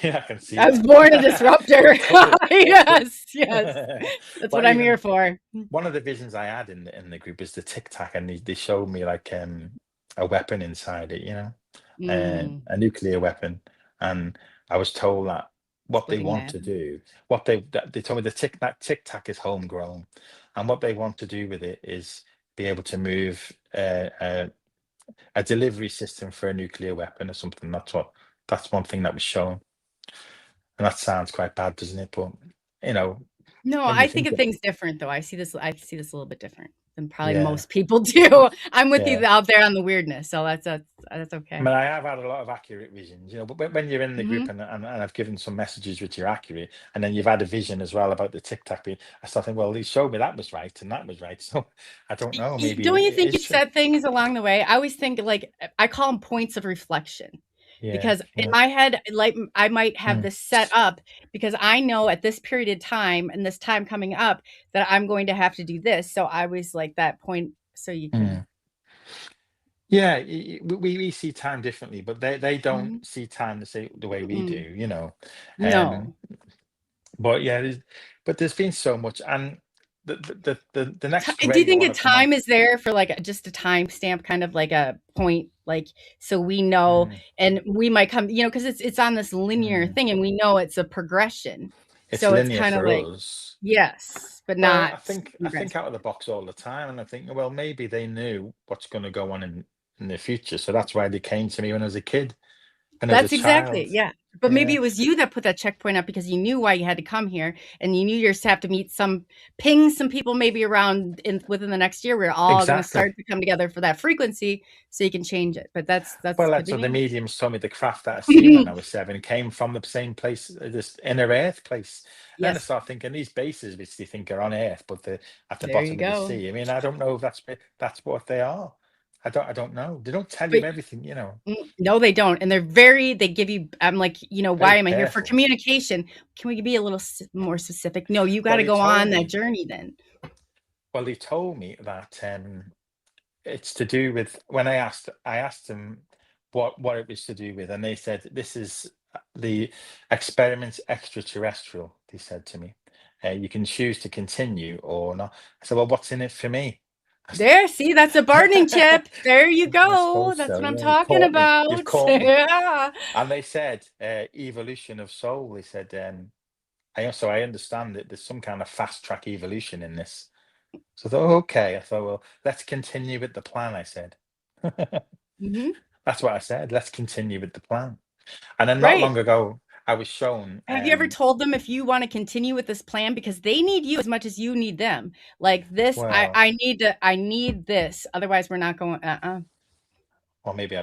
yeah, I can see I was that. born a disruptor. That's good. That's good. Yes, yes. That's what But I'm here even for. one of the visions I had in the group is the tic tac, and they showed me like a weapon inside it, Mm, a nuclear weapon, and I was told that what they splitting want that. to do, they told me the tic tac is homegrown, and what they want to do with it is be able to move a delivery system for a nuclear weapon or something. That's one thing that was shown, and that sounds quite bad, doesn't it? But you know, No, when you I think think of of it. things different though. I see this a little bit different than probably Yeah, most people do. I'm with yeah. you out there on the weirdness, so that's I okay. mean, I have had a lot of accurate visions, but when you're in the Hmm. group and I've given some messages which are accurate, and then you've had a vision as well about the tic tac being, I start thinking, well, he showed me that was right and that was right. So I don't know, maybe Don't you it think is you've true. said things along the way? I always think like I call them points of reflection Yeah, because in yeah. my head, like I might have Mm, this set up because I know at this period of time and this time coming up that I'm going to have to do this. So I always like that point so you can. mm. Yeah, we see time differently, but they don't Mhm. see time the way we Mm-mm. do. Um, No. but yeah, there's been so much, and the next Do you great I think a want to come on. time is there for like just a timestamp, kind of like a point, like so we know, Mm, and we might come, because it's on this linear mm. thing, and we know it's a progression. It's So it's linear kind of for like us. yes, but Well, not I you guys. think out of the box all the time, and I think, well, maybe they knew what's going to go on in the future, so that's why they came to me when I was a kid, when I was a That's exactly, child. yeah. But maybe Yeah, it was you that put that checkpoint up because you knew why you had to come here, and you knew you just have to meet ping some people maybe around within the next year. We're all going to exactly. start to come together for that frequency, so you can change it. But that's Well, could that's be what the me. mediums told me. The craft that I seen when I was 7 came from the same place, this inner Earth place. And then I Yes, start thinking these bases, which they think are on Earth, but they're at the there you bottom of the go. sea. I mean, I don't know if that's what they are. I don't know. They don't tell you But everything. no, they don't, and they give you. I'm like, Very why am I here for careful. communication? Can we be a little more specific? No, you got Well, to they go told on that me. journey then. Well, they told me that it's to do with when I asked them what it was to do with, and they said this is the experiments extraterrestrial. They said to me, you can choose to continue or not. I said, well, what's in it for me? I s- There, see, that's a bargaining chip. There you I go. suppose That's so. what I'm Yeah, you've talking caught me. You've about. caught me. Yeah. And they said evolution of soul. They said I understand that there's some kind of fast track evolution in this. So I thought, "Oh, okay." I thought, well, let's continue with the plan, I said. Hmm. That's what I said. Let's continue with the plan. And then not Right. long ago, I was shown, Have you ever told them if you want to continue with this plan because they need you as much as you need them? Like this, well, I need this. Otherwise, we're not going. or maybe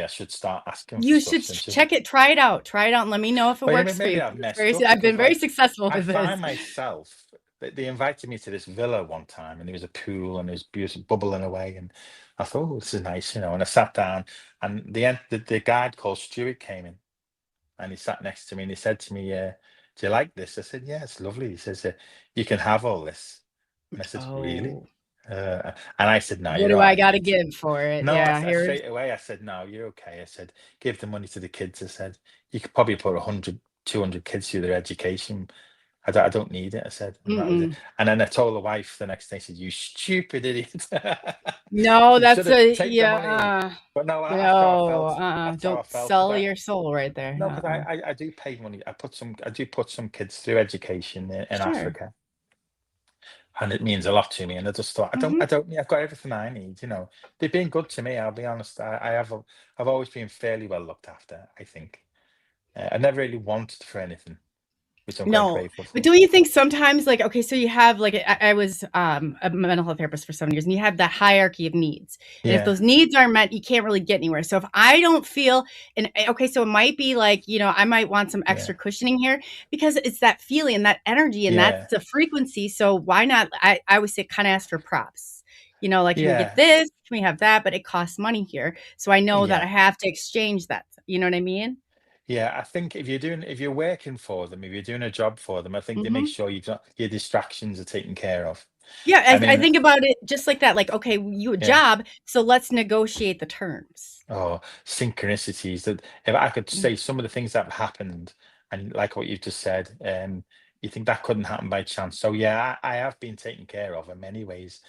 I should start asking for You stuff should since check it, try it out, and let me know if it well, yeah, works for you. maybe I've It's messed up I've been because very like successful I with this. find myself they invited me to this villa one time and there was a pool and there was beautiful bubbling away and I thought, oh, this is nice. And I sat down and the guide called Stuart came in and he sat next to me and he said to me, do you like this? I said, yeah, it's lovely. He says, you can have all this. And I said, really? Oh, And I said, no, what you're do all I right, got to mate. give for it? No, Yeah, here's. straight away, I said, no, you're okay. I said, give the money to the kids. I said, you could probably put 100, 200 kids through their education. I don't need it. I said, and that was it. Mm-mm. And then I told the wife the next day, I said, you stupid idiot. No, You should that's have a take the money. yeah. But no, No, that's how I don't felt. sell Because your soul right there. no, because I do pay money. I do put some kids through education in Sure. Africa. And it means a lot to me. And I just thought, Mhm. I've got everything I need. They've been good to me. I'll be honest. I've always been fairly well looked after, I think. I never really wanted for anything, which I'm quite No, grateful but for. don't you think sometimes, like, okay, so you have like I was a mental health therapist for 7 years, and you have that hierarchy of needs, and if Yeah, those needs aren't met, you can't really get anywhere. So if I don't feel, and okay, so it might be like I might want some yeah, extra cushioning here because it's that feeling, that energy, and that's yeah, the frequency. So why not? I always say, kind of ask for props. Like, can we get yeah, this? Can we have that? But it costs money here, so I know that I yeah, have to exchange that. You know what I mean? yeah. I think if you're working for them, if you're doing a job for them, I think they make Hmm. sure your distractions are taken care of. Yeah, I I mean, think about it just like that. Like, okay, you a yeah. job, so let's negotiate the terms. Oh, synchronicities that if I could Mm. say some of the things that have happened and like what you've just said, you think that couldn't happen by chance. So yeah, I have been taken care of in many ways.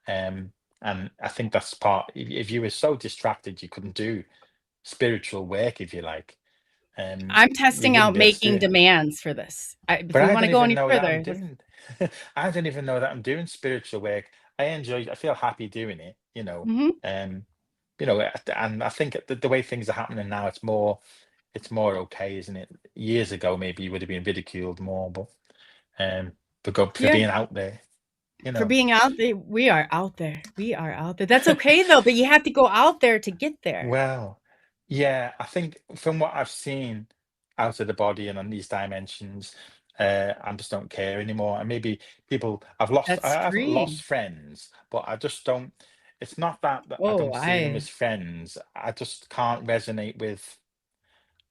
Um, and I think that's part if you were so distracted you couldn't do spiritual work, if you like, I'm you testing wouldn't out be able to do making it. demands for this. If But we I want to don't go even any know that I'm further, doing I don't even know that I'm doing spiritual work. I feel happy doing it. Mhm. Um, and I think the way things are happening now, it's more okay, isn't it? Years ago, maybe you would have been ridiculed more, but for Yeah. being out there. You For know, being out there, we are out there. We are out there. That's okay though, but you have to go out there to get there. well, yeah, I think from what I've seen out of the body and on these dimensions, I just don't care anymore. And maybe people, I That's haven't lost freeing. friends, but I just don't. It's not that I Oh, don't see them as friends. I just can't resonate with.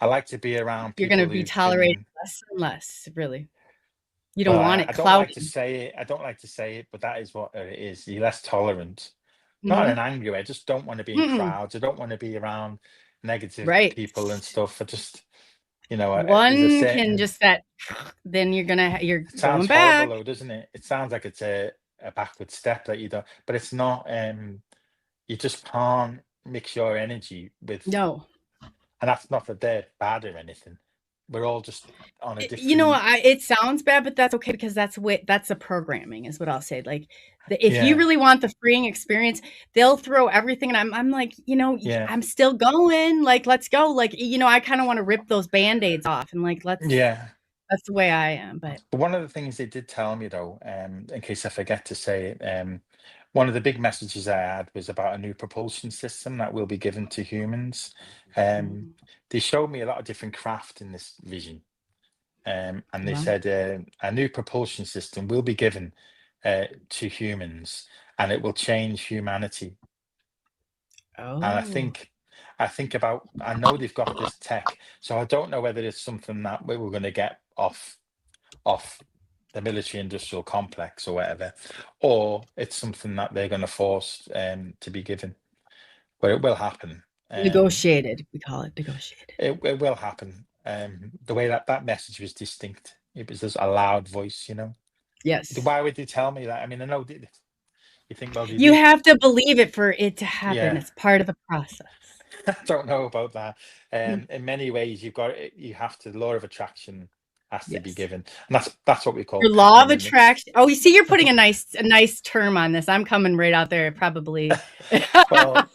I like to be around you're gonna people be who tolerated can. less and less, really. You don't Well, want I it don't like to clouding. say it. I don't like to say it, but that is what it is. You're less tolerant. Not in Mhm. an angry way. I just don't want to be in Mm-mm. crowds. I don't want to be around negative Right. people and stuff. I just, there's a One can certain. just then you're It going sounds horrible back. though, doesn't it? It sounds like it's a backward step that you don't, but it's not. You just can't mix your energy with, No. and that's not that they're bad or anything. We're all just on a You know, different. it sounds bad, but that's okay because that's the programming is what I'll say. Like if you Yeah, really want the freeing experience, they'll throw everything and I'm like, yeah, I'm still going. Like, let's go. Like, I kind of want to rip those band-aids off and like yeah. that's the way I am. But But one of the things they did tell me though, in case I forget to say it, one of the big messages I had was about a new propulsion system that will be given to humans. Um, mm, they showed me a lot of different craft in this vision. And they well, said a new propulsion system will be given to humans, and it will change humanity. And oh, I know they've got this tech, so I don't know whether it's something that we're going to get off the military industrial complex or whatever, or it's something that they're going to force to be given. But it will happen. negotiated. We call it negotiated. It will happen. The way that message was distinct, it was just a loud voice. Yes. Why would they tell me that? I mean, I know you think, well, they You did. have to believe it for it to happen. Yeah, It's part of the process. I don't know about that. Mm, In many ways, you have to. The law of attraction has to be yes. given, and that's what we call Your law of patterning. attraction. Oh, you see, you're putting a nice term on this. I'm coming right out there, probably. Well,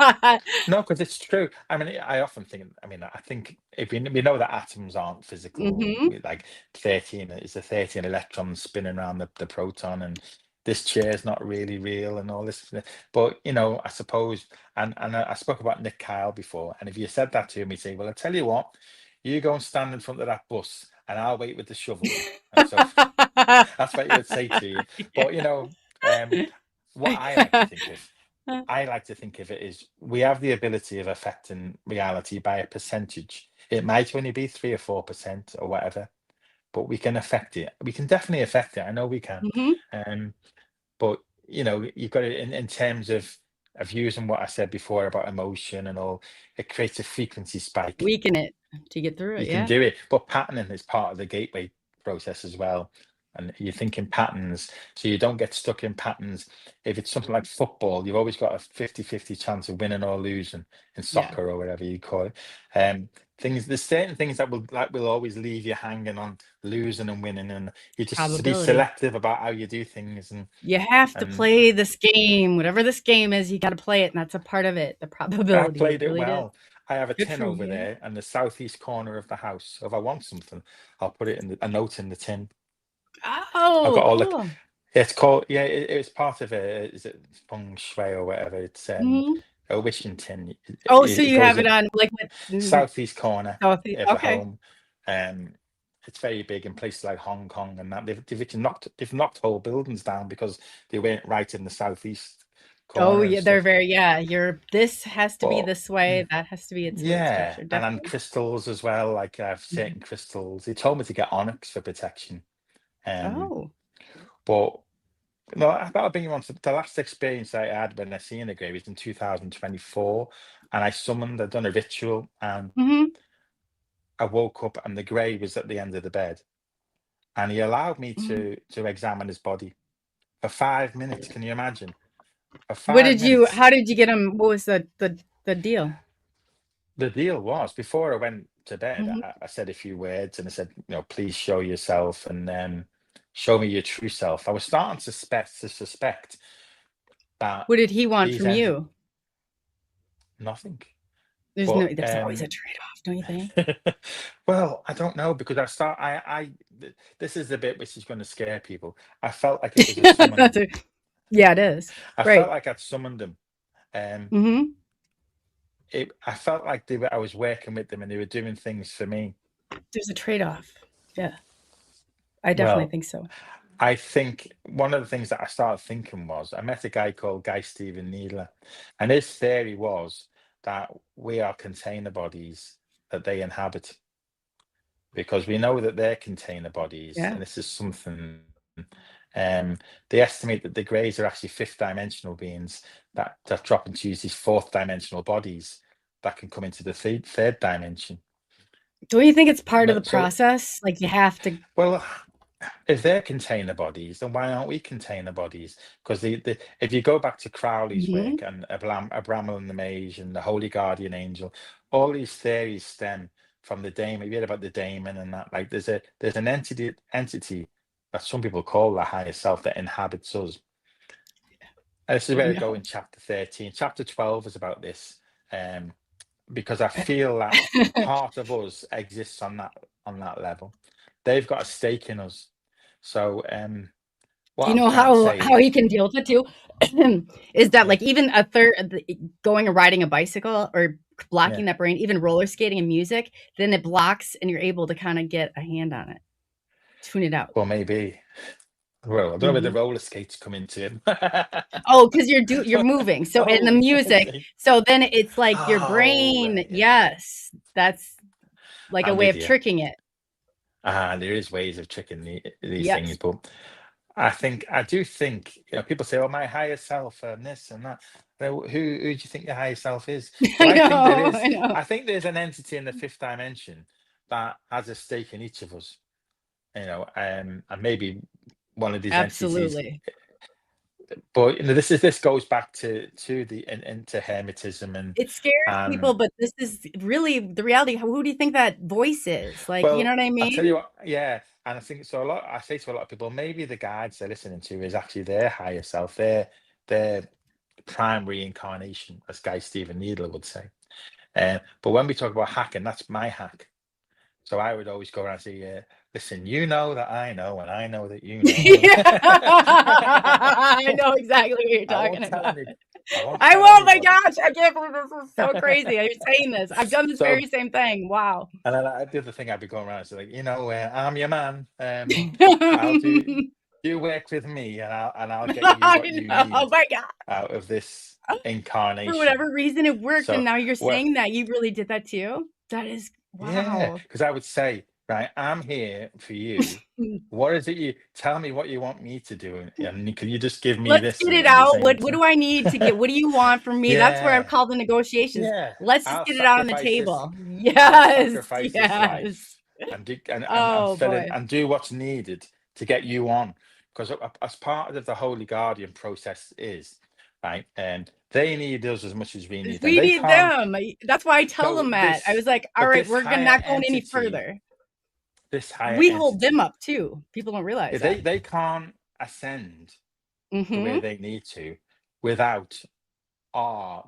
no, because it's true. I mean, I often think. I mean, I think if we know that atoms aren't physical, Hmm. like 13 is the 13 electrons spinning around the proton, and this chair's not really real, and all this. But I suppose, and I spoke about Nick Kyle before, and if you said that to me, say, well, I tell you what, you go and stand in front of that bus, and I'll wait with the shovel. And so that's what you would say to you. But what I like to think of it is we have the ability of affecting reality by a percentage. It might only be 3 or 4% or whatever, but we can affect it. We can definitely affect it. I know we can. Hmm. Um, but you've got it in terms of using what I said before about emotion and all. It creates a frequency spike. Weaken it to get through You it. can Yeah. do it, but patterning is part of the gateway process as well. And you think in patterns, so you don't get stuck in patterns. If it's something like football, you've always got a 50-50 chance of winning or losing in Yeah. soccer or whatever you call it. There's certain things that will always leave you hanging on losing and winning, and you just to be Probability. selective about how you do things. You have to And play this game, whatever this game is. You got to play it, and that's a part of it. The I probability. It played it really is. well. I have a Good tin for over you. there in the southeast corner of the house. So if I want something, I'll put it in a note in the tin. I've got Oh, all the. cool. It's called, yeah. It's part of a. Is it feng shui or whatever? It's Hmm. a wishing tin. Oh, so It you goes have it in on like what? southeast corner Southeast. of the Okay. home. It's very big in places like Hong Kong and that. They've knocked whole buildings down because they weren't right in the southeast Oh, corner and yeah, they're stuff. very, yeah. This has to be But this way. That has to be its way. It's yeah, structured. and Definitely. crystals as well. Like I have Mhm. certain crystals. They told me to get onyx for protection. Oh. But no, that'll bring you on to the last experience I had when I seen the grave was in 2024, and I'd done a ritual, and Hmm. I woke up, and the grave was at the end of the bed, and he allowed me Hmm. to examine his body for 5 minutes. Can you imagine? For What five did you? minutes. How did you get him? What was the deal? The deal was before I went to bed, Hmm. I said a few words, and I said, please show yourself and show me your true self. I was starting to suspect that What did he want these from ends you? nothing. There's always a trade-off, don't you think? Well, I don't know because this is the bit which is going to scare people. I felt like it was a summon. Yeah, it is. I Right. felt like I'd summoned them. Mm-hmm. I felt like I was working with them and they were doing things for me. There's a trade-off. Yeah, I definitely think so. I think one of the things that I started thinking was I met a guy called Guy Stephen Needler, and his theory was that we are container bodies that they inhabit because we know that they're container bodies, Yeah. and this is something. They estimate that the greys are actually fifth dimensional beings that drop into use these fourth dimensional bodies that can come into the third dimension. Don't you think it's part of the process? Like you have to. Well, if they're container bodies, then why aren't we container bodies? Because if you go back to Crowley's work and Abramelin and the Mage and the Holy Guardian Angel, all these theories stem from the daemon. You read about the daemon and that. Like there's an entity that some people call the higher self that inhabits us. And this is where we go in chapter 13. Chapter 12 is about this, because I feel that part of us exists on that level. They've got a stake in us. So what you know how he can deal with it too is that like even a third going and riding a bicycle or blocking that brain, even roller skating and music, then it blocks and you're able to kind of get a hand on it, tune it out. Well, maybe. Well, I don't know where the roller skates come into him. Oh, because you're moving. So in the music, so then it's like your brain. Right, yes, that's like a way of tricking it. There is ways of tricking these things, but I do think people say, "Oh, my higher self and this and that." Who do you think your higher self is? Well, I think there's an entity in the fifth dimension that has a stake in each of us. And maybe one of these entities. But this goes back to into hermetism, and it scares people. But this is really the reality. Who do you think that voice is? Like, you know what I mean? I'll tell you what, yeah. And I think so. I say to a lot of people, maybe the guides they're listening to is actually their higher self, their primary incarnation, as Guy Stephen Needler would say. But when we talk about hacking, that's my hack. So I would always go around and say, listen, you know that I know, and I know that you know. I know exactly what you're talking about. I won't, my gosh, I can't believe this is so crazy. You're saying this. I've done this very same thing. Wow. And then the other thing I'd be going around, so like, I'm your man. You work with me, and I'll get you what you need oh my God. out of this incarnation. For whatever reason, it worked, and now you're saying that you really did that too. That is wow. Yeah, because I would say, right, I'm here for you. What is it tell me what you want me to do, and can you just give me this? Let's get it out. What do I need to get? What do you want from me? That's where I've called the negotiations. Yeah. Let's just get it out on the table. Yes. And do what's needed to get you on, because as part of the Holy Guardian process is right, and they need us as much as we need them. We need them. That's why I tell them that. I was like, all right, we're not going any further. We hold them up too. People don't realize that. They can't ascend the way they need to without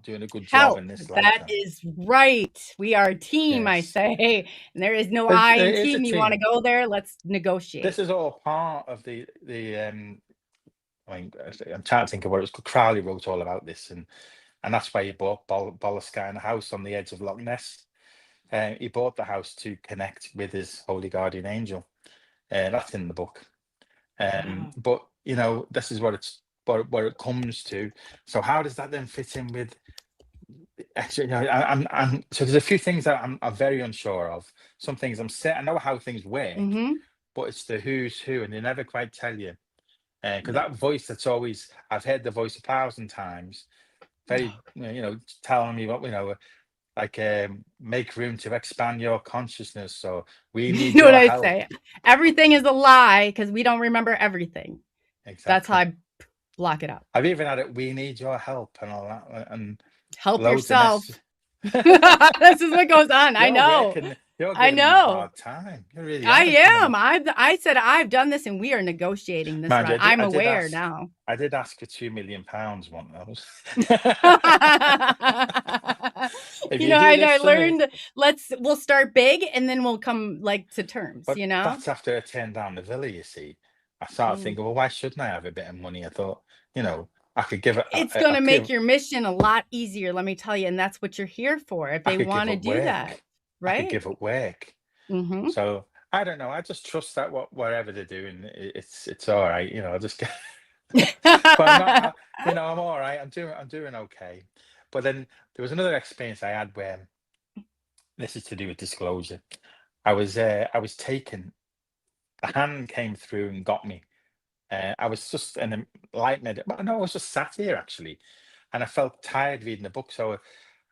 doing a good job in this lifetime. That is right. We are a team, I say. And there is no I in team. You want to go there? Let's negotiate. This is all part of the I'm trying to think of what it was called. Crowley wrote all about this, and that's why he bought Boleskine and a house on the edge of Loch Ness. He bought the house to connect with his holy guardian angel. That's in the book. But this is what it comes to. So how does that then fit in with? Actually, so there's a few things that I'm very unsure of. Some things I know how things work, but it's the who's who, and they never quite tell you. Because that voice that's always, I've heard the voice 1,000 times, very, telling me what, like make room to expand your consciousness. So we need what I help. say. Everything is a lie because we don't remember everything. Exactly. That's how I block it out. I've even had it. We need your help and all that, and help yourself. This is what goes on. I know. I know. A hard time. You're really I am. I said I've done this, and we are negotiating this. I'm aware now. I did ask for £2 million once. If You you know, do I this for me, learned we'll start big and then we'll come like to terms, but you know? that's after I turned down the villa, you see. I started Mm. thinking, well, why shouldn't I have a bit of money? I thought, you know, I could give it, It's I gonna make could, your mission a lot easier, let me tell you, and that's what you're here for, if I they could give wanna up do that, work. I could right? give up work. Mhm. So I don't know. I just trust that whatever they're doing, it's all right. You know, I just but I'm not. You know, I'm all right. I'm doing okay. But then there was another experience I had where this is to do with disclosure. I was taken. A hand came through and got me. I was just in a light med. Well, no, I was just sat here actually, and I felt tired reading the book, so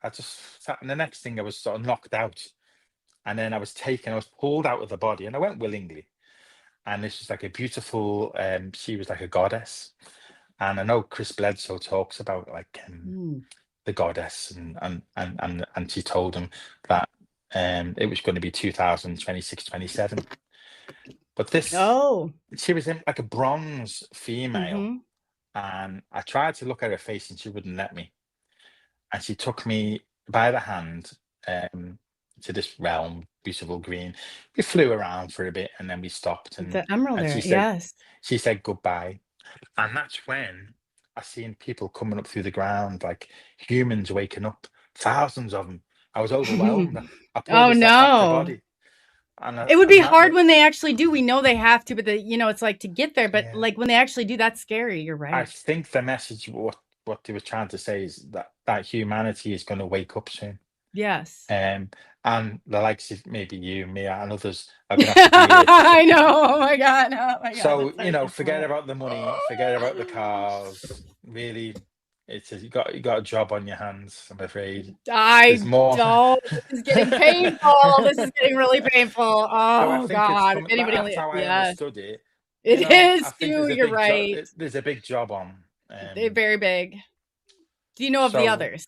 I just sat. And the next thing, I was sort of knocked out, and then I was taken. I was pulled out of the body, and I went willingly. And this was like a beautiful. She was like a goddess, and I know Chris Bledsoe talks about like Mm. the goddess, and she told him that it was going to be 2026, 27. But this, Oh. she was in like a bronze female, Mhm. and I tried to look at her face, and she wouldn't let me. And she took me by the hand um, to this realm, beautiful green. We flew around for a bit, and then we stopped, The emerald and there, yes. she said goodbye. And that's when I seen people coming up through the ground, like humans waking up, thousands of them. I was overwhelmed. I pulled Oh, myself off the no. body, and It would be that hard when they actually do, we know they have to, but it's like to get there, but, yeah. like, when they actually do, that's scary, you're I right. think the message, what they were trying to say, is that humanity is going to wake up soon. Yes. And the likes of maybe you, me, and others are going to have to be here. I know, oh my god, So, that's such a forget point. about the money, forget about the cars. Really, you got a job on your hands, I'm afraid. There's I more. don't. This is getting painful. This is getting really painful. So I Oh think it's god. If coming. anybody That's only how I yeah. understood it. It I is think too, there's a you're big job. right. There's a big job on. They're very big. Do you know of the So others?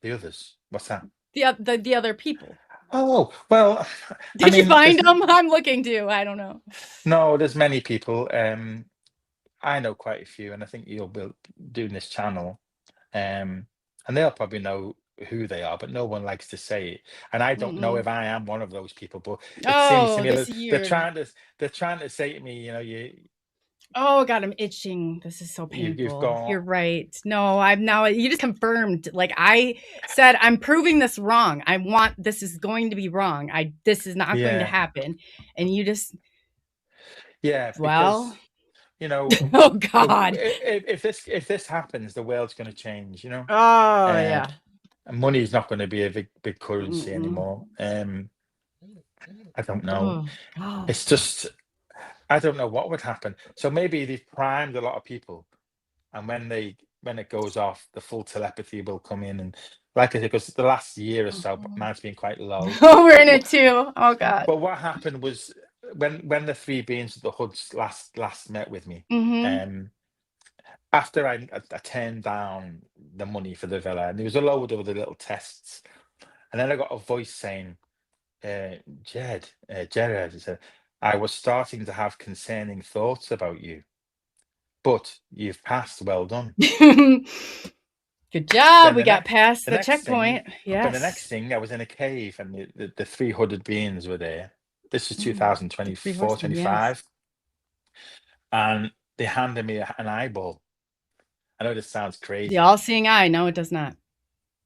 the others, what's that? The other people. Oh, well, I Did you mean, find them? I'm looking too. I don't know. no, there's many people. I know quite a few, and I think you'll be doing this channel. And they'll probably know who they are, but no one likes to say it. And I don't know Mm-mm. if I am one of those people, but it seems to Oh, me this that year. they're trying to say to me, Oh god, I'm itching. This is so you've painful. You're got right. No, I'm now you just confirmed. Like I said, I'm proving this wrong. This is going to be wrong. This is not going to yeah, happen. And you just yeah, because well, you know oh the god. if this happens, the world's going to change. Oh Uh, yeah. and money is not going to be a big currency Mm-mm. anymore. I don't know. Oh god. It's just I don't know what would happen. So maybe they've primed a lot of people, and when it goes off, the full telepathy will come in, and like I said, because the last year or so, mine's been quite low. Oh, we're But in it too. Oh god. what happened was when the three beings of the hoods last met with me, Mm-hmm. um, after I turned down the money for the villa, and there was a load of other little tests, and then I got a voice saying, Gerard, he said, I was starting to have concerning thoughts about you, but you've passed. Well done. Good job. Then We got past the the next thing, checkpoint. but the next Yes. thing, I was in a cave, and the three hooded beings were there. This was The three 2024, horsemen, yes. 25, and they handed me an eyeball. I know this sounds The crazy. all-seeing eye. No, it does not.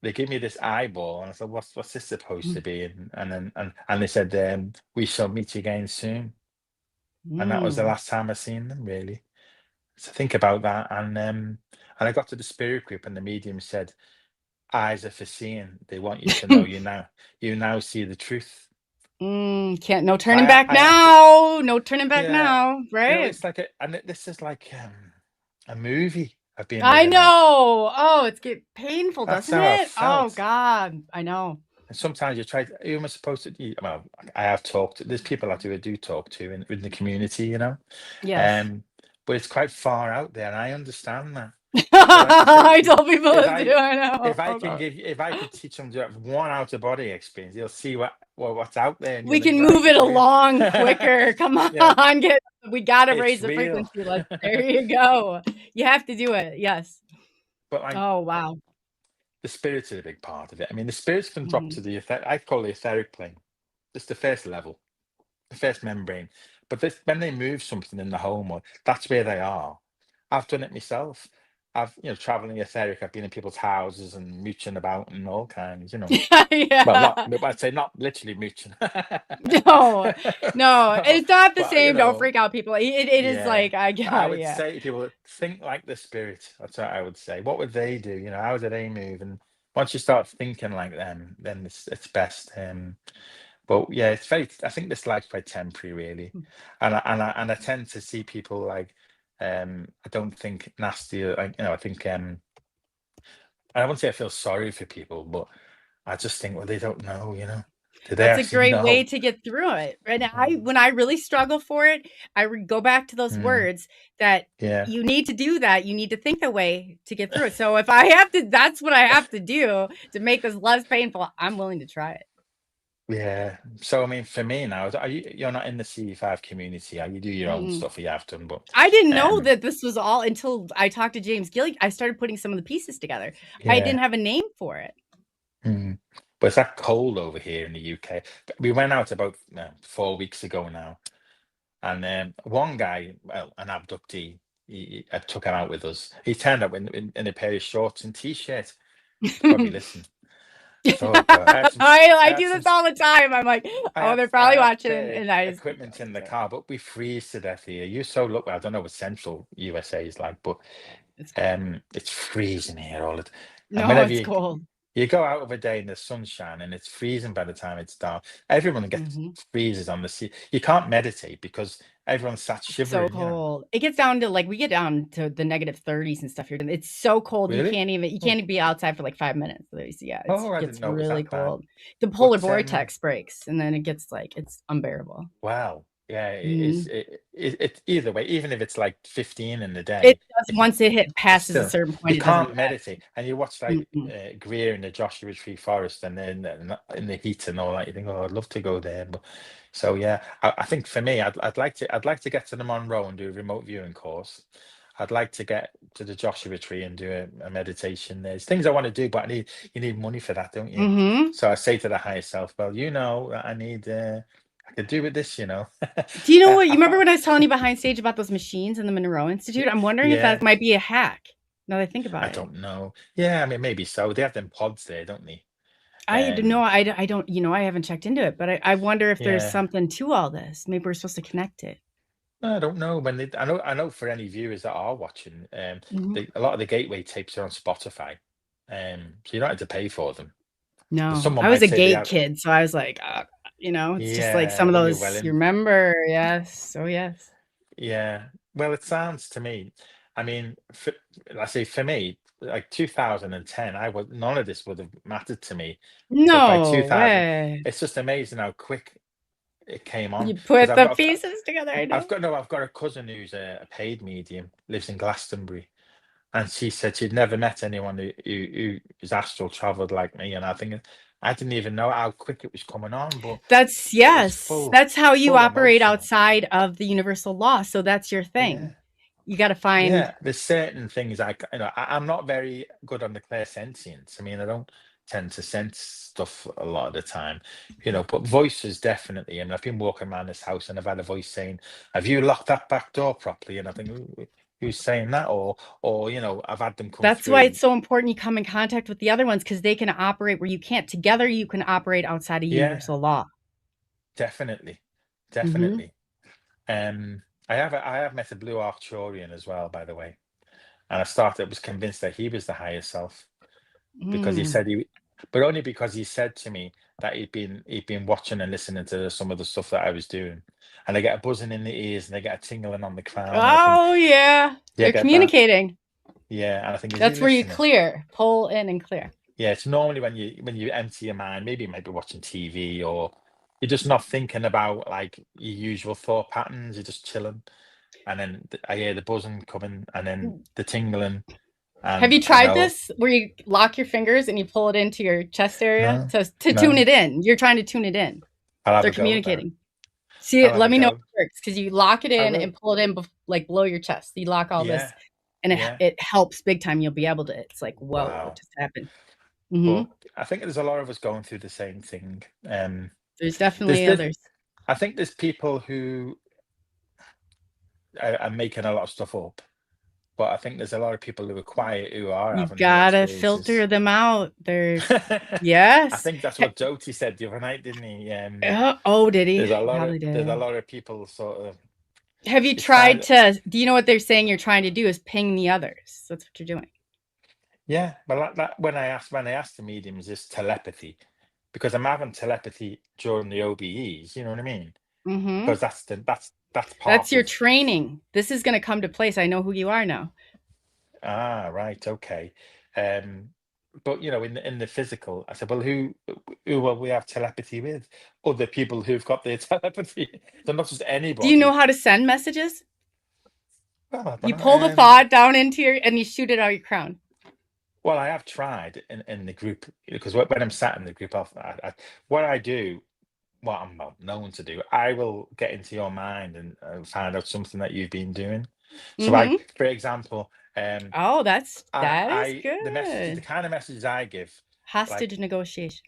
They give me this eyeball, and I said, "What's this supposed to Mm. be?" And they said, "We shall meet again soon." And that was the Mm. last time I seen them, really. So think about that, and I got to the spirit group, and the medium said, "Eyes are for seeing. They want you to know you now. You now see the truth." Can't no So turning back I had to, now. No turning back yeah, now. Right? it's like this is like a movie I've been I living out. know. Oh, it's get painful, That's doesn't how I it? Oh felt. God. I know. And sometimes you try. Who am I supposed to? Well, I have talked. There's people that I do talk to in the community. Yes. Um, but it's quite far out there, and I understand that. But like I say I to you, told people if this too. I I know. if I Oh can God. if I could teach them to have one out of body experience, you'll see what's out there, and We you'll think, can right, move it it's real. along quicker. Come Yeah, on, we gotta it's raise the real. frequency. There you go. You have to do it. Yes. But Oh wow. the spirits are a big part of it. I mean, the spirits can drop Mhm. to the I call the etheric plane. It's the first level, the first membrane. But when they move something in the home, or that's where they are. I've done it myself. I've traveling etheric. I've been in people's houses and mooching about and all kinds. Well, Yeah. I'd say not literally mooching. No, no, No, it's not the but same. Don't freak out, people. It is yeah. like, I But I got, would yeah. say to people, think like the spirit. That's what I would say. What would they do? How do they move? And once you start thinking like them, then it's best. But yeah, it's very. I think this life's quite temporary, really, Mm. and I tend to see people like, I don't think nasty. Like I think I wouldn't say I feel sorry for people, but I just think, well, they don't know. Do they That's a actually great way know? to get through it. And Mm, when I really struggle for it, go back to those mm, words that yeah. you need to do that. You need to think that way to get through it. So if I have to, that's what I have to do to make this less painful. I'm willing to try it. Yeah. So I mean, for me now, you're not in the C5 community. You do your own Mm-mm. stuff. You have done, but I didn't know um, that this was all until I talked to James Gillick. I started putting some of the pieces together. I didn't yeah. have a name for it. Mm. But it's that cold over here in the UK. But we went out about 4 weeks ago now, and one guy, well, an abductee, I took him out with us. He turned up in a pair of shorts and t-shirt. He's probably listening. So God, I I had do some this all the time. I'm like, oh, they're I probably had watching, and I just freak equipment out. in the So car, but we freeze to death here. You so look. I don't know what central USA is like, but it's cold. it's freezing here all the time. And No, whenever it's you cold. you go out of a day in the sunshine and it's freezing by the time it's dark, everyone gets Mhm. freezes on the sea. You can't meditate because everyone's sat It's so shivering. cold. It gets down to we get down to the -30s and stuff here. It's so cold Really? you Oh, can't be outside for like 5 minutes. So yeah, it oh, I didn't gets know it was really that bad. cold. The polar But vortex breaks, and then it gets it's unbearable. wow, yeah, Mhm. it's either way. Even if it's like 15 in the It day, does if once it it's passes a still certain you point, it doesn't can't get bad. meditate, and you watch like Mm-mm. Greer in the Joshua Tree Forest, and then in the heat and all that. You think, oh, I'd love to go there, but so yeah, I think for me, I'd like to get to the Monroe and do a remote viewing course. I'd like to get to the Joshua Tree and do a meditation. There's things I want to do, but you need money for that, don't you? Mhm. So I say to the higher self, well, that I need. I could do with this. Do you know what? You I remember thought, when I was telling you behind stage about those machines in the Monroe Institute? I'm wondering if that yeah, might be a hack, now that I think about I it. don't know. Yeah, I mean, maybe so. They have them pods there, don't they? I d no, Um, I don't, I haven't checked into it, but I wonder if there's yeah, something to all this. Maybe we're supposed to connect it. I don't know I know for any viewers that are watching, Mhm. a lot of the gateway tapes are on Spotify, so you don't have to pay for them. But No, someone I was might a say they gate have, kid, so I was like, it's just like yeah, some of when you're well those you in. remember? Yes. Oh, yes. Yeah. Well, it sounds to me, I mean, I say for me, like 2010, none of this would have mattered to me. But by No 2000, way. it's just amazing how quick it came on. You Because put the pieces together, I know. I've got a cousin who's a paid medium, lives in Glastonbury, and she said she'd never met anyone who's astral traveled like me. And I didn't even know how quick it was coming on, but That's it was yes. That's how you full operate emotional. outside of the universal law, so that's your thing. Yeah. You gotta find Yeah, there's certain things I'm not very good on the clairsentience. I mean, I don't tend to sense stuff a lot of the time, but voices definitely. I mean, I've been walking around this house and I've had a voice saying, "Have you locked that back door properly?" And I think, who's saying that? Or I've had them come That's why through. it's so important you come in contact with the other ones because they can operate where you can't. Together, you can operate outside of Yeah, universal law. definitely, Mhm. definitely. I have met a blue Arcturian as well, by the way, and was convinced that he was the higher self. Because he Mm. said but only because he said to me that he'd been watching and listening to some of the stuff that I was doing, and they get a buzzing in the ears and they get a tingling on the crown, and I think, Oh, yeah. yeah, They're get that, communicating. yeah, and I think, is he That's where you listening? clear, pull in and clear. Yeah, it's normally when you empty your mind, maybe you might be watching TV or you're just not thinking about like your usual thought patterns. You're just chilling, and then I hear the buzzing coming, and then the tingling, Have and you I tried know, this where you lock your fingers and you pull it into your chest area no, to tune no, it in? You're trying to tune it in. I'll have They're a go at that. communicating. See, I'll have let a me know if go. it works because you lock it I in will. and pull it in below your chest. You lock all this, Yeah. and Yeah. it helps big time. You'll be able to. It's like, whoa, what Wow. just happened? Hmm. But I think there's a lot of us going through the same thing. There's There's, definitely there's others. I think there's people who are making a lot of stuff up, but I think there's a lot of people who are quiet who are You having real gotta experiences. filter them out. There's I yes. think that's what Joti said the other night, didn't he? Oh, did he? There's a He lot of probably did. people sort of. Have you It's tried fine. to? Do you know what they're saying? You're trying to do is ping the others. That's what you're doing. Yeah, but like that when I asked the mediums, is telepathy, because I'm having telepathy during the OBEs. You know what I mean? Hmm. Because that's That's part your of. training. This is going to come to place. I know who you are now. Right, okay. Um, but in the physical, I said, well, who will we have telepathy with? Other people who've got their telepathy. So not just Do you know anybody. how to send messages? Well, I don't You know. pull the thought down into your and you shoot it out your crown. Well, I have tried in the group, because when I'm sat in the group, what I do, what I'm not known to do, I will get into your mind and find out something that you've been doing. So, Hmm. for example, Oh, that is the good. kind of messages I give, like Hostage negotiation.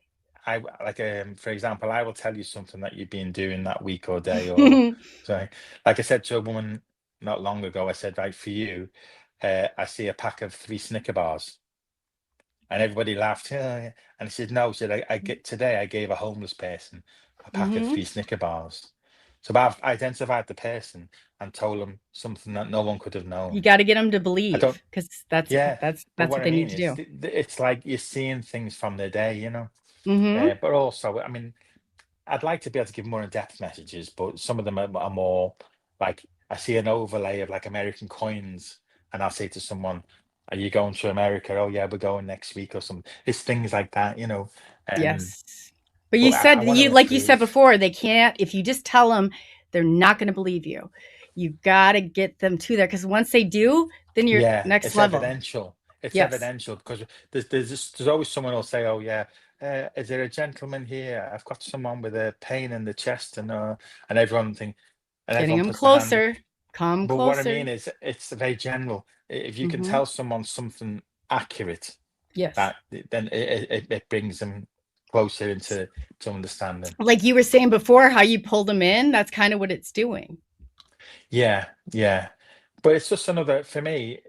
for example, I will tell you something that you've been doing that week or day, or so. Like I said to a woman not long ago, I said, right, for you, I see a pack of 3 Snicker bars. And everybody laughed. "Yeah, yeah." And she said, no, she said, I gave a homeless person a pack of Hmm. 3 Snicker bars. So I've identified the person and told them something that no one could have You known. got to get them to I don't, believe because that's yeah. that's But that's what what I they need mean to is, do. it's like you're seeing things from their day, Hmm. But also, I mean, I'd like to be able to give more in-depth messages, but some of them are more like, I see an overlay of like American coins, and I'll say to someone, "Are you going to America?" "Oh yeah, we're going next week," or something. It's things like that, Yes. But But you I said want to like you said improve. before, they can't if you just tell them, they're not going to believe you. You got to get them to there because once they do, then you're Yeah, next it's level. evidential. It's Yes. evidential because there's always someone who'll say, "Oh yeah, is there a gentleman here? I've got someone with a pain in the chest," and Getting everyone them puts the hand. closer. Come But what I closer. mean is, it's very general. If you can Hmm. tell someone something accurate, Yes. then it brings them closer into to understanding. Like you were saying before, how you pull them in, that's kind of what it's doing. Yeah, yeah. But it's just another, for me,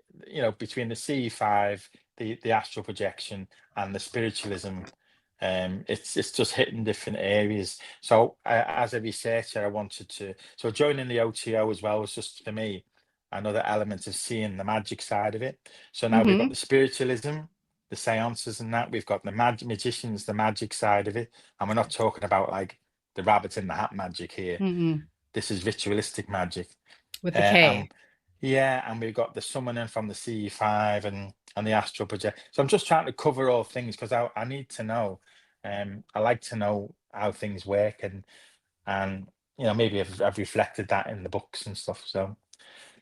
between the CE5, the astral projection, and the spiritualism, it's just hitting different areas. So as a researcher, I wanted to, so joining the OTO as well was just for me another element of seeing the magic side of it. So now we've got Hmm. the spiritualism, the seances and that, we've got the magicians, the magic side of it. And we're not talking about like the rabbit in the hat magic here. Hmm. This is ritualistic magic. With the Uh, K. yeah, and we've got the summoning from the CE5 and the astral project. So I'm just trying to cover all things because I need to know. I like to know how things work, and maybe I've reflected that in the books and stuff. So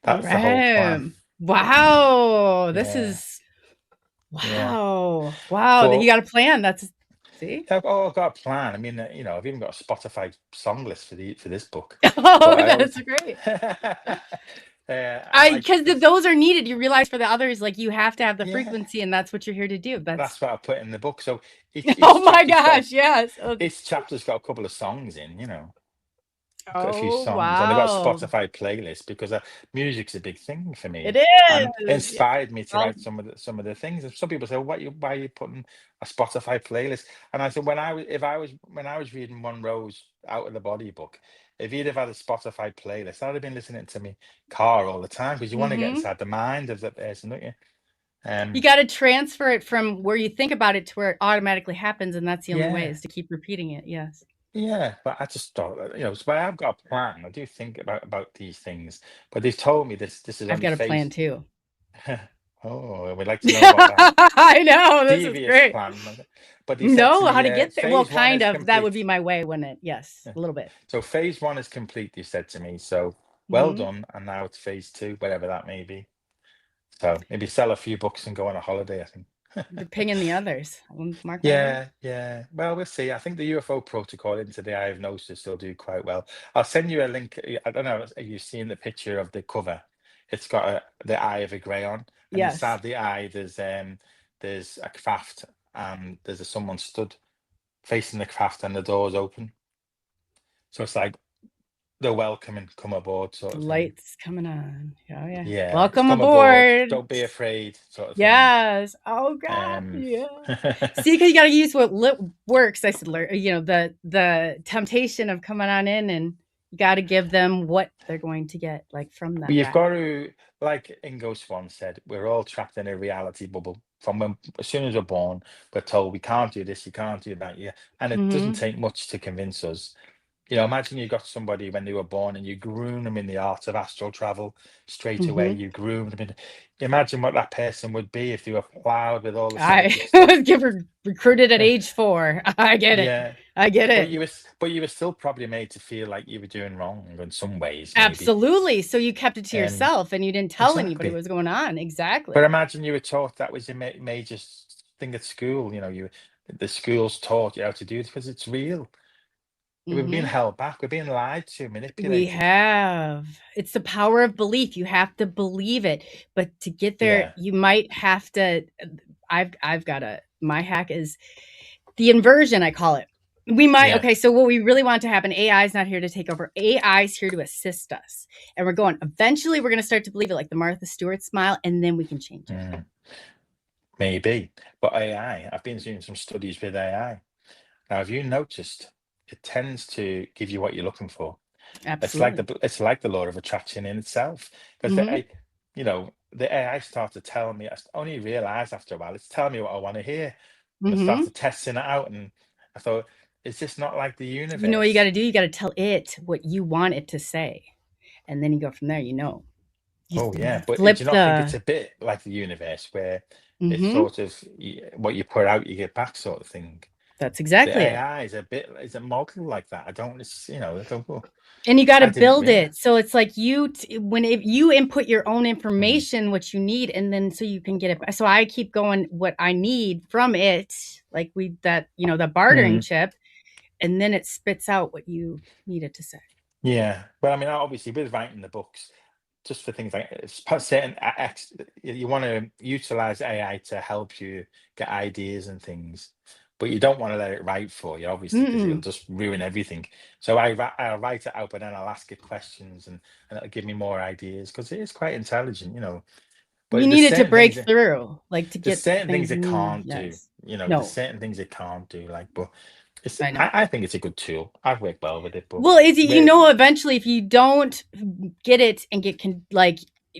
that's the whole Right. plan. Wow. This Yeah, is yeah. wow. Wow. You But got a plan. That's see? I've got a plan. I mean, I've even got a Spotify song list for this book. Oh, But I always, that's great. I I like because this. those are needed. You realize for the others, like you have to have the Yeah. frequency, and that's what you're here to do. That's That's what I put in the book. So each oh my chapter's got gosh, yes. Oh, a couple of songs in, got a few oh, songs, and they've got a wow. Spotify playlist because music's a big thing for It me, and is. Yeah. inspired me to Well, write some of the things. And some people say, why are you putting a Spotify playlist?" And I said, when I was reading One Rose Out of the Body book, if he'd have had a Spotify playlist, I'd have been listening to me car all the time because you want to get mhm. inside the mind of the person, don't you? You Um, got to transfer it from where you think about it to where it automatically happens, and that's the only way yeah. is to keep repeating it. Yes, Yeah, but I just thought that, so I've got a plan. I do think about these things, but they've told me this is I've only got a plan phase. too. Oh, we'd like to know about that I know this is devious great. plan. But he said to No, how me, to get there? Well, phase one kind is of. That would be complete. my way, wouldn't it? Yes, Yeah. a little bit. So phase one is complete, he said to me. So well Hmm. done, and now it's phase two, whatever that may be. So maybe sell a few books and go on a holiday, I think. You're pinging the others. Mark my word. Yeah, yeah. Well, we'll see. I think the UFO protocol into the Eye of Gnosis will do quite well. I'll send you a link. I don't know if you've seen the picture of the cover. It's got the eye of a grey on, and Yes. inside the eye there's a craft, and there's someone stood facing the craft, and the door's open. So it's like they're welcoming, come aboard, sort The of thing. lights coming on. Oh yeah. Yeah, it's Welcome come aboard. aboard. Don't be afraid, sort of thing. Yes. Oh God. Yeah. See, because you got to use what works. I said, the temptation of coming on in, and you got to give them what they're going to get, like from that. But you've ride. got to, like Ingo Swann said, we're all trapped in a reality bubble. From when, as soon as we're born, we're told we can't do this, you can't do that, yeah. And it doesn't take much to convince us. You know, imagine you got somebody when they were born and you groom them in the art of astral travel straight away. You groom them in. Imagine what that person would be if they were plowed with all the I psychic stuff. was recruited at age 4. I get it. Yeah, I get but it. you were still probably made to feel like you were doing wrong in some ways. Maybe. Absolutely. So you kept it to yourself, and you didn't tell anybody what was going on. Exactly. But imagine you were taught that was a major thing at school. You know, the schools taught you how to do it because it's real. We're being held back. We're being lied to, manipulated. We have. It's the power of belief. You have to believe it. But to get there, you might have to. I've got my hack is the inversion, I call it. We might. Okay, so what we really want to happen, AI is not here to take over. AI is here to assist us. And we're going, eventually we're going to start to believe it, like the Martha Stewart smile, and then we can change it. Maybe. But AI, I've been doing some studies with AI. Now, have you noticed it tends to give you what you're looking for? Absolutely. It's like the law of attraction in itself. Because the AI started telling me, I only realized after a while, it's telling me what I want to hear. I started testing it out, and I thought, is this not like the universe? You know what you got to do? You got to tell it what you want it to say. And then you go from there, But do you not think it's a bit like the universe, where it's sort of what you put out, you get back, sort of thing? That's exactly the it. AI is a model like that. I don't, and you got to build it. So it's like you input your own information, what you need, and then so you can get it. So I keep going what I need from it, like the bartering chip, and then it spits out what you need it to say. Yeah. Well, I mean, obviously with writing the books, just for things like certain you want to utilize AI to help you get ideas and things, but you don't want to let it write for you, obviously, because it'll just ruin everything. So I'll write it out, but then I'll ask it questions, and it'll give me more ideas, because it is quite intelligent, But you need it to break through, like to get certain things it can't do. There's certain things it can't do, but I think it's a good tool. I've worked well with it. But eventually, if you don't get it and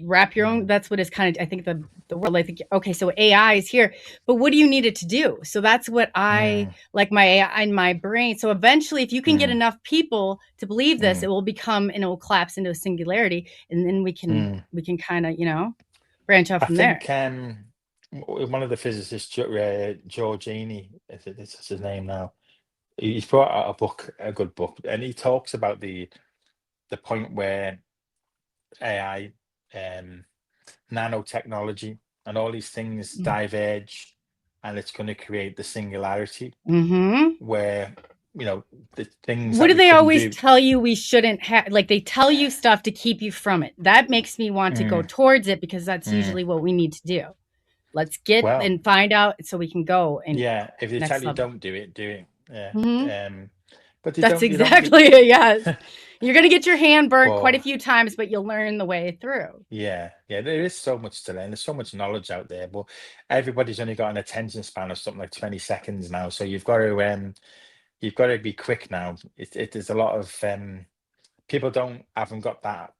wrap your own, that's what is kind of, I think, the world. I think, okay, so AI is here, but what do you need it to do? So that's what I like my AI in my brain. So eventually, if you can get enough people to believe this, it will become, and it will collapse into a singularity, and then we can kind of branch out from there. I think one of the physicists, Giorgini, is his name now. He's brought out a good book, and he talks about the point where AI, nanotechnology, and all these things diverge, and it's going to create the singularity, where the things. What do they always tell you we shouldn't have? Like, they tell you stuff to keep you from it. That makes me want to go towards it, because that's usually what we need to do. Let's get and find out so we can go. And if they tell you don't do it, do it. But that's exactly it. Yes. You're going to get your hand burnt quite a few times, but you'll learn the way through. Yeah. There is so much to learn. There's so much knowledge out there, but everybody's only got an attention span of something like 20 seconds now. So you've got to be quick now. There's a lot of people haven't got that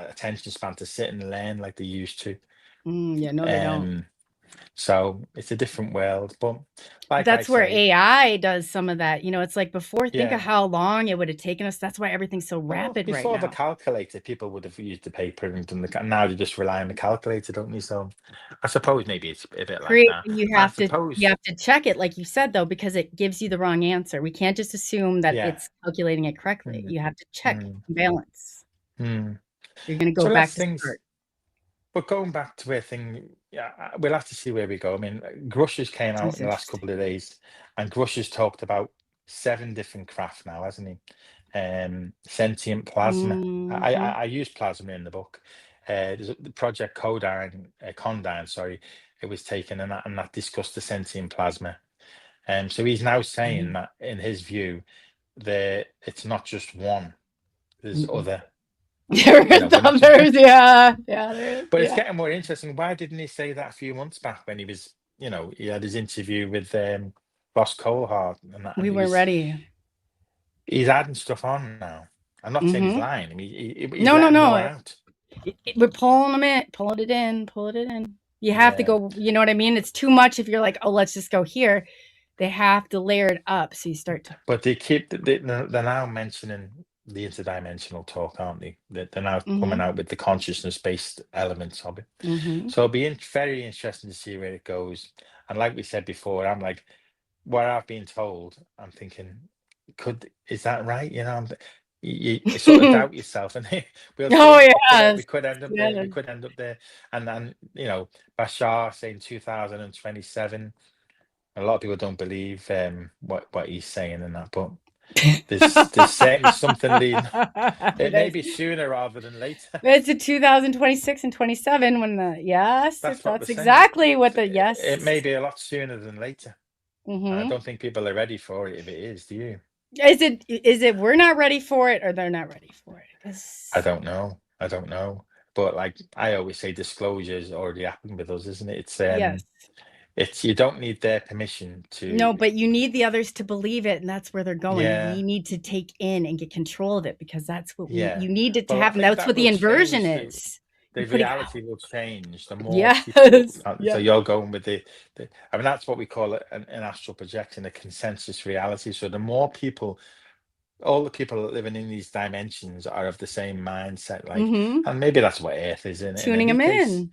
attention span to sit and learn like they used to. They don't. So it's a different world, but that's where AI does some of that. It's like before, think of how long it would have taken us. That's why everything's so rapid right now. Before the calculator, people would have used the paper and done now they just rely on the calculator, don't they? So I suppose maybe it's a bit like that. You have to check it, like you said, though, because it gives you the wrong answer. We can't just assume that it's calculating it correctly. You have to check balance. You're going to go back to start. But going back to we'll have to see where we go. I mean, Grush's came out in the last couple of days, and Grush's talked about 7 different craft now, hasn't he? Sentient plasma. I use plasma in the book. There's the Project Condyne, sorry. It was taken, and that discussed the sentient plasma. So he's now saying that in his view, it's not just one. There's other. There You know, is we're not others, yeah, there is, But it's yeah. getting more interesting. Why didn't he say that a few months back when he was, he had his interview with Ross Coulthard and that, and We weren't ready. he's adding stuff on now. I'm not saying he's lying. I mean, he's No, letting more out. we're pulling it in. You have to Yeah. go, you know what I mean? It's too much if you're like, oh, let's just go here. They have to layer it up, so you start to. But they're now mentioning the interdimensional talk, aren't they? They're now coming out with the consciousness-based elements of it. So it'll be very interesting to see where it goes. And like we said before, I'm like, what I've been told, I'm thinking, is that right? You sort of doubt yourself, and we'll see. Oh, We yes. could end up there. We Yes. could end up there. And then, Bashar saying 2027. A lot of people don't believe what he's saying and that, but there's certainly something leading. It may be sooner rather than later. It's a 2026 and 27 when That's what we're saying. exactly what the It may be a lot sooner than later. I don't think people are ready for it if it is. Do you? Is it we're not ready for it or they're not ready for it? 'Cause I don't know. But like I always say, disclosure is already happened with us, isn't it? yes. It's you don't need their permission to. No, but you need the others to believe it, and that's where they're going. Yeah. We need to take in and get control of it because that's what Yeah. you need it to Well, I happen. think That's that what the will inversion change is. The You're putting reality will change the more Yes. people. So Yeah. you're going with the I mean, that's what we call it an astral projection, a consensus reality. So the more people, all the people living in these dimensions are of the same mindset, like, and maybe that's what Earth is in. Tuning any them case. in.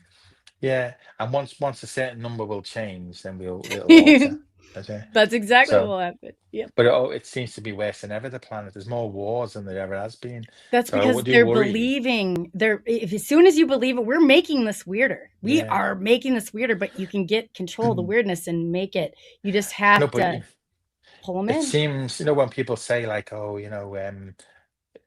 Yeah, and once a certain number will change, then it'll alter. Okay? That's exactly So- what will happen. Yeah. But it seems to be worse than ever. The planet. There's more wars than there ever has been. That's So I because do they're worry. believing. If as soon as you believe it, we're making this weirder. We Yeah. are making this weirder, but you can get control of the weirdness and make it. You just have No, to but pull them it in. seems, when people say like, oh,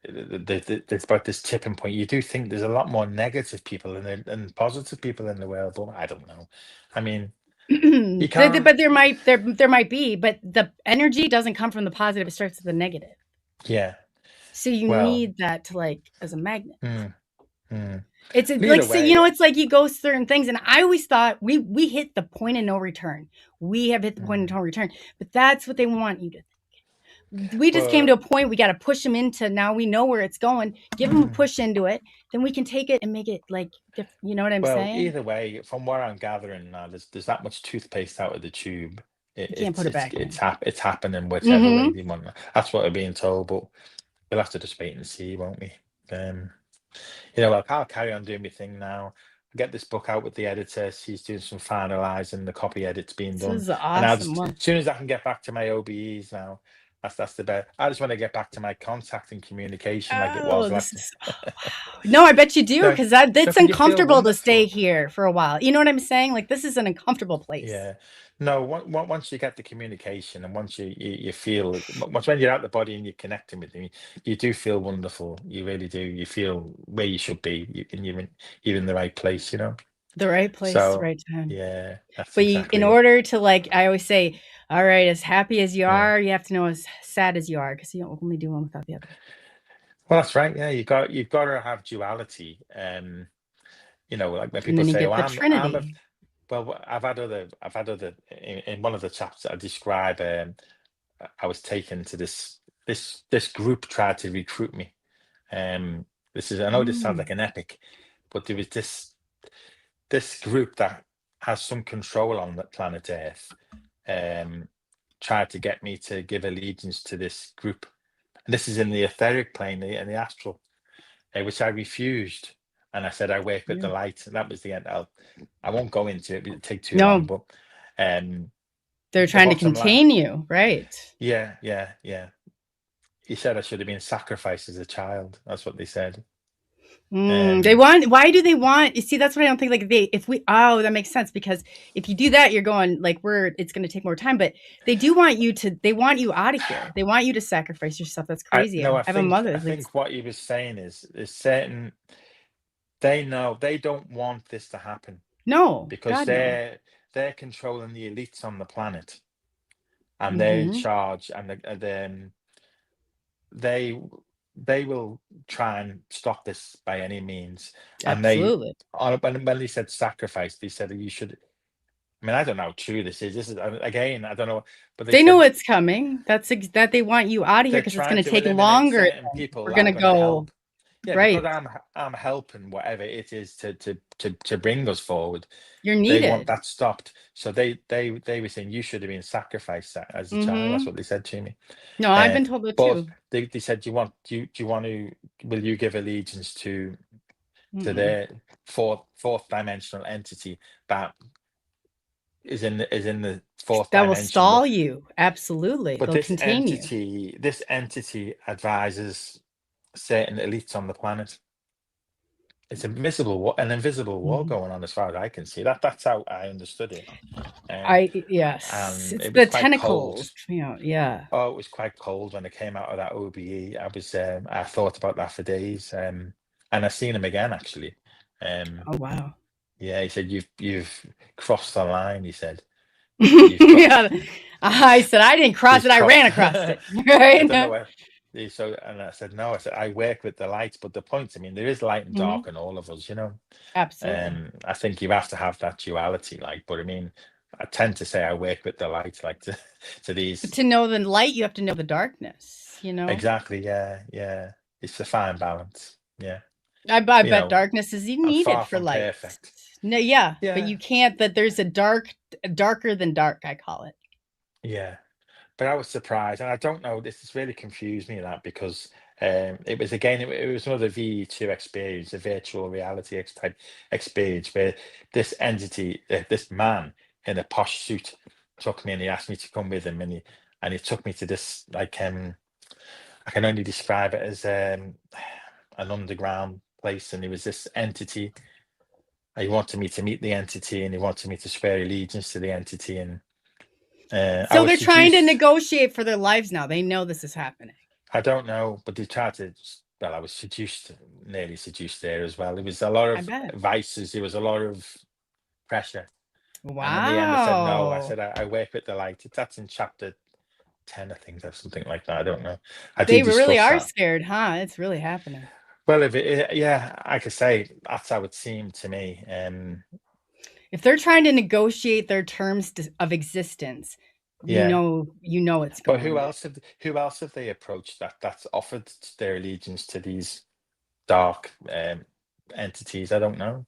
there's about this tipping point. You do think there's a lot more negative people and positive people in the world, but I don't know. I mean, you can't. But there might be, but the energy doesn't come from the positive; it starts with the negative. Yeah. So you Well, need that to as a magnet. It's Either like so, way, it's like you go certain things, and I always thought we hit the point of no return. We have hit the point of no return, but that's what they want you to think. We just came to a point. We got to push them into. Now we know where it's going. Give them a push into it, then we can take it and make it you know what I'm saying? Either way, from what I'm gathering now, there's that much toothpaste out of the tube. You can't put it back in. It's happening whichever way they want. That's what we're being told, but we'll have to just wait and see, won't we? I'll carry on doing my thing now. I'll get this book out with the editor. She's doing some finalizing. The copy edit's being done. This is awesome. And as soon as I can get back to my OBEs now, that's the best. I just want to get back to my contact and communication like it was last. Wow. No, I bet you do, because it's can you feel uncomfortable to stay wonderful? here for a while. You know what I'm saying? Like, this is an uncomfortable place. Yeah. No, once you get the communication and once you feel, once when you're out the body and you're connecting with them, you do feel wonderful. You really do. You feel where you should be, and you're in the right place, The right place, So, right time. Yeah. That's But exactly in it. order to, I always say, all right, as happy as you are, you have to know as sad as you are, because you don't only do one without the other. Well, that's right. Yeah, you've got to have duality. Like when people And then you say, get "Well, the I'm Trinity. well, I've had other in one of the chapters I describe. I was taken to this group tried to recruit me. I know this sounds like an epic, but there was this group that has some control on the planet Earth. Tried to get me to give allegiance to this group, and this is in the etheric plane, in the astral, which I refused. And I said, I work with the light. And that was the end. I won't go into it. It'll take too long. But they're trying to contain you, right? Yeah. He said I should have been sacrificed as a child. That's what they said. Why do they want? You see, that's what I don't think. That makes sense, because if you do that, you're going it's going to take more time. But they do want you to. They want you out of here. They want you to sacrifice yourself. That's crazy. I have a mother. I think what he was saying is certain. They know they don't want this to happen. No, because they're controlling the elites on the planet, and they Hmm. charge, and they they will try and stop this by any means. And Absolutely. when they said sacrifice, they said that you should. I mean, I don't know how true this is. This is again, I don't know, but they They know said it's coming. That they want you out of here they're because it's trying going to to take eliminate longer. certain Than people we're that going are to going to go help. Yeah, because right. I'm helping whatever it is to bring us forward. You're They want needed. that stopped. So they were saying you should have been sacrificed as a child. That's Hmm. what they said to me. No, I've Uh, been told that but too. they said, do you want to, will you give allegiance to Mm-mm. the fourth dimensional entity that is in the fourth That will dimension? stall you. Absolutely. But They'll contain you. this entity advises certain elites on the planet. It's an invisible war Mhm. going on, as far as I can see. That's how I understood it. Yes, And it's it was the quite cold. tentacles. Yeah. Oh, it was quite cold when it came out of that OBE. I thought about that for days. And I seen him again actually. Oh wow. Yeah, he said you've crossed the line. He said you've crossed. Yeah. I said I didn't cross You've it. I ran crossed. across it. I Right. don't know where. So, and I said no. I said I work with the light, but the point, I mean, there is light and Hmm. dark in all of us, you know. Absolutely. I think you have to have that duality, like. But I mean, I tend to say I work with the light, like to But these. to know the light, you have to know the darkness. Exactly. Yeah. Yeah. It's a fine balance. Yeah. I You bet know, darkness is I'm needed far for from light. perfect. No, yeah, but Yeah. you can't. That there's a darker than dark. I call it. Yeah. But I was surprised, and I don't know. This has really confused me that because it was again, it was another VE2 experience, a virtual reality type experience where this entity, this man in a posh suit, took me and he asked me to come with him, and he took me to this like I can only describe it as an underground place, and it was this entity. He wanted me to meet the entity, and he wanted me to swear allegiance to the entity, and I So was they're trying to seduced. negotiate for their lives now. They know this is happening. I don't know, but they tried to. Well, I was seduced, nearly seduced there as well. There was a lot I of bet. vices. There was a lot of pressure, and in the end, I said no. I Wow. said I work with the light. That's in chapter 10, I think, or something like that. I don't know. I do They really discuss are that. scared, huh? It's really happening. Well, if yeah, I could say that's how it seemed to me. If they're trying to negotiate their terms of existence, Yeah, you know it's but going there. who else have they approached that's offered their allegiance to these dark entities? I don't know.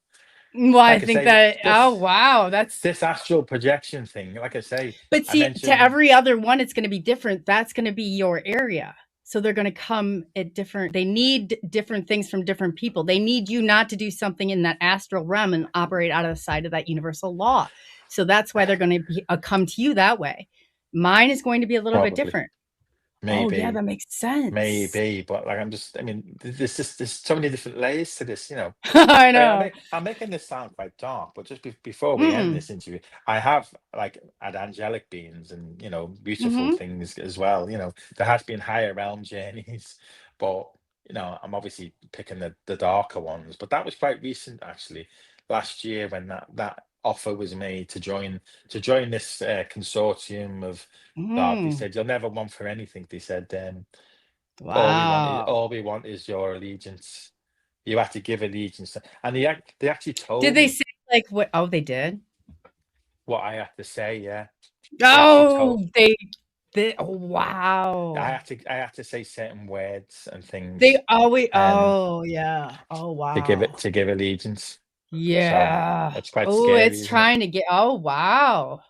Well, I Like I think say, that, oh wow, that's, this astral projection thing, like I say, but I see, to mentioned, every other one, it's going to be different. That's going to be your area. So they're going to come at different, they need different things from different people. They need you not to do something in that astral realm and operate out of the side of that universal law. So that's why they're going to come to you that way. Mine is going to be a little bit probably, different. Oh yeah, maybe, that makes sense. maybe, but like I mean, there's so many different layers to this, you know. I Like know. I'm making this sound quite dark, but just before we end Mm. this interview, I have like had angelic beings and beautiful Hmm. things as well. There has been higher realm journeys, but I'm obviously picking the darker ones. But that was quite recent, actually, last year when that offer was made to join this consortium of God. They Mm. said you'll never want for anything. They said Wow. all we want is your allegiance. You have to give allegiance, and they actually Did told they me say like what? Oh, they did. what I had to say. Yeah, they actually told. Oh, oh I wow. had to say certain words and They things, always, um, oh yeah. Oh wow. to give allegiance. So Yeah. it's quite Oh, scary, it's isn't it? trying to get, oh wow.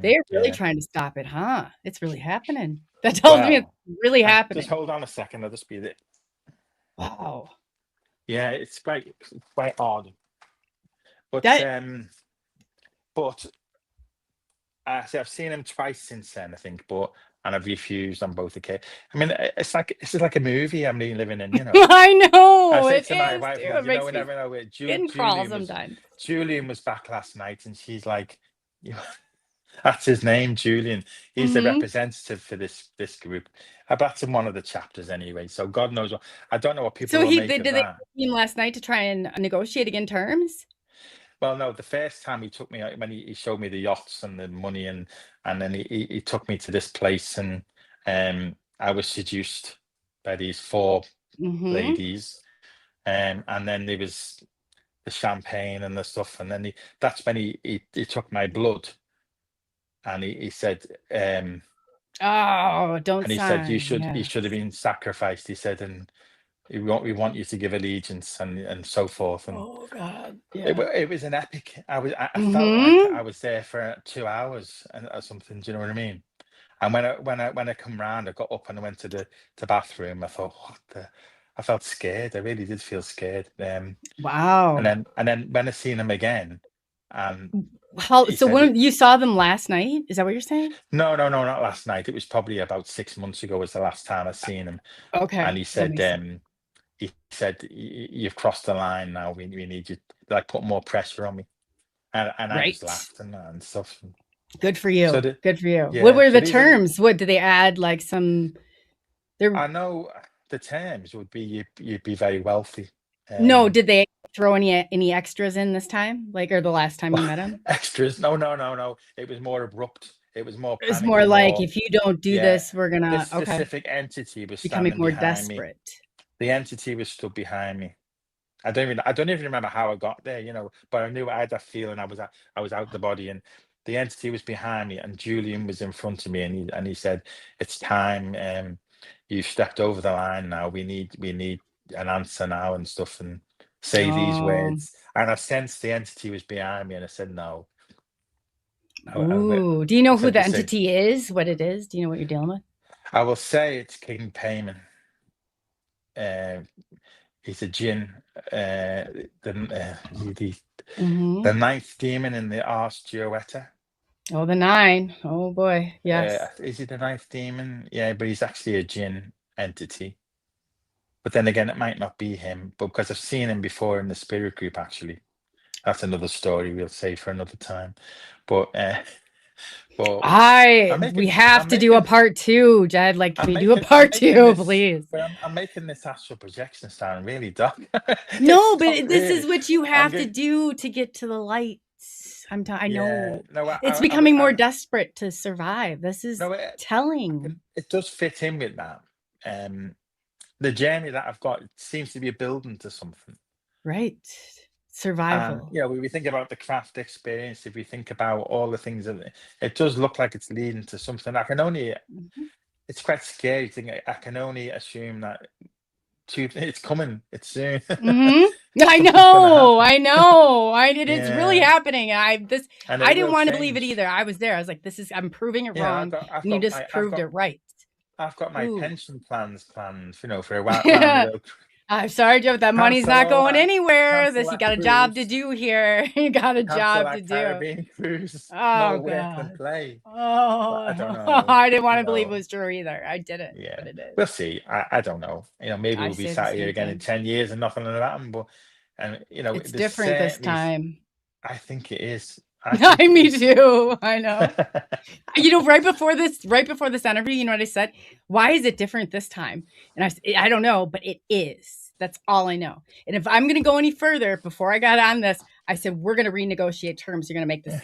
They're really Yeah. trying to stop it, huh? It's really happening. That tells me it's Well, really just happening. hold on a second. I'll just be there. Wow. Yeah, it's quite odd, but That um, but I've seen him twice since then, I think, and I've refused on both occasions. I mean, this is like a movie I'm living in, I I know say it to my is wife, too. like, It makes we me never know where skin crawl sometimes. Julian was back last night, and she's like, you that's his name, Julian. He's the Hmm. representative for this group. That's in one of the chapters anyway. So God knows what. I don't know what people So will make did of they that. came last night to try and negotiate again terms? Well, no, the first time he took me out, when he showed me the yachts and the money, and then he took me to this place, and I was seduced by these four Mm-hmm. ladies, and then there was the champagne and the stuff, and then that's when he took my blood, and he said, Oh, don't and he said you sign. should have been sacrificed. He said, and we want you to give allegiance, and so forth. And Oh God. it was an epic. I felt like Mm-hmm. I was there for 2 hours or something. Do you know what I mean? And when I come round, I got up and I went to the bathroom. I thought, I felt scared. I really did feel scared. Wow. And then when I seen him again, he So said, when you saw them last night, is that what you're saying? no, not last night. It was probably about 6 months ago was the last time I seen him. Okay. And he said, you've crossed the line now. We need you, like, put more pressure on me. And I just laughed and stuff. Good for you. So Good for you. yeah, What were so the these terms? What did they add? Like some? I know the terms would be you'd be very wealthy. No, did they throw any extras in this time? Like, or the last time you met him? Extras? No. It was more abrupt. It was more It's panic more and like, more, if you don't do yeah. this, we're gonna This specific entity was becoming standing more behind me. desperate. The entity was stood behind me. I don't even remember how I got there, but I knew I had that feeling I was out the body, and the entity was behind me, and Julian was in front of me, and he said, "It's time. You've stepped over the line now. We need an answer now and stuff, and say these words." And I sensed the entity was behind me, and I said, "No." Ooh, do you know I who said the the same. entity is? What it is? Do you know what you're dealing with? I will say it's King Payman. He's a jinn. The ninth demon in the Ars Goetia. Oh, the 9. Oh boy, yes. Is he the ninth demon? Yeah, but he's actually a jinn entity. But then again, it might not be him, but because I've seen him before in the spirit group, actually. That's another story we'll save for another time. But we have to do a part 2, Jed. Like, can we do a part 2, please? But I'm making this astral projection sound really dark. No, but this is what you have to do to get to the light. I know. No, it's becoming more desperate to survive. This is telling. It does fit in with that. The journey that I've got seems to be building to something. Right. Survival. We think about the craft experience. If we think about all the things, it does look like it's leading to something. I can only. It's quite scary to think. I can only assume that it's coming. It's soon. I know. It's really happening. I didn't want to believe it either. I was there. I was like, I'm proving it wrong. And you just proved it right. I've got my pension plans planned, for a while. I'm sorry, Joe, that money's not going anywhere. You got a job to do here. You got a job to do. Caribbean cruise. Oh, no God. Play. Oh, I don't know. I didn't want to believe it was true either. I didn't. Yeah, but it is. We'll see. I don't know. Maybe we'll be sat here again in 10 years and nothing will happen. But it's different this time. I think it is. Me too. I know. Right before this interview, you know what I said? Why is it different this time? And I don't know, but it is. That's all I know. And if I'm going to go any further, before I got on this, I said, we're going to renegotiate terms. You're going to make this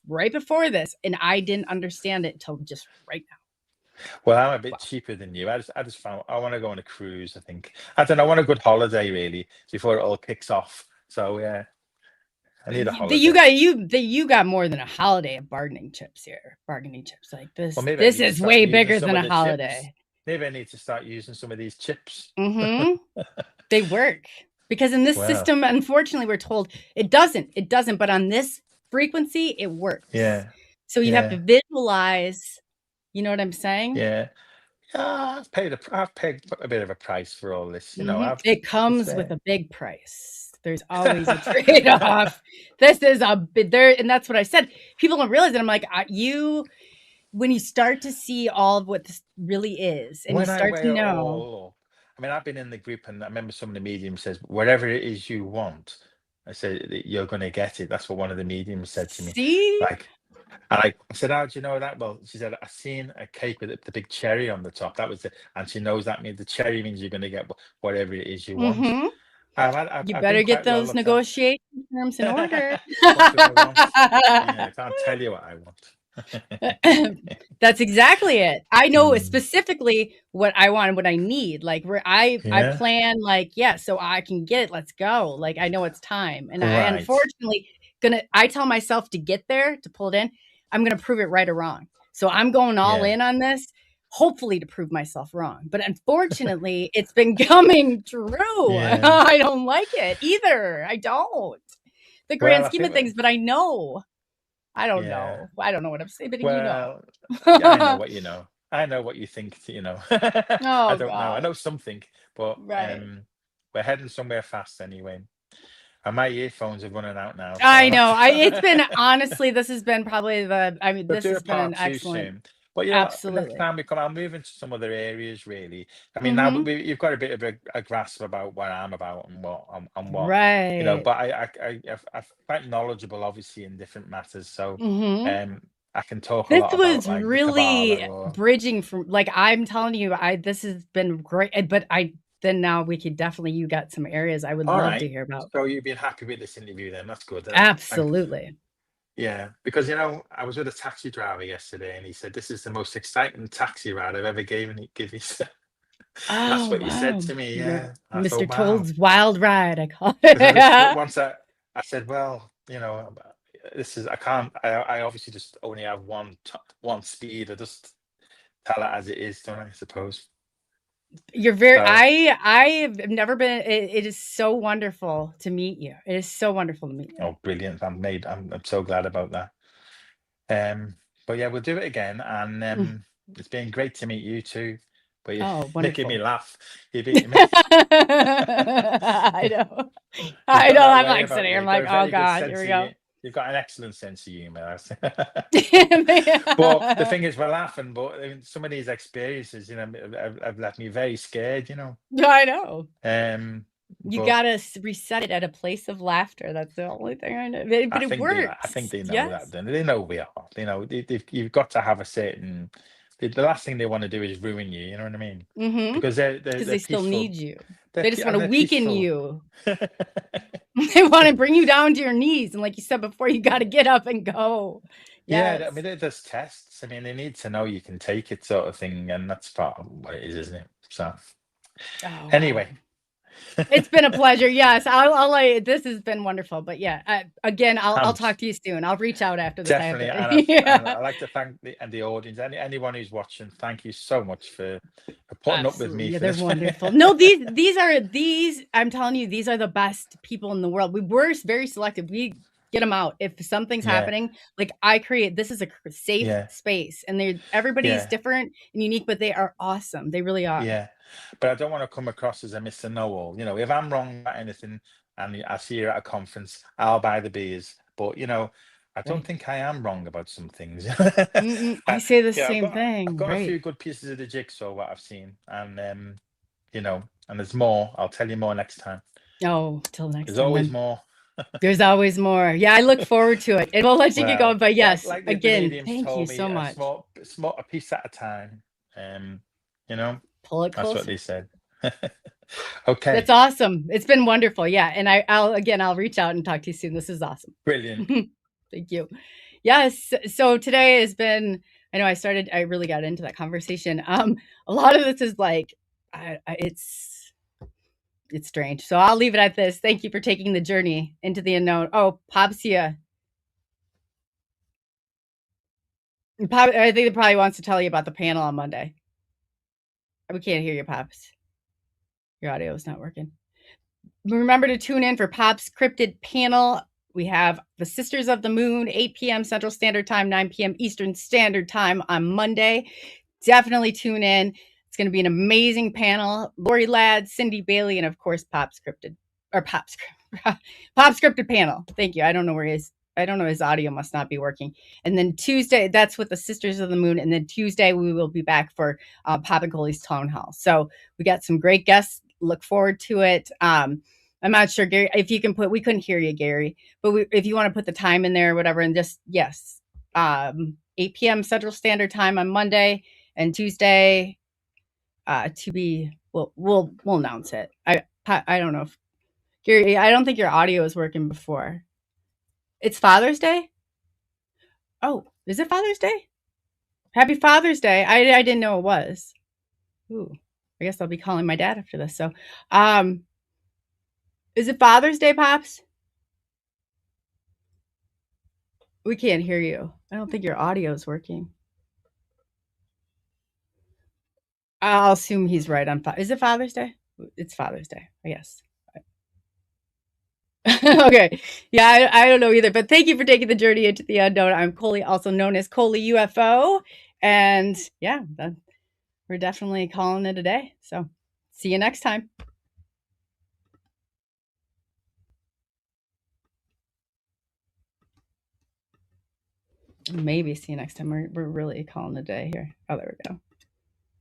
right before this. And I didn't understand it until just right now. Well, I'm a bit cheaper than you. I just found I want to go on a cruise. I think. I don't know. I want a good holiday really before it all kicks off. So yeah. I need a holiday. You got more than a holiday of bargaining chips here. Bargaining chips like this. Well, this is way bigger than a holiday. Chips. Maybe I need to start using some of these chips. They work because in this system, unfortunately, we're told it doesn't. It doesn't. But on this frequency, it works. Yeah. So you have to visualize. You know what I'm saying? Yeah. I've paid a bit of a price for all this. It comes with a big price. There's always a trade-off. This is and that's what I said. People don't realize it. I'm like, when you start to see all of what this really is, and you start to know. I've been in the group, and I remember some of the mediums says, whatever it is you want, I said, you're going to get it. That's what one of the mediums said to me. See? I said, how do you know that? Well, she said, I seen a cake with the big cherry on the top. That was and she knows that means the cherry means you're going to get whatever it is you want. You I've better been get quite well those looked after. negotiation terms in order. What do I want? Yeah, I can't tell you what I want. That's exactly it. I know Mm, specifically what I want and what I need. Like where I yeah, plan like, yeah, so I can get it. Let's go. Like I know it's time. And I right. unfortunately I tell myself to get there, to pull it in. I'm gonna prove it right or wrong. So I'm going all Yeah, in on this, hopefully to prove myself wrong. But unfortunately, it's been coming true. yeah. I don't like it either. I don't. The Well, grand I scheme of think, things, but I know. I don't yeah. know. I don't know what I'm saying, but you know. Well, I know what you know. I know what you think, you know. I Oh don't know. I god. know something, but Right. we're heading somewhere fast anyway. And my earphones are running out now, so I I'll have know. It's to been honestly, this has been probably we'll this do a has been an part two excellent. soon. But next Absolutely. time we come, I'll move into some other areas really. I mean, now Mhm. you've got a bit of a grasp about what I'm about and what, Right. but I'm quite knowledgeable, obviously, in different matters. So, Mhm. I can talk a This lot about was like the Kabbalah really or. bridging from like I'm telling you, this has been great. But then now we could definitely you got some areas I would All love to right. hear about. So you've been happy with this interview then? That's good. Absolutely. Yeah, because I was with a taxi driver yesterday, and he said this is the most exciting taxi ride I've ever given. That's Oh what he said wow. to me. You're Yeah, I Mr. thought, wow. Toad's Wild Ride, I call Because I just it. once I said, well, this is I can't. I obviously just only have one speed. I just tell it as it is, don't I suppose? You're very So, I've never been it is so wonderful to meet you. It is so wonderful to meet you. oh, brilliant! I'm so glad about that. Um, but yeah, we'll do it again, and Mm. it's been great to meet you too. But you're Oh, making me wonderful. laugh. You're beating me. I know. You've I got know. that I'm way like about sitting you. here, I'm You've got like, a oh very good God, here sense we of you. go. You've got an excellent sense of humor. But the thing is, we're laughing, but some of these experiences, have left me very scared. I know. You But gotta reset it at a place of laughter. That's the only thing I know. But it I think works. they know that. Yes. Then they know we are. You've got to have a certain. The last thing they want to do is ruin you. You know what I mean? Mm-hmm. Because Because they're they still peaceful. need you. They just want And to they're weaken peaceful. you. They want to bring you down to your knees. And like you said before, you got to get up and go. Yeah, I Yes. mean, there's tests. I mean, they need to know you can take it, sort of thing, and that's part of what it is, isn't it? So, Oh, wow. anyway, It's been a pleasure. Yes. This has been wonderful. But yeah, again, I'll um, talk to you soon. I'll reach out after this. I have definitely, to. and Yeah. I like to thank the audience, anyone who's watching. Thank you so much for putting up with Absolutely. me Yeah, for they're this. wonderful. No, these I'm telling you, these are the best people in the world. We're very selective. We get them out. If something's Yeah, happening, like I create this is a safe yeah, space and everybody's yeah, different and unique, but they are awesome. They really are. yeah. But I don't want to come across as a Mr. Know-all. If I'm wrong about anything, and I see you at a conference, I'll buy the beers. But I don't Right. think I am wrong about some things. I say the I've same I've thing. got a Right. few good pieces of the jigsaw what I've seen, and and there's more. I'll tell you more next time. Oh, till next There's time always then. more. There's always more. Yeah, I look forward to it. And we'll let you get going. Well, But yes, like the again, mediums thank you told me, so much. a piece at a time. Um, you know, Pull it that's what closer. they said. Okay, That's awesome. It's been wonderful. Yeah. And I'll reach out and talk to you soon. This is awesome. brilliant. Thank you. Yes. So today has been, I know I really got into that conversation. A lot of this is like, it's strange. So I'll leave it at this. Thank you for taking the journey into the unknown. Oh, Popsia. I think it probably wants to tell you about the panel on Monday. We can't hear you, Pops. Your audio is not working. Remember to tune in for Pop's cryptid panel. We have the Sisters of the Moon, 8 p.m. Central Standard Time, 9 p.m. Eastern Standard Time on Monday. Definitely tune in. It's going to be an amazing panel. Lori Ladd, Cindy Bailey, and of course, Pop's cryptid panel. Thank you. I don't know where he is. I don't know. His audio must not be working. And then Tuesday, that's with the Sisters of the Moon. And then Tuesday, we will be back for Pop and Coley's Town Hall. So we got some great guests. Look forward to it. I'm not sure, Gary, if you can we couldn't hear you, Gary, but if you want to put the time in there or whatever, and just, yes, 8 p.m. Central Standard Time on Monday and Tuesday we'll announce it. I don't know if Gary, I don't think your audio was working before. It's Father's Day? Oh, is it Father's Day? Happy Father's Day. I didn't know it was. Ooh, I guess I'll be calling my dad after this. So, is it Father's Day, Pops? We can't hear you. I don't think your audio is working. I'll assume he's right on. Is it Father's Day? It's Father's Day, I guess. Okay. Yeah, I don't know either. But thank you for taking the journey into the unknown. I'm Coley, also known as ColeyUFO. And yeah, we're definitely calling it a day. So see you next time. Maybe see you next time. We're really calling it a day here. Oh, there we go.